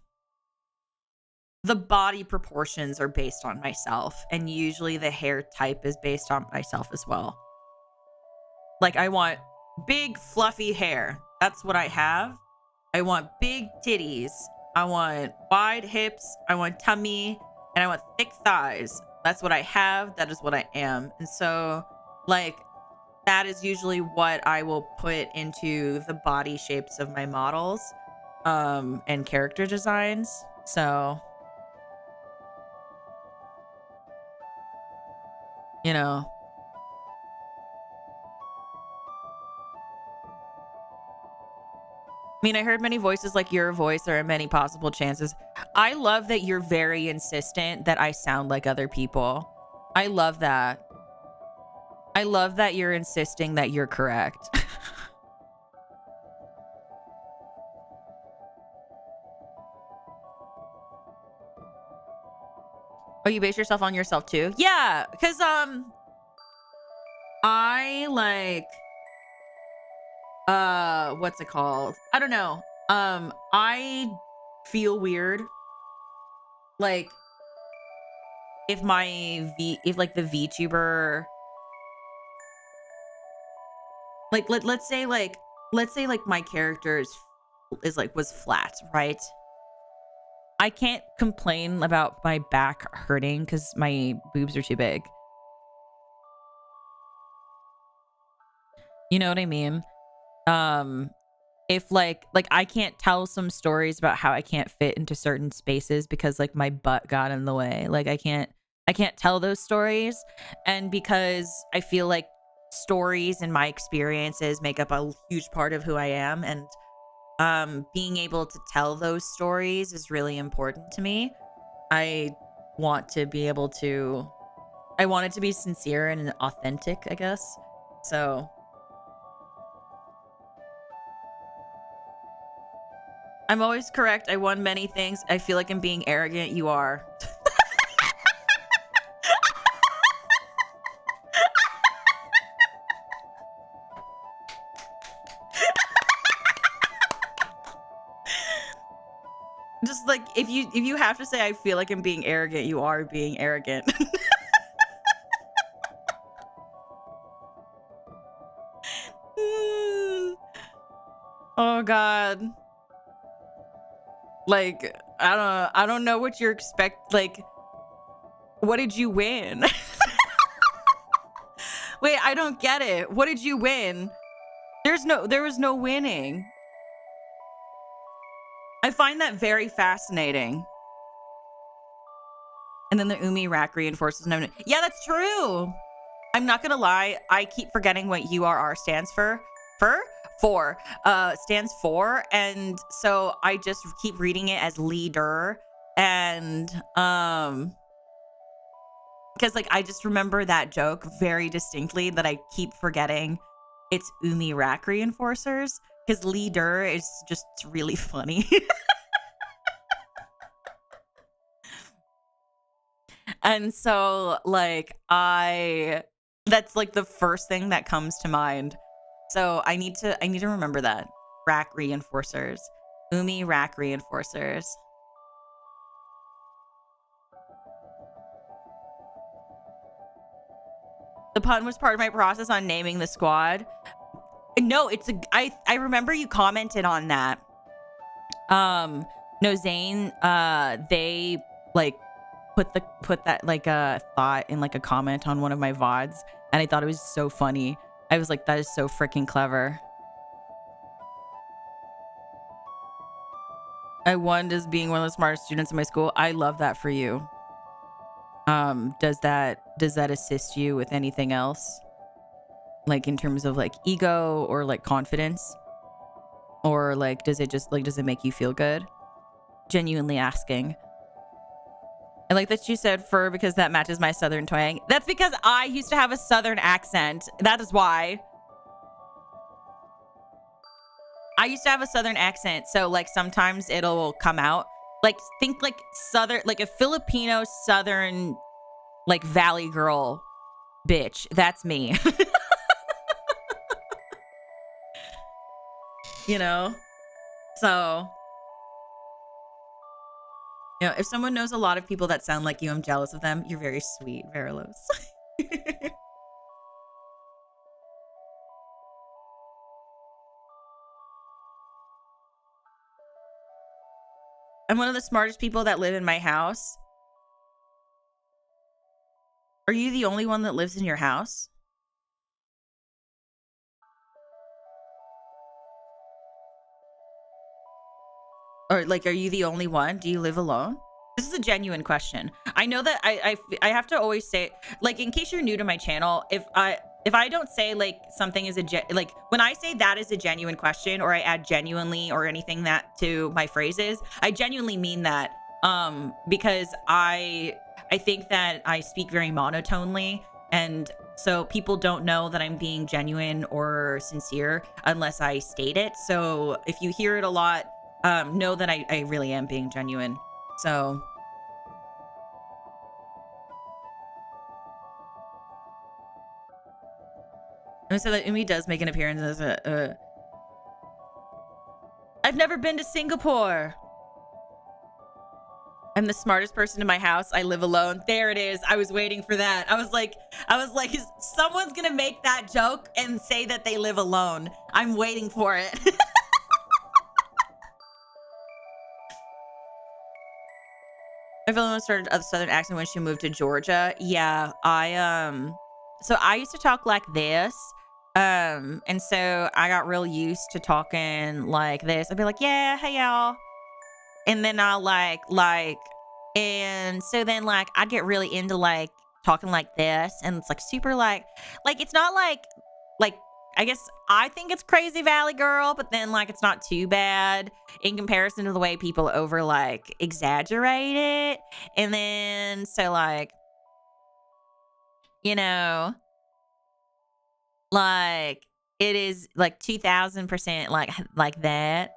the body proportions are based on myself, and usually the hair type is based on myself as well. Like I want big fluffy hair. That's what I have. I want big titties. I want wide hips. I want tummy, and I want thick thighs. That's what I have. That is what I am. And so like that is usually what I will put into the body shapes of my models and character designs. So, you know, I mean, I heard many voices like your voice. There are many possible chances. I love that you're very insistent that I sound like other people. I love that. I love that you're insisting that you're correct. Oh, you base yourself on yourself too? Yeah, because I like what's it called? I don't know. I feel weird like if like the VTuber like let's say like my character is like was flat, right? I can't complain about my back hurting because my boobs are too big. You know what I mean? Um, if like I can't tell some stories about how I can't fit into certain spaces because like my butt got in the way. Like I can't tell those stories, and because I feel like stories and my experiences make up a huge part of who I am, and being able to tell those stories is really important to me. I want to be able to I want it to be sincere and authentic, I guess. So I'm always correct. I won many things. I feel like I'm being arrogant. You are. Just like if you have to say I feel like I'm being arrogant, you are being arrogant. Oh god. Like I don't know what you're like, what did you win? Wait, I don't get it. What did you win? There was no winning. I find that very fascinating. And then the Umi rack reinforces. Yeah, that's true. I'm not gonna lie. I keep forgetting what URR stands for. Stands for, and so I just keep reading it as leader, and because like I just remember that joke very distinctly that I keep forgetting it's Umi rack reinforcers because leader is just really funny. And so like that's like the first thing that comes to mind. So I need to remember that. Rack reinforcers. Umi rack reinforcers. The pun was part of my process on naming the squad. No, I remember you commented on that. No, Zane, they like put that like a thought in like a comment on one of my VODs, and I thought it was so funny. I was like, that is so freaking clever. I won as being one of the smartest students in my school. I love that for you. Does that assist you with anything else? Like in terms of like ego or like confidence? Or like does it make you feel good? Genuinely asking. I like that you said fur because that matches my southern twang. That's because I used to have a southern accent. That is why. I used to have a southern accent, so like sometimes it'll come out. Like think like southern, like a Filipino southern, like valley girl bitch. That's me. You know? So, you know, if someone knows a lot of people that sound like you, I'm jealous of them. You're very sweet, Verilos. I'm one of the smartest people that live in my house. Are you the only one that lives in your house? Or like, are you the only one? Do you live alone? This is a genuine question. I know that I have to always say, like, in case you're new to my channel, if I don't say like something is like when I say that is a genuine question or I add genuinely or anything that to my phrases, I genuinely mean that because I think that I speak very monotonely, and so people don't know that I'm being genuine or sincere unless I state it. So if you hear it a lot, know that I really am being genuine. So so that Umi does make an appearance as I've never been to Singapore. I'm the smartest person in my house. I live alone. There it is. I was waiting for that. I was like, someone's gonna make that joke and say that they live alone. I'm waiting for it. My fellow started a southern accent when she moved to Georgia. Yeah, so I used to talk like this. And so I got real used to talking like this. I'd be like, yeah, hey y'all. And then I'll and so then like I get really into like talking like this, and it's like super like it's not like I guess I think it's crazy Valley girl, but then like it's not too bad in comparison to the way people over like exaggerate it. And then so like, you know, like it is like 2000% like that.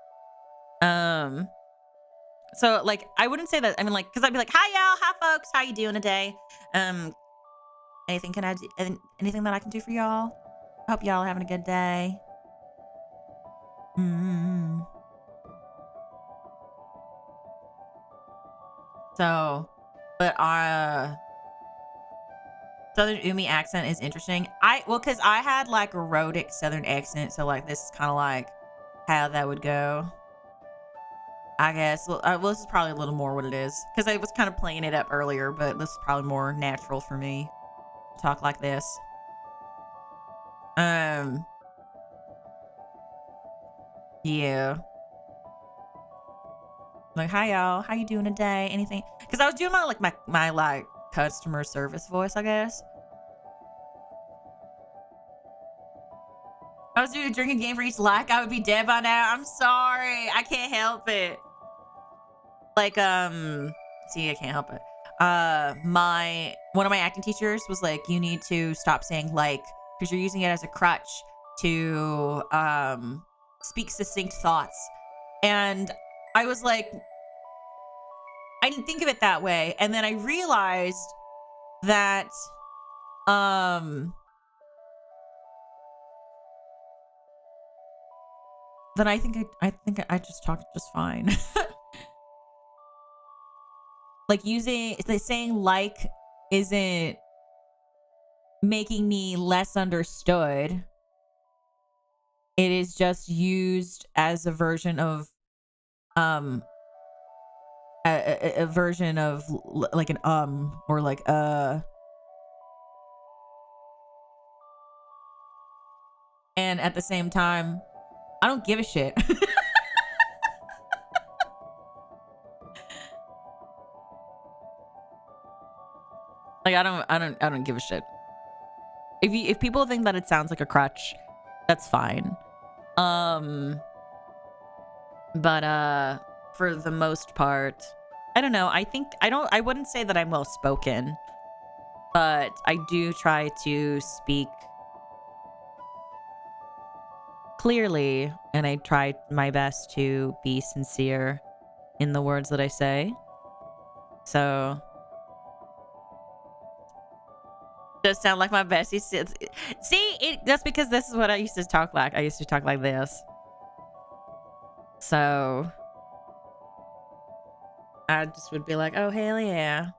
So like I wouldn't say that. I mean, like, because I'd be like, hi y'all, hi folks, how you doing today? Anything can I do? Anything that I can do for y'all? Hope y'all are having a good day. So, but our Southern Umi accent is interesting. Because I had like a rhotic Southern accent, so like this is kind of like how that would go. I guess. Well, this is probably a little more what it is because I was kind of playing it up earlier, but this is probably more natural for me to talk like this. Yeah. Like, hi y'all, how you doing today? Anything? Because I was doing my like customer service voice, I guess. I was doing a drinking game for each like, I would be dead by now. I'm sorry, I can't help it. Like, see, I can't help it. One of my acting teachers was like, you need to stop saying like, because you're using it as a crutch to speak succinct thoughts. And I was like, I didn't think of it that way. And then I realized that then I think I just talked just fine. Like saying like isn't making me less understood. It is just used as a version of a version of like an or like and at the same time I don't give a shit. Like I don't give a shit. If people think that it sounds like a crutch, that's fine. But for the most part, I don't know. I wouldn't say that I'm well spoken, but I do try to speak clearly, and I try my best to be sincere in the words that I say. So does sound like my bestie. See, that's because this is what I used to talk like. I used to talk like this. So I just would be like, oh, hell yeah.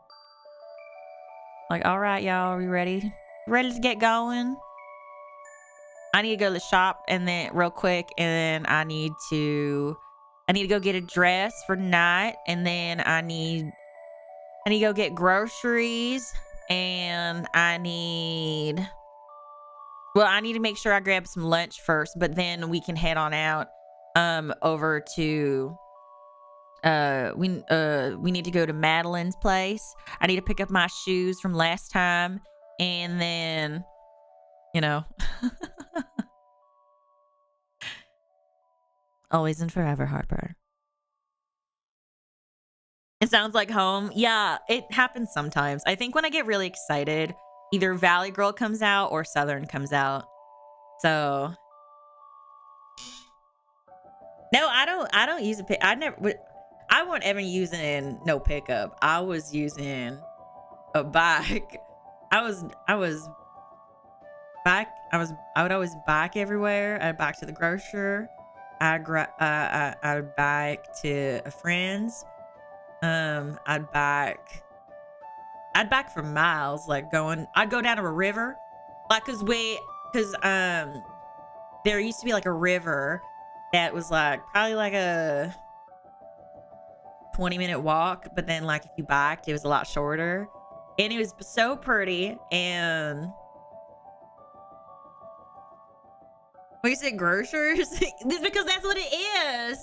Like, all right, y'all, are we ready? Ready to get going? I need to go to the shop and then real quick, and then I need to go get a dress for tonight, and then I need to go get groceries, and I need to make sure I grab some lunch first, but then we can head on out over to we need to go to Madeline's place. I need to pick up my shoes from last time, and then always and forever, Harper. It sounds like home. Yeah, it happens sometimes. I think when I get really excited, either Valley Girl comes out or Southern comes out. So no, I don't use a pick. I wasn't ever using no pickup. I was using a bike. I would always bike everywhere. I'd bike to the grocer. I'd bike to a friend's. I'd bike for miles. Like I'd go down to a river, like cause there used to be like a river that was like probably like a 20-minute walk, but then like if you biked, it was a lot shorter, and it was so pretty. And what you said, grocers? This because that's what it is.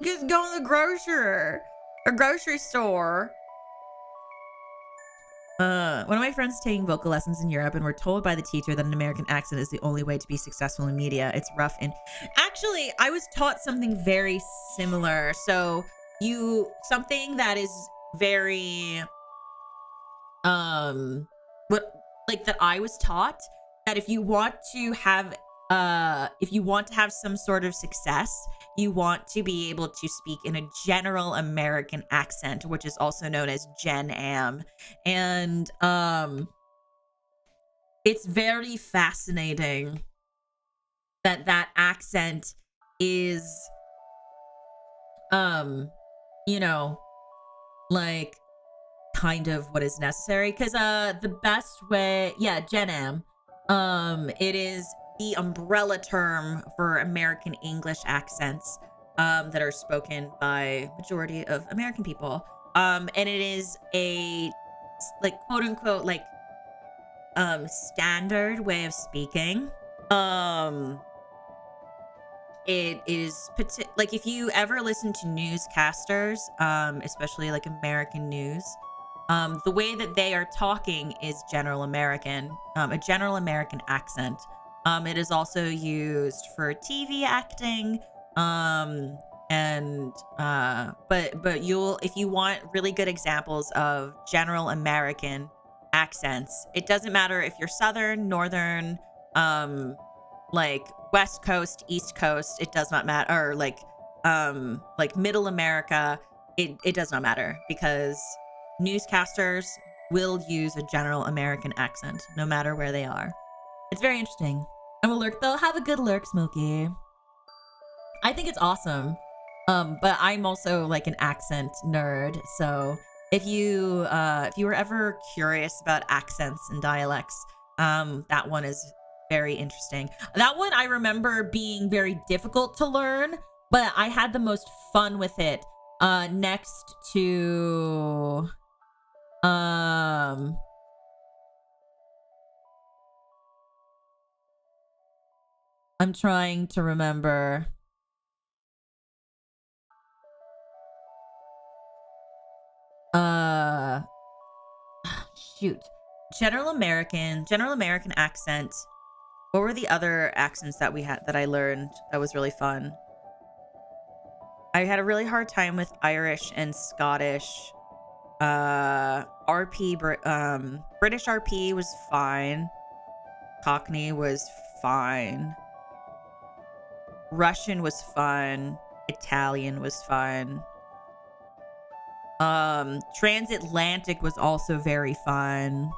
Just go to the grocery store. One of my friends is taking vocal lessons in Europe, and we're told by the teacher that an American accent is the only way to be successful in media. It's rough. And actually, I was taught something very similar. So something that is very that I was taught, that if you want to have some sort of success, you want to be able to speak in a general American accent, which is also known as Gen Am. And it's very fascinating that accent is like kind of what is necessary, because the best way, Gen Am, It is the umbrella term for American English accents that are spoken by majority of American people. And it is a like quote unquote like standard way of speaking. Um it is like if you ever listen to newscasters, especially like American news, the way that they are talking is general American, a general American accent. It is also used for TV acting, and but you'll if you want really good examples of general American accents, it doesn't matter if you're Southern, Northern, like West Coast, East Coast, it does not matter, or like Middle America, it does not matter, because newscasters will use a general American accent no matter where they are. It's very interesting. I'm a lurk though. Have a good lurk, Smokey. I think it's awesome. But I'm also like an accent nerd, so if you were ever curious about accents and dialects, that one is very interesting. That one I remember being very difficult to learn, but I had the most fun with it. Next to I'm trying to remember. Uh Shoot. General American accent. What were the other accents that we had that I learned that was really fun? I had a really hard time with Irish and Scottish. British RP was fine. Cockney was fine. Russian was fun. Italian was fun. Transatlantic was also very fun.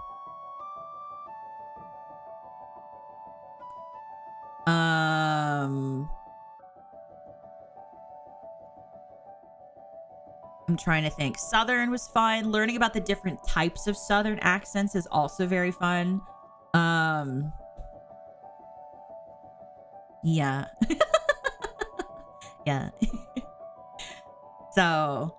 I'm trying to think. Southern was fun. Learning about the different types of Southern accents is also very fun. Yeah. Yeah. So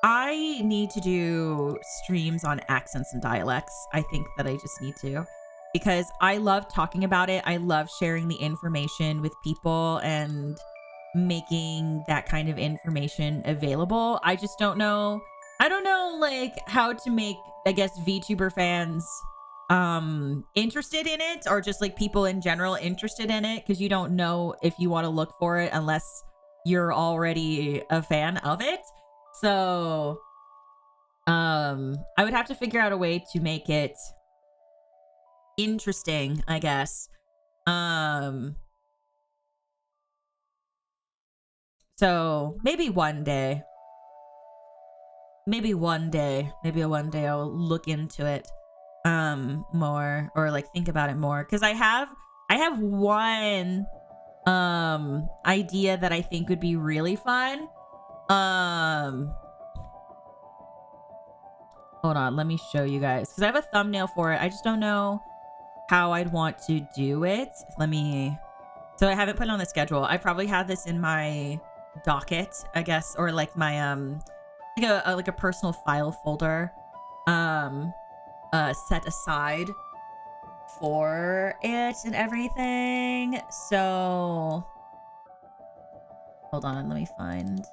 I need to do streams on accents and dialects. I think that I just need to, because I love talking about it. I love sharing the information with people and making that kind of information available. I just don't know. I don't know like how to make, I guess, VTuber fans interested in it, or just like people in general interested in it, because you don't know if you want to look for it unless you're already a fan of it. So I would have to figure out a way to make it interesting, I guess. So maybe one day. Maybe one day I'll look into it more, or like think about it more, because I have one idea that I think would be really fun. Hold on, let me show you guys, because I have a thumbnail for it. I just don't know how I'd want to do it. So I haven't put it on the schedule. I probably have this in my docket, I guess, or like my like a personal file folder set aside for it and everything. So hold on, let me find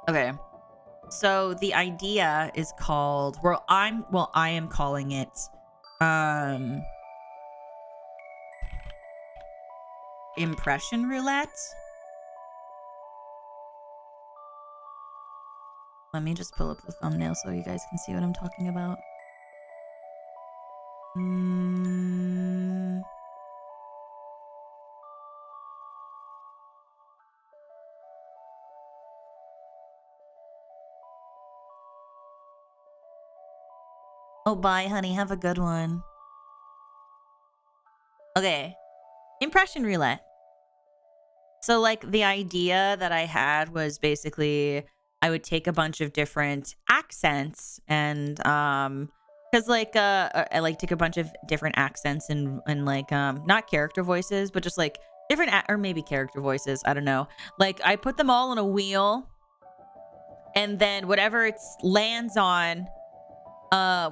okay. So the idea is called, I am calling it impression roulette. Let me just pull up the thumbnail so you guys can see what I'm talking about. Oh, bye, honey. Have a good one. Okay. Impression roulette. So like the idea that I had was basically I would take a bunch of different accents and because like I like take a bunch of different accents and like not character voices but just like different or maybe character voices, I don't know. Like I put them all on a wheel and then whatever it lands on, I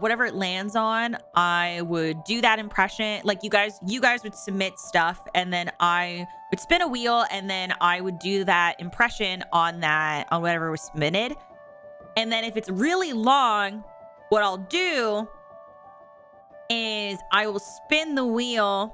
would do that impression. Like you guys would submit stuff and then I would spin a wheel and then I would do that impression on whatever was submitted. And then if it's really long, what I'll do is I will spin the wheel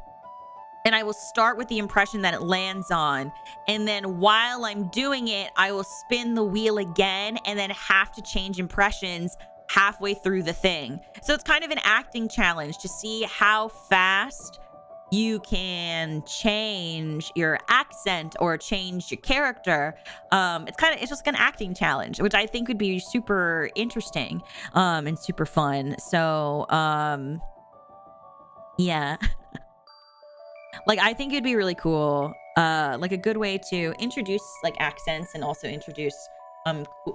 and I will start with the impression that it lands on. And then while I'm doing it, I will spin the wheel again and then have to change impressions halfway through the thing. So it's kind of an acting challenge to see how fast you can change your accent or change your character. It's just an acting challenge, which I think would be super interesting and super fun. So yeah. Like I think it'd be really cool. Like a good way to introduce like accents and also introduce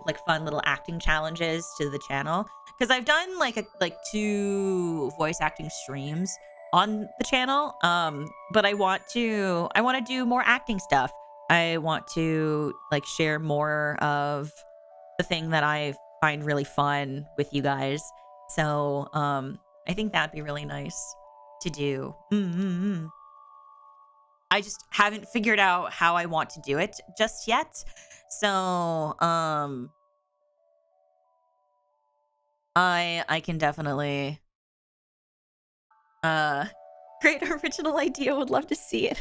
like fun little acting challenges to the channel, because I've done like 2 voice acting streams on the channel, but I want to do more acting stuff. I want to like share more of the thing that I find really fun with you guys. So I think that'd be really nice to do. I just haven't figured out how I want to do it just yet. So, I can definitely, great original idea. Would love to see it.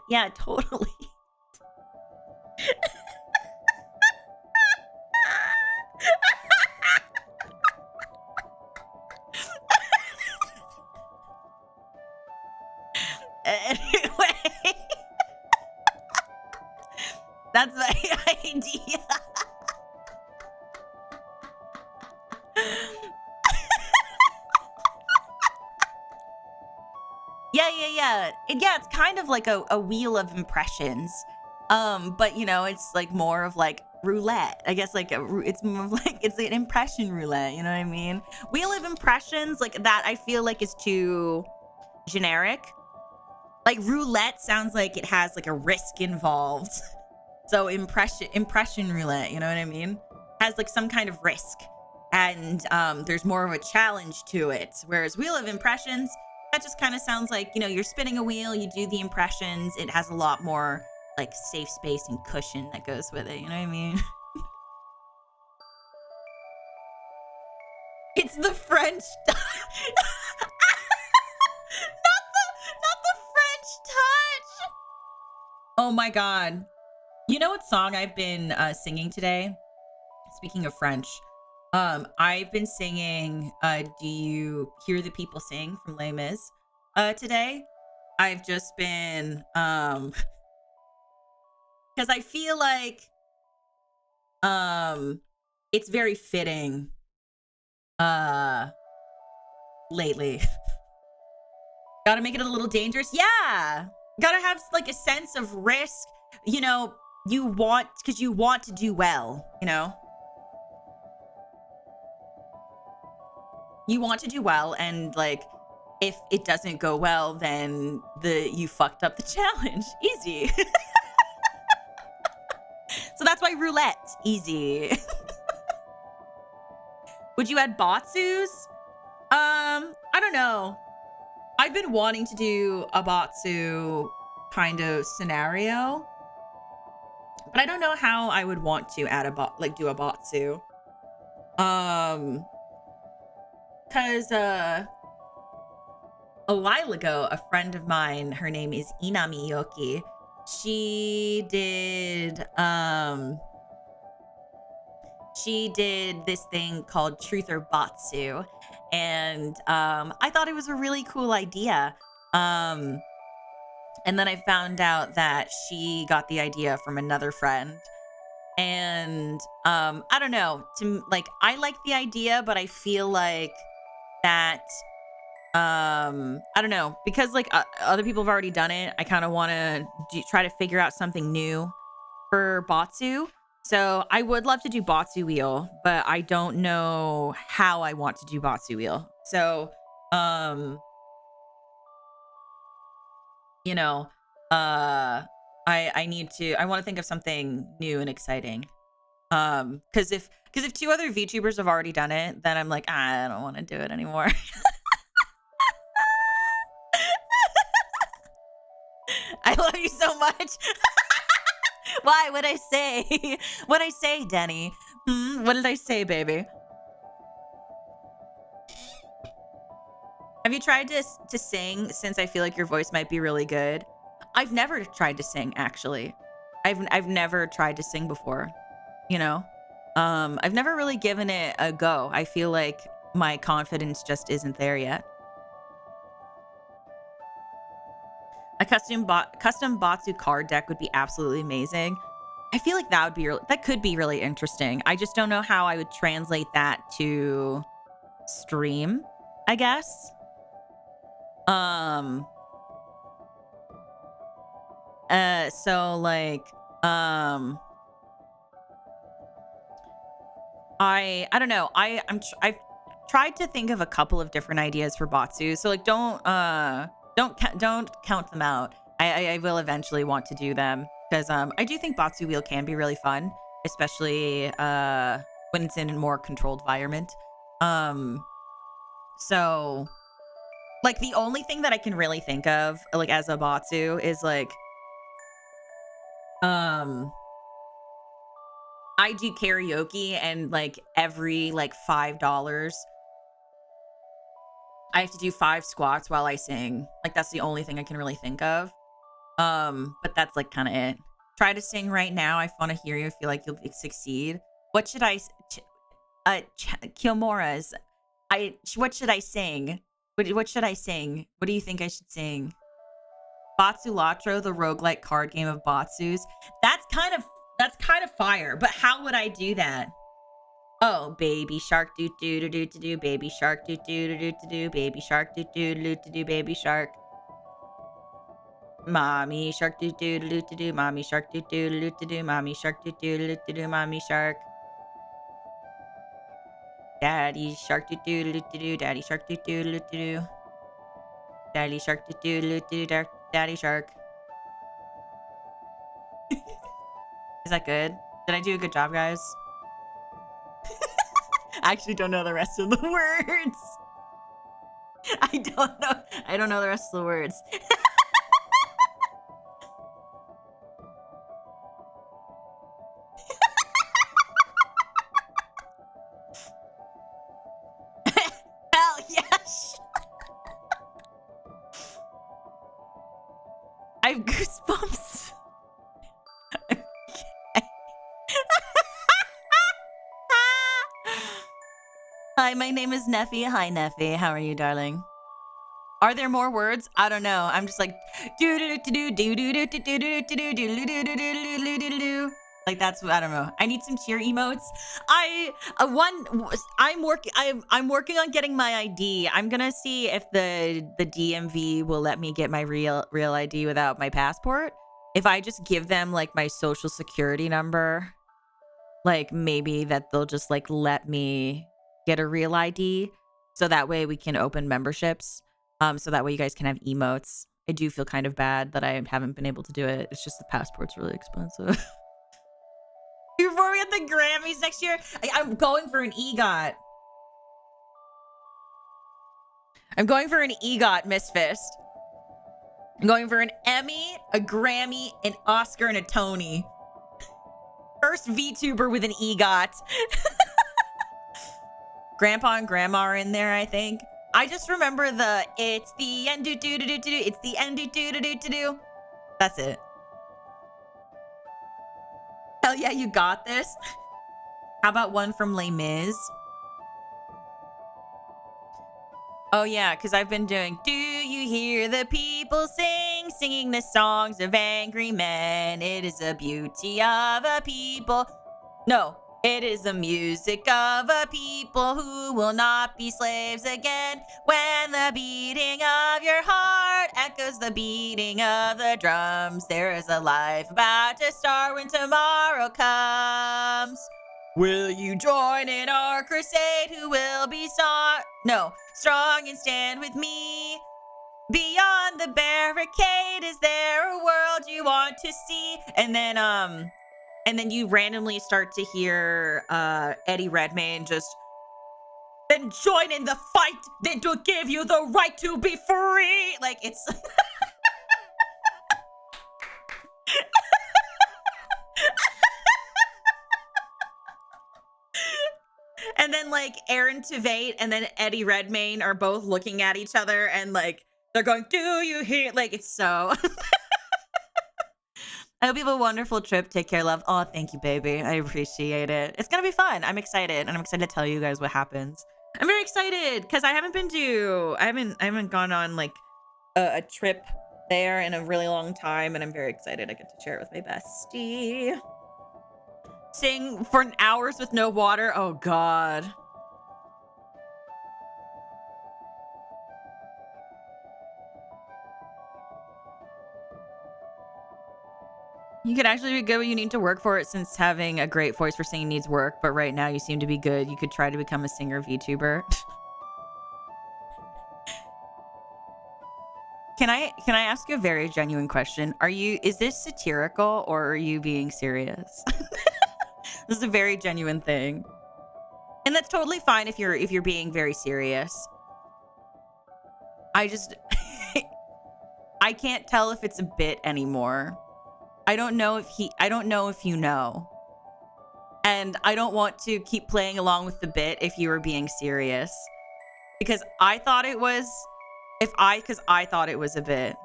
Yeah, totally. Anyway, that's my idea. Yeah. Yeah, it's kind of like a wheel of impressions. But you know, it's like more of like roulette. I guess like it's more of like it's an impression roulette, you know what I mean? Wheel of impressions, like that I feel like is too generic. Like roulette sounds like it has like a risk involved. So impression roulette, you know what I mean? Has like some kind of risk. And there's more of a challenge to it. Whereas wheel of impressions, that just kind of sounds like, you know, you're spinning a wheel, you do the impressions. It has a lot more like safe space and cushion that goes with it, you know what I mean? It's the French not the French touch. Oh my god. You know what song I've been singing today? Speaking of French, I've been singing Do You Hear the People Sing from Les Mis today. I've just been because I feel like it's very fitting lately. Gotta make it a little dangerous. Yeah, gotta have like a sense of risk, you know. Because you want to do well, you know. You want to do well, and like if it doesn't go well, then you fucked up the challenge. Easy. So that's why roulette easy. Would you add Batsus? I don't know. I've been wanting to do a Batsu kind of scenario, but I don't know how I would want to add do a Batsu. Because a while ago, a friend of mine, her name is Inami Yoki, she did this thing called Truth or Batsu, and I thought it was a really cool idea. And then I found out that she got the idea from another friend, And I don't know, like I like the idea, but I feel like that I don't know, because like other people have already done it. I kind of want to try to figure out something new for Batsu. So I would love to do Batsu wheel, but I don't know how I want to do Batsu wheel. So you know, I want to think of something new and exciting. Because if two other VTubers have already done it, then I'm like, I don't want to do it anymore. I love you so much. Why? What'd I say? What'd I say, Denny? What did I say, baby? Have you tried to sing, since I feel like your voice might be really good? I've never tried to sing, actually. I've never tried to sing before, you know? I've never really given it a go. I feel like my confidence just isn't there yet. A custom Batsu card deck would be absolutely amazing. I feel like that could be really interesting. I just don't know how I would translate that to stream, I guess. So like, I don't know. I've tried to think of a couple of different ideas for Batsu. So like, don't count them out. I will eventually want to do them, because I do think Batsu wheel can be really fun, especially when it's in a more controlled environment. So like the only thing that I can really think of like as a Batsu is like I do karaoke, and like every like $5 I have to do 5 squats while I sing. Like that's the only thing I can really think of. But that's like kind of it. Try to sing right now. I want to hear you. I feel like you'll succeed. What should I Kilmora's what should I sing? What should I sing? What do you think I should sing? Batsulatro, the roguelike card game of Batsus. That's kind of fire, but how would I do that? Oh, baby shark doo doo doo doo doo doo, baby shark doo doo doo doo doo doo, baby shark doo doo doo doo doo, baby shark. Mommy shark doo doo doo doo doo, mommy shark doo doo doo doo doo, mommy shark doo doo doo doo doo, mommy shark. Daddy shark doo doo doo doo doo, daddy shark doo doo doo doo doo. Daddy shark doo doo doo doo doo, daddy shark. Is that good? Did I do a good job, guys? I actually don't know the rest of the words. I don't know the rest of the words. Hell yes. I have goosebumps. Hi, my name is Neffy. Hi, Neffy. How are you, darling? Are there more words? I don't know. I'm just like do do do do do do do do do do do do do do do do. Like that's what I don't know. I need some cheer emotes. I'm working on getting my ID. I'm gonna see if the DMV will let me get my real ID without my passport. If I just give them like my social security number, like maybe that they'll just like let me get a real ID, so that way we can open memberships. So that way you guys can have emotes. I do feel kind of bad that I haven't been able to do it. It's just the passport's really expensive. Before we get the Grammys next year, I'm going for an EGOT. I'm going for an EGOT, Miss Fist. I'm going for an Emmy, a Grammy, an Oscar, and a Tony. First VTuber with an EGOT. Grandpa and Grandma are in there, I think. I just remember it's the end do do do do do, it's the end do do do do do do. That's it. Hell yeah, you got this. How about one from Les Mis? Oh yeah, because I've been doing Do you hear the people singing the songs of angry men? It is the beauty of a people No, it is the music of a people who will not be slaves again. When the beating of your heart echoes the beating of the drums, there is a life about to start when tomorrow comes. Will you join in our crusade? Who will be strong and stand with me? Beyond the barricade, is there a world you want to see? And then you randomly start to hear Eddie Redmayne just, then join in the fight that will give you the right to be free. Like, it's and then like Aaron Tveit and then Eddie Redmayne are both looking at each other and like they're going, do you hear? Like, it's so I hope you have a wonderful trip. Take care, love. Oh, thank you, baby. I appreciate it. It's gonna be fun. I'm excited, and I'm excited to tell you guys what happens. I'm very excited because I haven't gone on like a trip there in a really long time, and I'm very excited. I get to share it with my bestie. Sing for hours with no water. Oh God. You could actually be good when you need to work for it, since having a great voice for singing needs work, but right now you seem to be good. You could try to become a singer VTuber. Can I ask you a very genuine question? Is this satirical or are you being serious? This is a very genuine thing. And that's totally fine if you're being very serious. I just I can't tell if it's a bit anymore. I don't know if you know. And I don't want to keep playing along with the bit if you were being serious. Because I thought it was I thought it was a bit.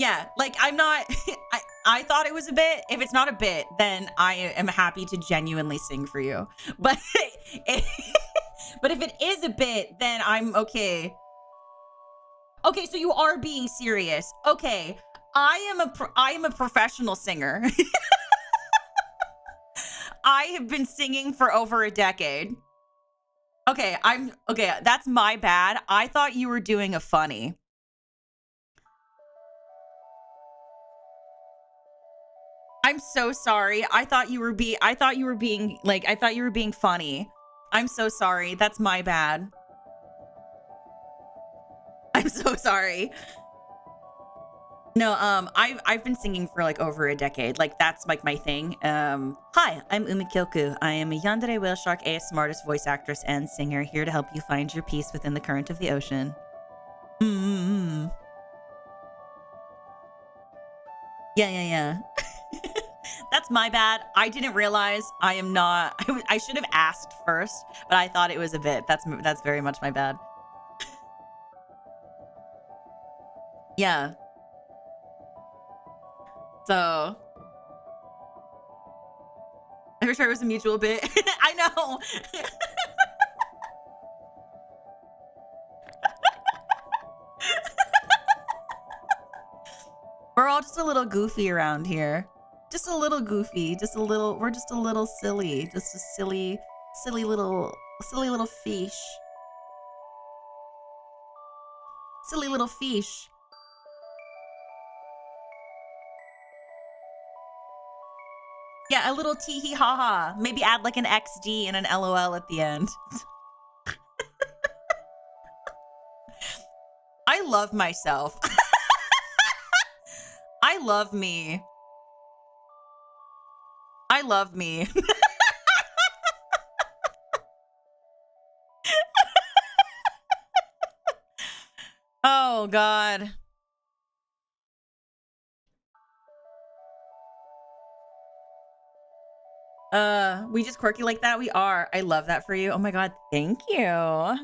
Yeah, like I'm not I thought it was a bit. If it's not a bit, then I am happy to genuinely sing for you. But but if it is a bit, then I'm okay. Okay, so you are being serious. Okay, I am a professional singer. I have been singing for over a decade. Okay, that's my bad. I thought you were doing a funny. I'm so sorry. I thought you were being funny. I'm so sorry. That's my bad. I'm so sorry. No, I've been singing for like over a decade. Like that's like my thing. Hi, I'm Umi Kyoku. I am a yandere whale shark ASMR artist, voice actress, and singer, here to help you find your peace within the current of the ocean. Yeah. That's my bad. I didn't realize I am not. I should have asked first, but I thought it was a bit. That's very much my bad. Yeah. So I'm sure it was a mutual bit. I know. We're all just a little goofy around here. Just a little goofy. We're just a little silly. Just a silly little fish. Silly little fish. Yeah, a little tee hee ha ha. Maybe add like an XD and an LOL at the end. I love myself. I love me. I love me. Oh, God. We just quirky like that? We are. I love that for you. Oh my God. Thank you. A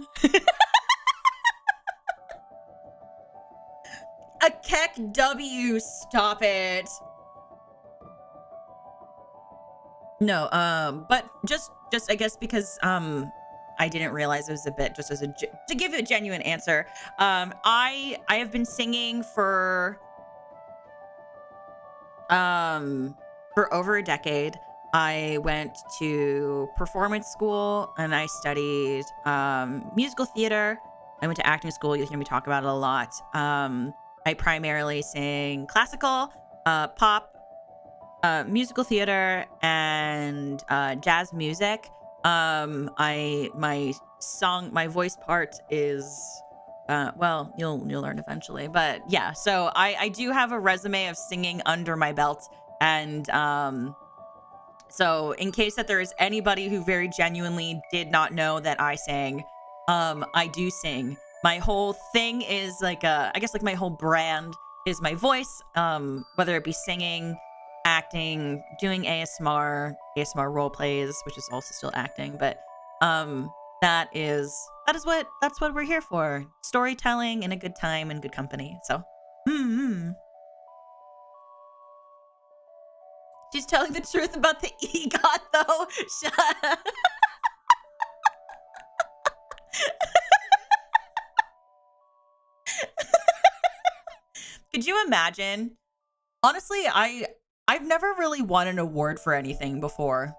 Keck W. Stop it. No, but just I guess because I I didn't realize it was a bit, just as to give a genuine answer. I have been singing for over a decade. I went to performance school and I studied musical theater. I went to acting school. You'll hear me talk about it a lot. I primarily sing classical, pop, musical theater, and jazz music. My voice part is well, you'll learn eventually, but yeah. So I do have a resume of singing under my belt, and so in case that there is anybody who very genuinely did not know that I sang, I do sing. My whole thing is like I guess like my whole brand is my voice, whether it be singing, acting, doing ASMR role plays, which is also still acting, but that's what we're here for. Storytelling and a good time and good company. So she's telling the truth about the EGOT though. Shut up. Could you imagine? Honestly, I've never really won an award for anything before.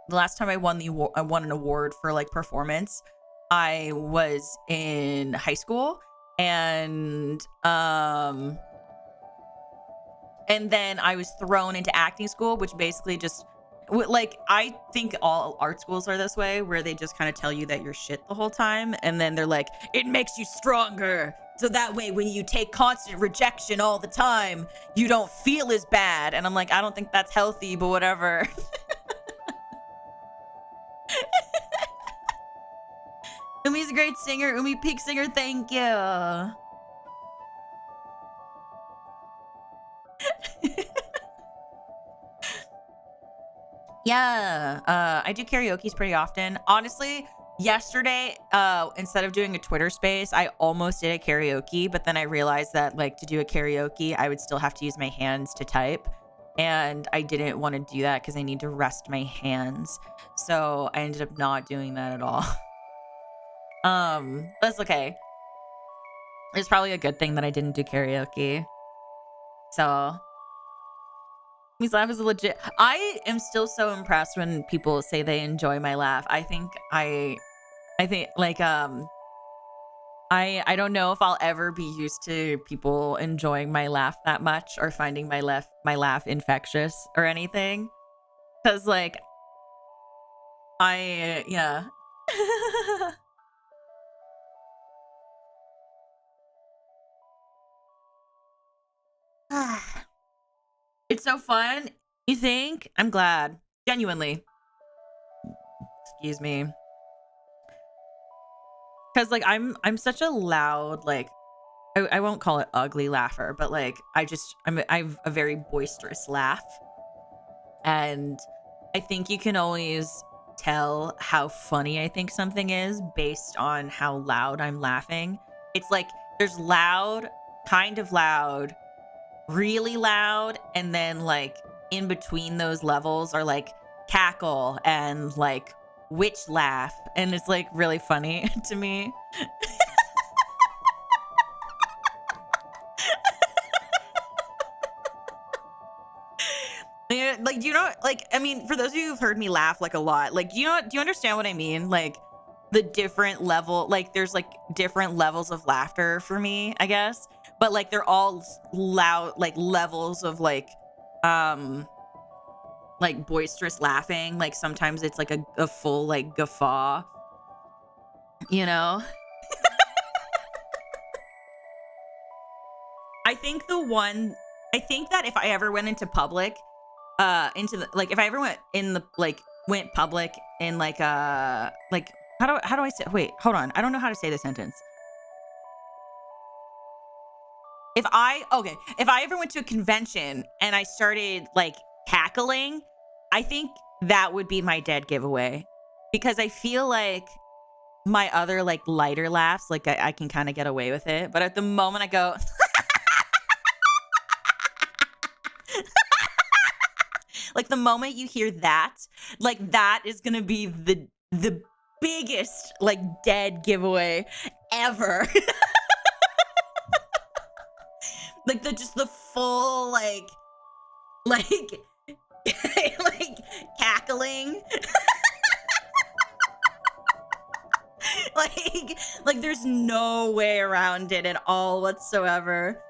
The last time I won an award for like performance, I was in high school, and then I was thrown into acting school, which basically just like, I think all art schools are this way, where they just kind of tell you that you're shit the whole time, and then they're like, it makes you stronger, so that way when you take constant rejection all the time, you don't feel as bad. And I'm like, I don't think that's healthy, but whatever. Umi's a great singer. Umi, peak singer, thank you. Yeah, I do karaoke's pretty often. Honestly, yesterday, instead of doing a Twitter space, I almost did a karaoke, but then I realized that like to do a karaoke, I would still have to use my hands to type. And I didn't want to do that because I need to rest my hands. So I ended up not doing that at all. That's okay. It's probably a good thing that I didn't do karaoke. So his laugh is legit. I am still so impressed when people say they enjoy my laugh. I think like I don't know if I'll ever be used to people enjoying my laugh that much or finding my laugh infectious or anything. Cause like yeah. It's so fun. You think? I'm glad. Genuinely. Excuse me. Cause like I'm such a loud, like I won't call it ugly laugher, but like I've a very boisterous laugh. And I think you can always tell how funny I think something is based on how loud I'm laughing. It's like there's loud, kind of loud, really loud, and then like in between those levels are like cackle and like witch laugh, and it's like really funny to me. Like, do you know, like, I mean, for those of you who've heard me laugh like a lot, like, do you understand what I mean? Like the different level, like there's like different levels of laughter for me, I guess, but like they're all loud, like levels of like boisterous laughing. Like sometimes it's like a full like guffaw, you know? I think that if I ever went into public, if I ever went public in like how do I say, wait, hold on. I don't know how to say this sentence. If I ever went to a convention and I started like cackling, I think that would be my dead giveaway, because I feel like my other like lighter laughs, like I can kind of get away with it. But at the moment I go, like the moment you hear that, like that is going to be the biggest like dead giveaway ever. Like the full like like cackling. like there's no way around it at all whatsoever.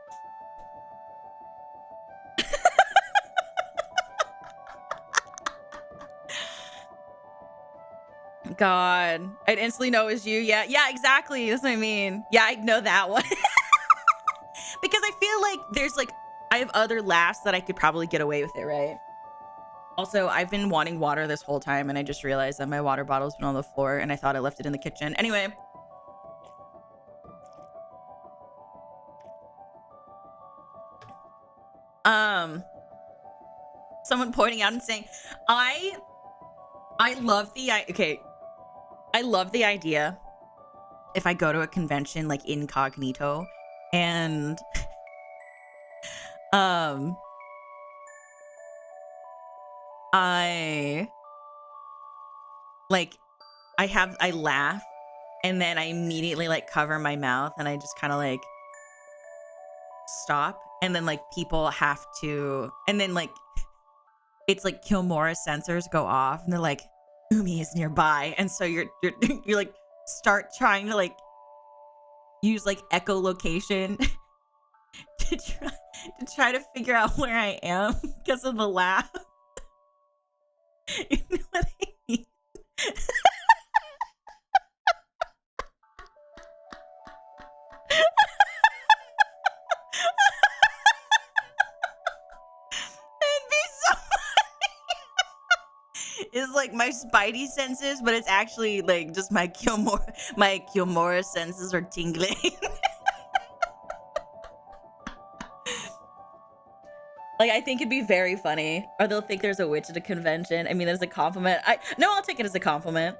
God, I'd instantly know it was you. Yeah, exactly. That's what I mean. Yeah, I know that one. Because I feel like there's like, I have other laughs that I could probably get away with it, right? Also, I've been wanting water this whole time, and I just realized that my water bottle's been on the floor, and I thought I left it in the kitchen. Anyway. Someone pointing out and saying, I love the, I love the idea if I go to a convention like incognito and I laugh and then I immediately like cover my mouth and I just kind of like stop, and then like people have to, and then like it's like Kilmora's sensors go off and they're like, Umi is nearby, and so you're like start trying to like use like echolocation to try to figure out where I am because of the laugh. You know what I mean? It's like my spidey senses, but it's actually like just my Kilmora senses are tingling. Like, I think it'd be very funny, or they'll think there's a witch at a convention. I mean, there's a compliment. No, I'll take it as a compliment.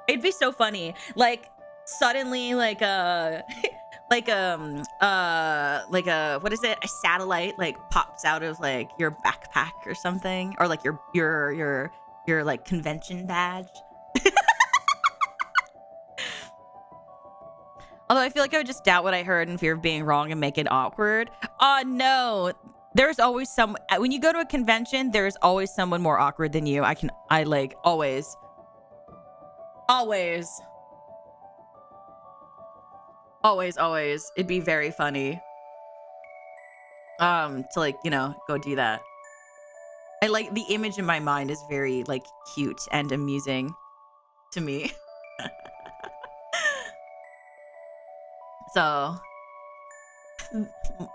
It'd be so funny. Like suddenly, like what is it? A satellite like pops out of like your backpack or something, or like your like convention badge. Although I feel like I would just doubt what I heard in fear of being wrong and make it awkward. No. There's always when you go to a convention, there's always someone more awkward than you. I like always. Always. It'd be very funny. To like, you know, go do that. I like the image in my mind is very like cute and amusing to me. So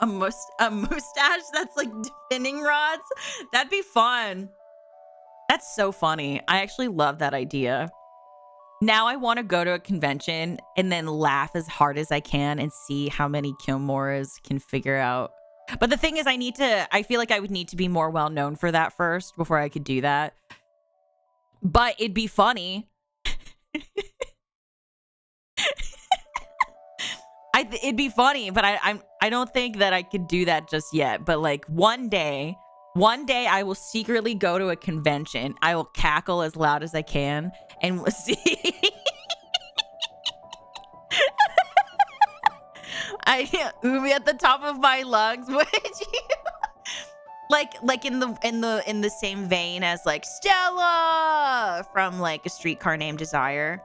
a mustache that's like spinning rods, that'd be fun. That's so funny. I actually love that idea. Now I want to go to a convention and then laugh as hard as I can and see how many Kilmoras can figure out. But the thing is, I feel like I would need to be more well known for that first before I could do that. But it'd be funny. It'd be funny, but I don't think that I could do that just yet. But like one day I will secretly go to a convention. I will cackle as loud as I can, and we'll see. Umi at the top of my lungs. Would you? like in the same vein as like Stella from like A Streetcar Named Desire.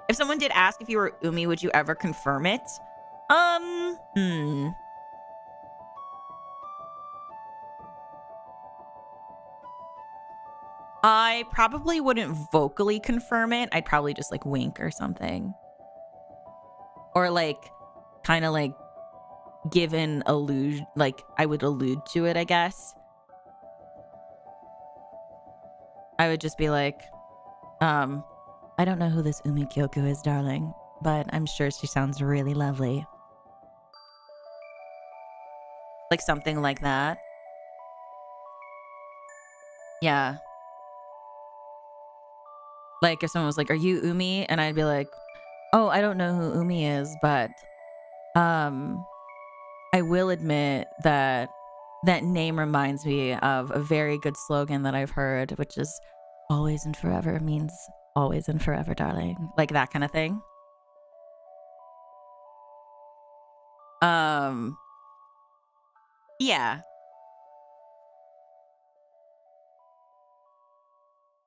If someone did ask if you were Umi, would you ever confirm it? I probably wouldn't vocally confirm it. I'd probably just like wink or something. Or like kind of like give an allude, like I would allude to it, I guess. I would just be like, I don't know who this Umi Kyoku is, darling, but I'm sure she sounds really lovely. Like something like that. Yeah. Like if someone was like, are you Umi? And I'd be like, oh, I don't know who Umi is, but I will admit that That name reminds me of a very good slogan that I've heard, which is always and forever means always and forever, darling. Like that kind of thing. Yeah.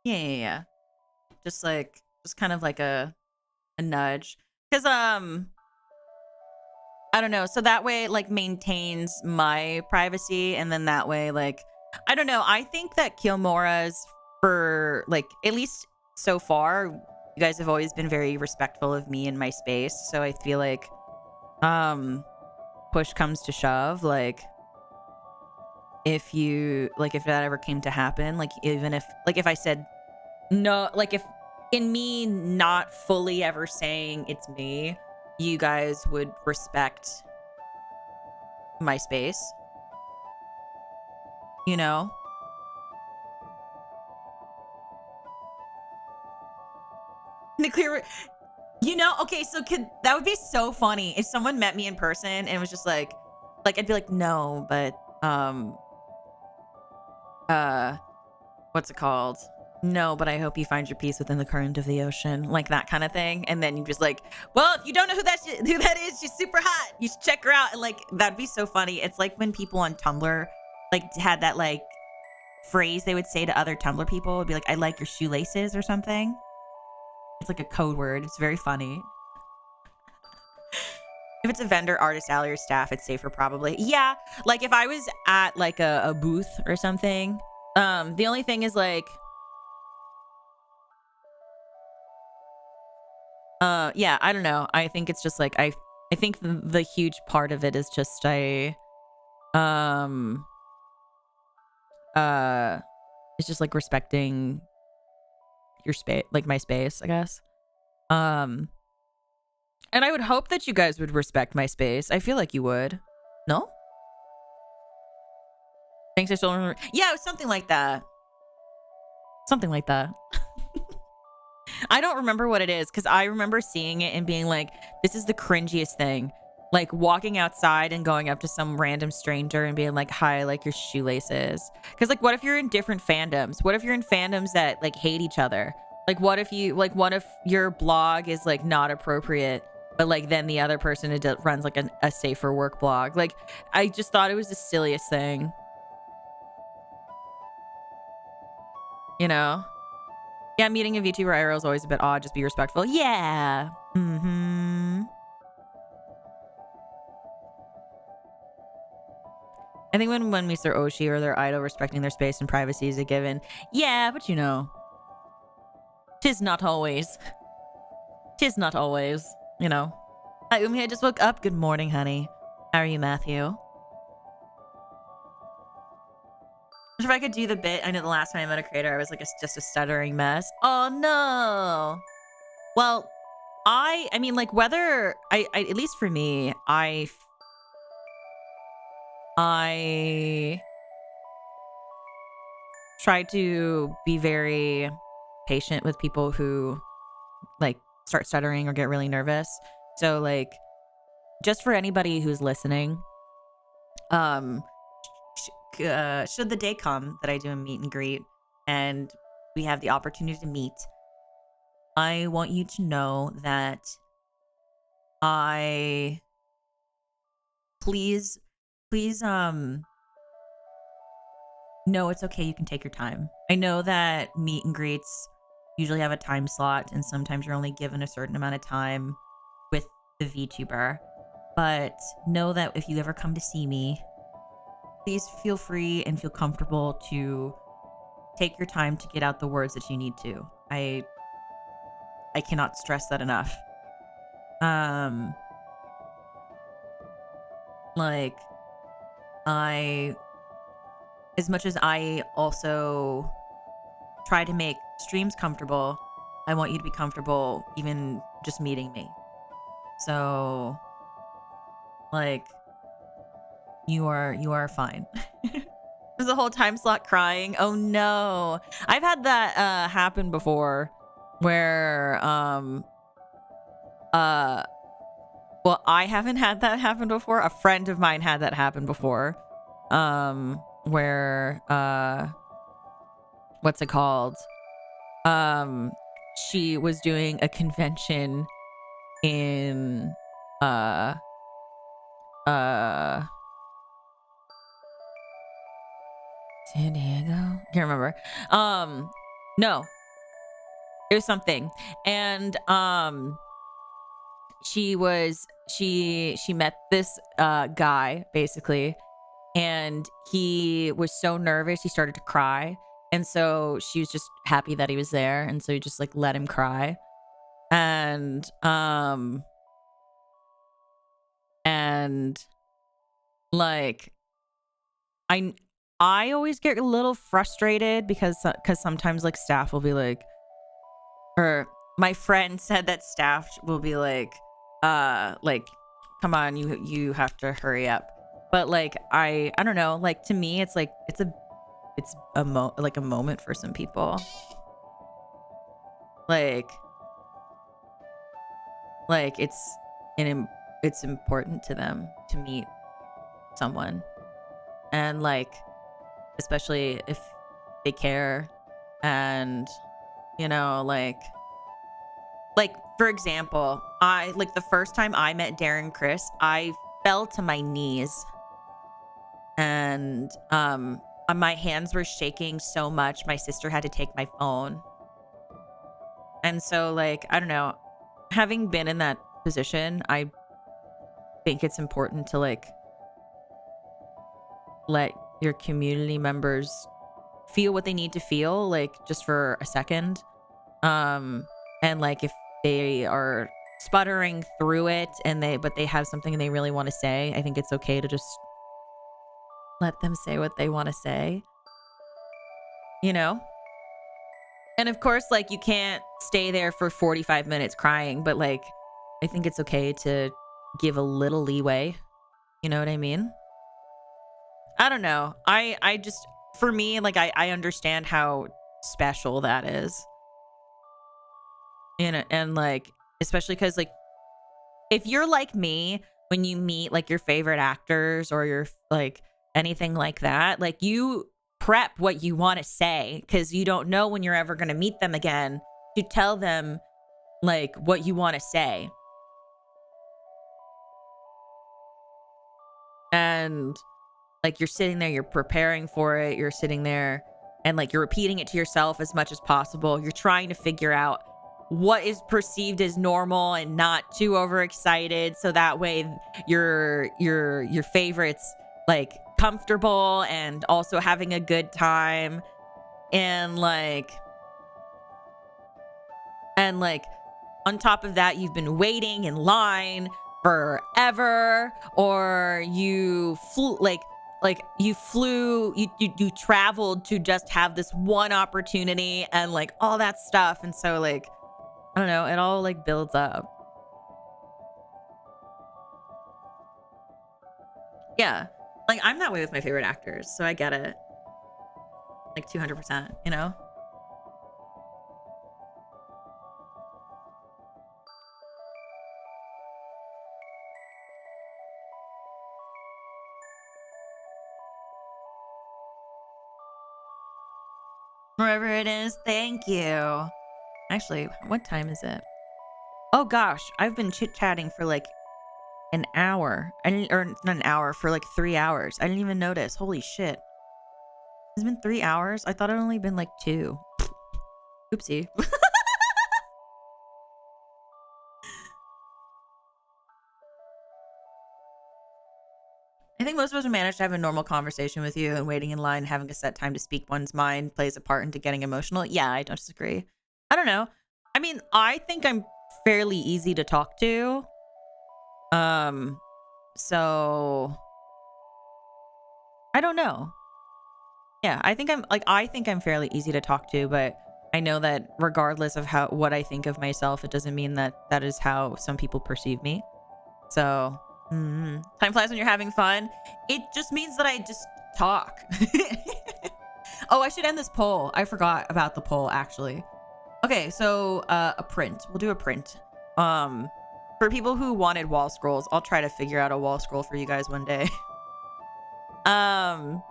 Yeah. Just kind of like a nudge. Cause I don't know. So that way it like maintains my privacy, and then that way, like, I don't know. I think that Kiyomora's, for like, at least so far, you guys have always been very respectful of me and my space. So I feel like push comes to shove, like, if that ever came to happen, like, even if I said no, like, if in me not fully ever saying it's me, you guys would respect my space, you know? Nuclear, okay, so that would be so funny if someone met me in person and was just like I'd be like, no, but what's it called? No, but I hope you find your peace within the current of the ocean, like that kind of thing. And then you just like, well, if you don't know who that is, she's super hot. You should check her out. And like, that'd be so funny. It's like when people on Tumblr like had that like phrase they would say to other Tumblr people. It'd be like, I like your shoelaces or something. It's like a code word. It's very funny. If it's a vendor, artist, ally, or staff, it's safer probably. Yeah, like if I was at like a booth or something, the only thing is like, yeah, I don't know. I think it's just like I think the huge part of it is just it's just like respecting your space, like my space, I guess. And I would hope that you guys would respect my space. I feel like you would. No? Thanks, I still remember. Yeah, it was something like that. Something like that. I don't remember what it is, because I remember seeing it and being like, this is the cringiest thing. Like walking outside and going up to some random stranger and being like, hi, I like your shoelaces. Because like, what if you're in different fandoms? What if you're in fandoms that like hate each other? Like what if your blog is like not appropriate, but like then the other person runs like a safer work blog? Like, I just thought it was the silliest thing. You know? Yeah, meeting a VTuber IRL is always a bit odd. Just be respectful. Yeah. Mm-hmm. I think when we start Oshi or their idol, respecting their space and privacy is a given. Yeah, but you know, tis not always. Tis not always, you know. Hi, Umi, I just woke up. Good morning, honey. How are you, Matthew? If I could do the bit, I know the last time I met a creator, I was like just a stuttering mess. Oh no. Well, I mean, like, whether I at least for me, I try to be very patient with people who like start stuttering or get really nervous. So like, just for anybody who's listening, should the day come that I do a meet and greet and we have the opportunity to meet, I want you to know that please no, it's okay. You can take your time. I know that meet and greets usually have a time slot, and sometimes you're only given a certain amount of time with the VTuber. But know that if you ever come to see me, please feel free and feel comfortable to take your time to get out the words that you need to. I cannot stress that enough. Like, as much as I also try to make streams comfortable, I want you to be comfortable even just meeting me. So, like, you are fine. There's a whole time slot crying. Oh no. I've had that happen before where well, I haven't had that happen before. A friend of mine had that happen before where what's it called? She was doing a convention in uh San Diego? Can't remember. No, it was something. And she met this guy basically, and he was so nervous he started to cry. And so she was just happy that he was there, and so you just like let him cry. And like I always get a little frustrated because sometimes like staff will be like, or my friend said that staff will be like come on, you have to hurry up. But like I don't know, like to me it's like it's a moment for some people. Like it's important to them to meet someone, and like especially if they care. And you know, like for example, I like the first time I met Darren Chris, I fell to my knees, and my hands were shaking so much my sister had to take my phone. And so like I don't know, having been in that position, I think it's important to like let your community members feel what they need to feel, like just for a second. And like if they are sputtering through it but they have something they really want to say, I think it's okay to just let them say what they want to say, you know? And of course, like you can't stay there for 45 minutes crying, but like I think it's okay to give a little leeway. You know what I mean? I don't know. I just, for me, like I understand how special that is. You know, and like, especially because like, if you're like me, when you meet like your favorite actors or your like anything like that, like you prep what you want to say because you don't know when you're ever going to meet them again, to tell them like what you want to say. And like you're sitting there, you're preparing for it, you're sitting there and like you're repeating it to yourself as much as possible. You're trying to figure out what is perceived as normal and not too overexcited, so that way your favorites like comfortable and also having a good time. And like on top of that, you've been waiting in line forever, or you traveled to just have this one opportunity and like all that stuff. And so like I don't know, it all like builds up. Yeah, like I'm that way with my favorite actors, so I get it, like 200%, you know. Wherever it is, thank you. Actually, what time is it? Oh gosh, I've been chit-chatting for like an hour. Or not an hour, for like 3 hours. I didn't even notice. Holy shit. It's been 3 hours? I thought it only been like 2. Oopsie. I think most of us would manage to have a normal conversation with you, and waiting in line, having a set time to speak one's mind plays a part into getting emotional. Yeah, I don't disagree. I don't know. I mean, I think I'm fairly easy to talk to. So I don't know. Yeah, I think I'm fairly easy to talk to, but I know that regardless of what I think of myself, it doesn't mean that that is how some people perceive me. So time flies when you're having fun. It just means that I just talk. Oh, I should end this poll. I forgot about the poll actually. Okay, so a print. We'll do a print. For people who wanted wall scrolls, I'll try to figure out a wall scroll for you guys one day. That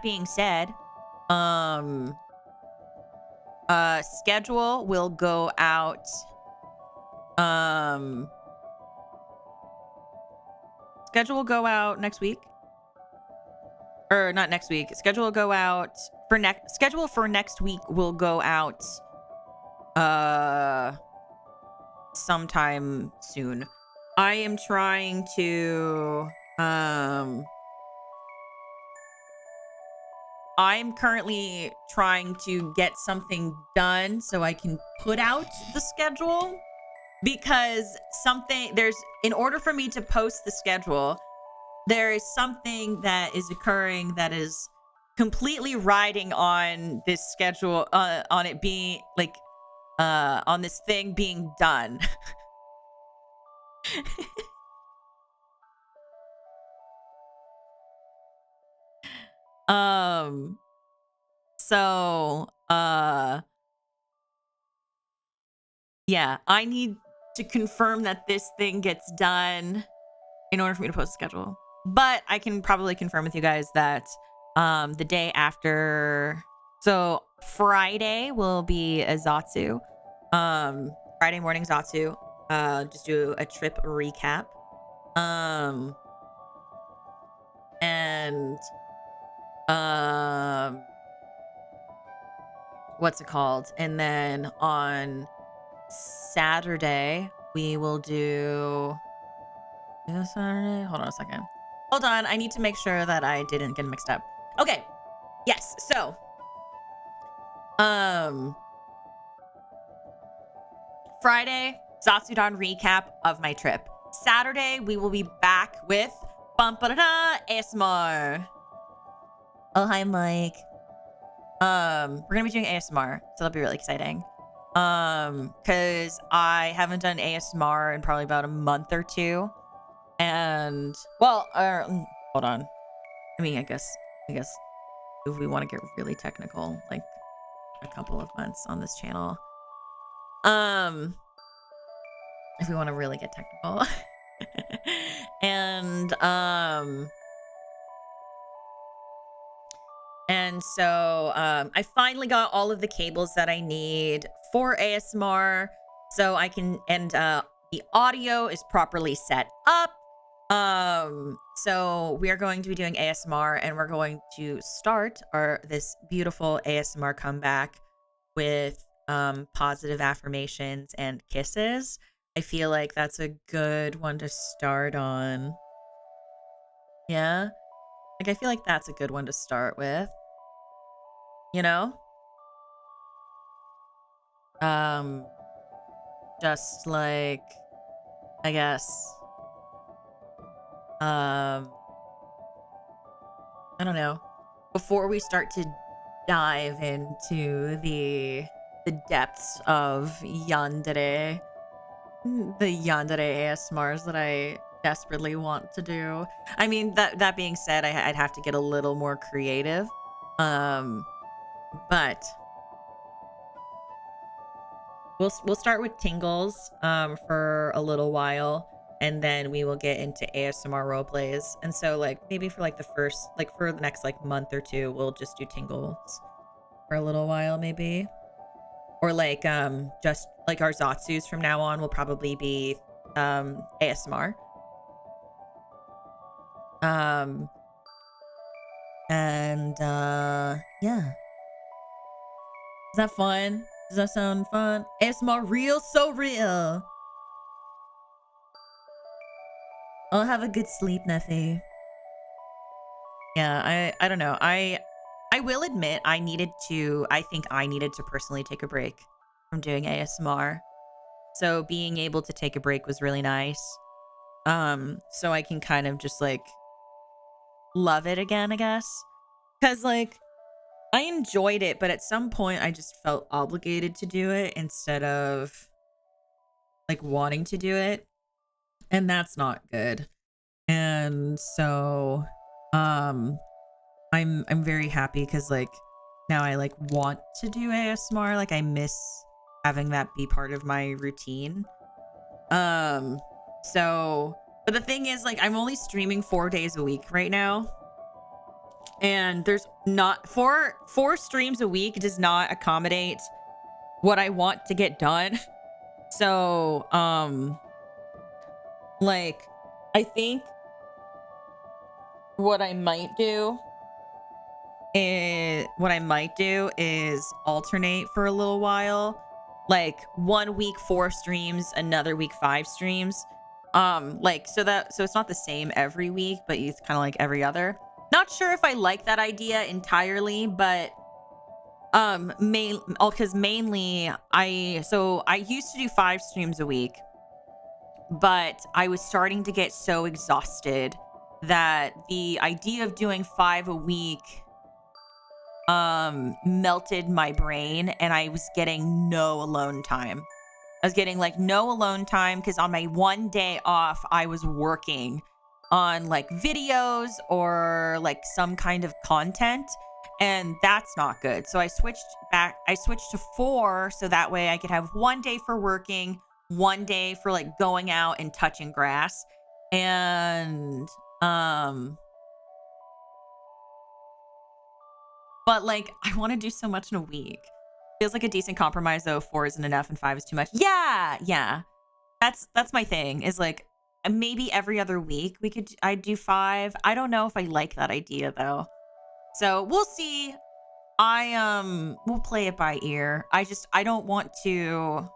being said, schedule will go out. Schedule will go out next week. Or not next week. Schedule will go out for schedule for next week will go out sometime soon. I am trying to I'm currently trying to get something done so I can put out the schedule, because in order for me to post the schedule, there is something that is occurring that is completely riding on this schedule, on it being like, on this thing being done. So, yeah, I need to confirm that this thing gets done in order for me to post the schedule. But I can probably confirm with you guys that the day after, so Friday will be a Zatsu. Friday morning Zatsu. Just do a trip recap. And what's it called? And then on Saturday we will do Saturday. Hold on a second. Hold on. I need to make sure that I didn't get mixed up. Okay. Yes. So, Friday, Zatsudan recap of my trip. Saturday, we will be back with ASMR. Oh, hi, Mike. We're gonna be doing ASMR, so that'll be really exciting. Because I haven't done ASMR in probably about a month or two. And well, hold on. I mean, I guess if we want to get really technical, like a couple of months on this channel. If we want to really get technical. And so I finally got all of the cables that I need for ASMR, so I can, and the audio is properly set up. So we are going to be doing ASMR, and we're going to start this beautiful ASMR comeback with positive affirmations and kisses. I feel like that's a good one to start on. Yeah? Like, I feel like that's a good one to start with. You know? Just like, I guess, I don't know. Before we start to dive into the depths of yandere, the yandere ASMRs that I desperately want to do. I mean, that being said, I'd have to get a little more creative. But we'll start with tingles for a little while, and then we will get into ASMR role plays. And so, like, maybe for like for the next like month or two, we'll just do tingles for a little while, maybe. Or like just like our Zatsus from now on will probably be ASMR. Yeah. Is that fun? Does that sound fun? ASMR real, so real. I'll have a good sleep, Neffy. Yeah, I don't know. I will admit I think I needed to personally take a break from doing ASMR. So being able to take a break was really nice. So I can kind of just like love it again, I guess. Cause like I enjoyed it, but at some point I just felt obligated to do it instead of like wanting to do it. And that's not good. And so I'm very happy because like now I like want to do ASMR. Like I miss having that be part of my routine. So But the thing is, like, I'm only streaming 4 days a week right now. And there's not four streams a week does not accommodate what I want to get done. So, like, I think what I might do is alternate for a little while. Like 1 week 4 streams, another week 5 streams. Like so it's not the same every week, but it's kind of like every other. Not sure if I like that idea entirely, but because mainly I used to do 5 streams a week, but I was starting to get so exhausted that the idea of doing 5 a week melted my brain, and I was getting no alone time. I was getting like no alone time because on my 1 day off, I was working on like videos or like some kind of content, and that's not good. So I switched to 4 so that way I could have 1 day for working, 1 day for like going out and touching grass. And but like I want to do so much in a week. Feels like a decent compromise though. 4 isn't enough and 5 is too much. Yeah. That's my thing, is like maybe every other week I'd do 5. I don't know if I like that idea though. So we'll see. We'll play it by ear. I want to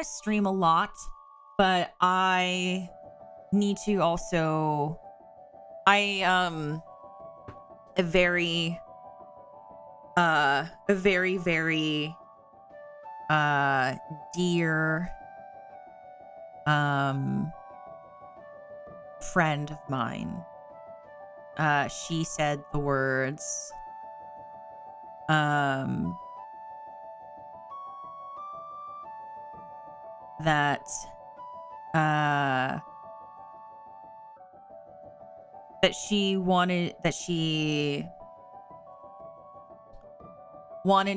stream a lot, but I need to also, a very very dear friend of mine, she said the words that she wanted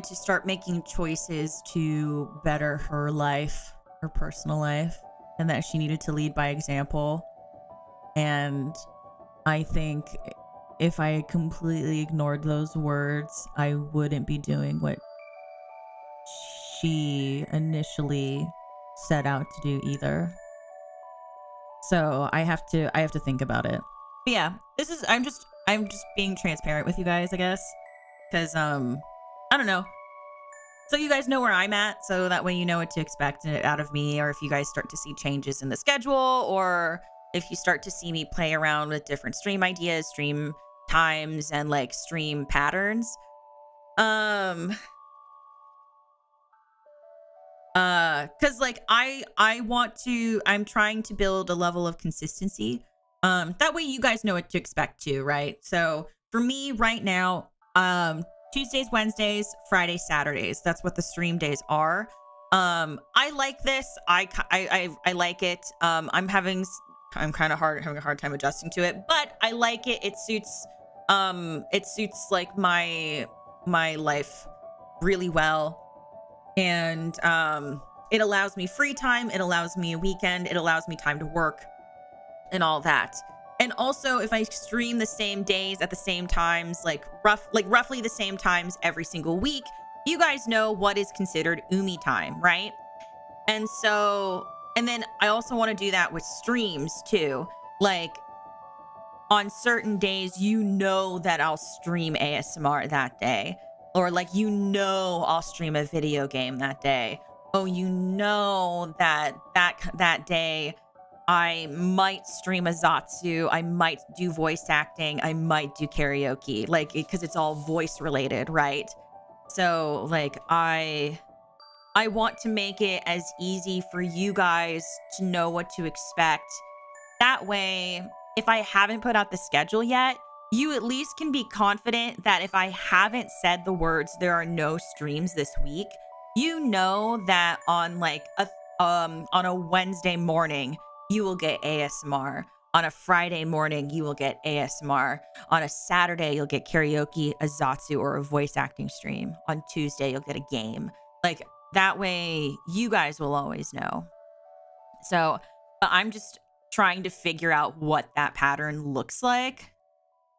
to start making choices to better her life, her personal life, and that she needed to lead by example. And I think if I completely ignored those words, I wouldn't be doing what she initially set out to do either. So I have to think about it. But yeah, I'm just being transparent with you guys, I guess, because I don't know. So you guys know where I'm at, so that way you know what to expect out of me, or if you guys start to see changes in the schedule, or if you start to see me play around with different stream ideas, stream times, and like stream patterns. Cause like I'm trying to build a level of consistency. That way you guys know what to expect too, right? So for me right now, Tuesdays, Wednesdays, Fridays, Saturdays. That's what the stream days are. I like this. I like it. I'm having a hard time adjusting to it, but I like it. It suits like my life really well. And it allows me free time. It allows me a weekend. It allows me time to work and all that. And also, if I stream the same days at the same times, roughly the same times every single week, you guys know what is considered Umi time, right? And then I also want to do that with streams too. Like on certain days, you know that I'll stream ASMR that day, or like I'll stream a video game that day. Oh, that day I might stream a Zatsu. I might do voice acting. I might do karaoke, like, because it's all voice related, right? So like I want to make it as easy for you guys to know what to expect. That way, if I haven't put out the schedule yet, you at least can be confident that if I haven't said the words, there are no streams this week, you know that on a Wednesday morning, you will get ASMR. On a Friday morning, you will get ASMR. On a Saturday, you'll get karaoke, a Zatsu, or a voice acting stream. On Tuesday, you'll get a game. Like, that way, you guys will always know. So, but trying to figure out what that pattern looks like.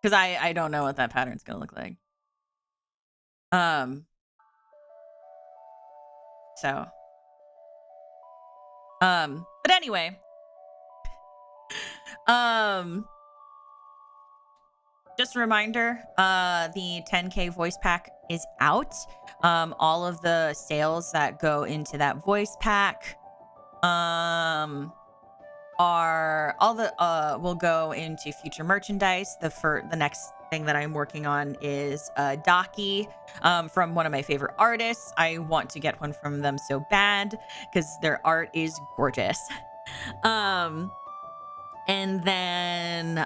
Because I don't know what that pattern's gonna look like. So. But anyway. Just a reminder, the 10K voice pack is out. All of the sales that go into that voice pack are all the will go into future merchandise. The next thing that I'm working on is Daki from one of my favorite artists. I want to get one from them so bad because their art is gorgeous. And then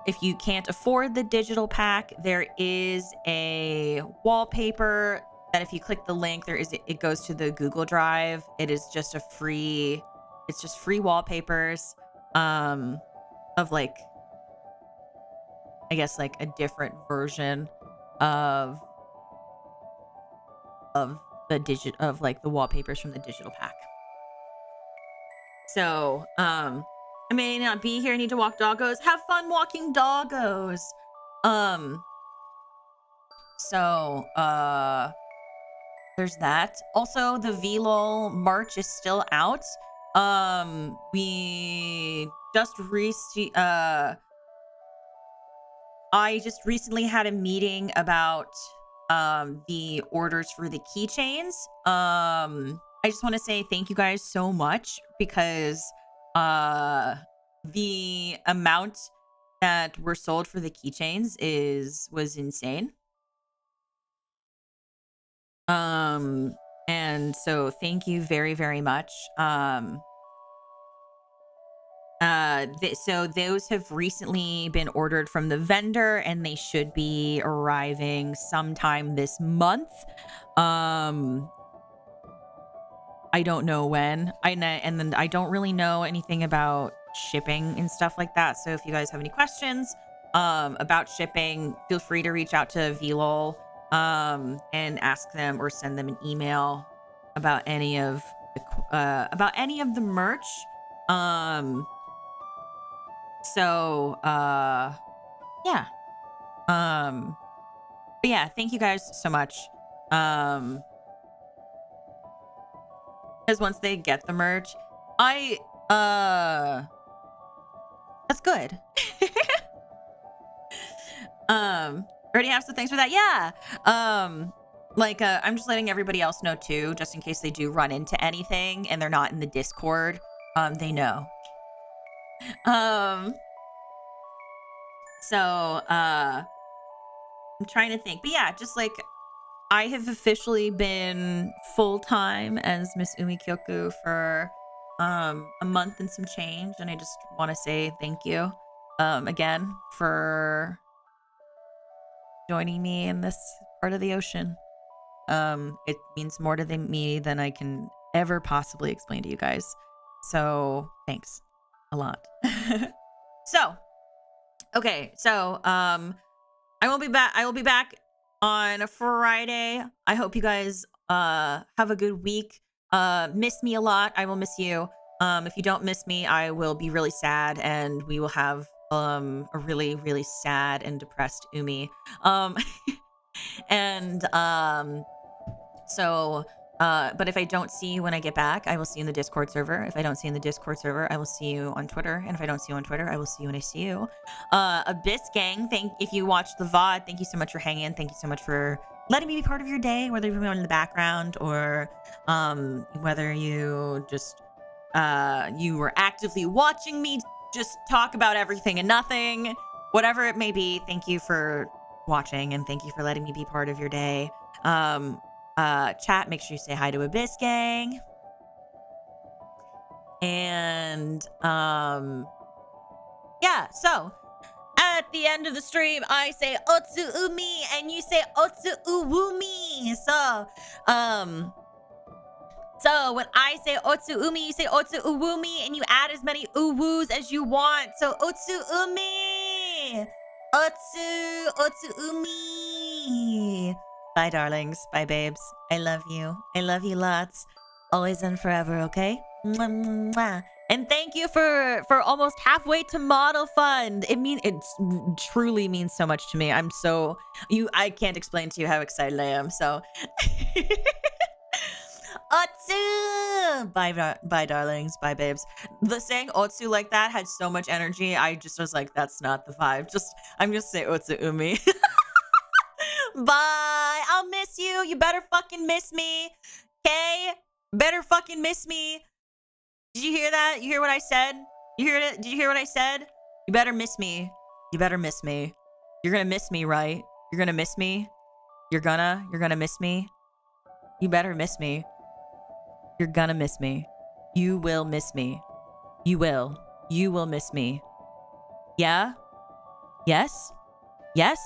if you can't afford the digital pack, there is a wallpaper that if you click the link, it goes to the Google Drive. It is just free wallpapers of like, I guess like a different version of the wallpapers from the digital pack. So, I may not be here. I need to walk doggos. Have fun walking doggos. So, there's that. Also, the VLOL merch is still out. We just I just recently had a meeting about the orders for the keychains. I just want to say thank you guys so much because the amount that were sold for the keychains was insane. And so thank you very, very much. So those have recently been ordered from the vendor and they should be arriving sometime this month. I don't know when. And then I don't really know anything about shipping and stuff like that. So if you guys have any questions about shipping, feel free to reach out to VLOL and ask them or send them an email about any of the merch. Yeah. But yeah, thank you guys so much. Because once they get the merch, that's good. Already have some things for that. Yeah. I'm just letting everybody else know too, just in case they do run into anything and they're not in the Discord. They know. I'm trying to think, but yeah, just like I have officially been full-time as Miss Umi Kyoku for a month and some change, and I just want to say thank you again for joining me in this part of the ocean. It means more to me than I can ever possibly explain to you guys. So thanks a lot. Okay, so I will be back on a Friday. I hope you guys have a good week. Miss me a lot. I will miss you. If you don't miss me, I will be really sad, and we will have a really, really sad and depressed Umi. But if I don't see you when I get back, I will see you in the Discord server. If I don't see you in the Discord server, I will see you on Twitter. And if I don't see you on Twitter, I will see you when I see you. Abyss Gang, if you watched the VOD, thank you so much for hanging. Thank you so much for letting me be part of your day, whether you've been in the background or whether you just you were actively watching me just talk about everything and nothing. Whatever it may be, thank you for watching and thank you for letting me be part of your day. Chat, make sure you say hi to Abyss Gang. And yeah, so at the end of the stream I say Otsu Umi and you say Otsu Uwumi. So when I say Otsu Umi, you say Otsu Uwumi and you add as many uwus as you want. So Otsu Umi. Otsu Umi. Bye, darlings. Bye, babes. I love you. I love you lots. Always and forever, okay? Mwah, mwah. And thank you for almost halfway to Model Fund. It truly means so much to me. I can't explain to you how excited I am. So Otsu! Bye, darlings. Bye, babes. The saying Otsu like that had so much energy. I just was like, that's not the vibe. I'm just say Otsu Umi. Bye. I'll miss you. You better fucking miss me. Okay? Better fucking miss me. Did you hear that? You hear what I said? You heard it? Did you hear what I said? You better miss me. You better miss me. You're gonna miss me, right? You're gonna miss me? You're gonna miss me? You better miss me. You're gonna miss me. You will miss me. You will. You will miss me. Yeah? Yes? Yes?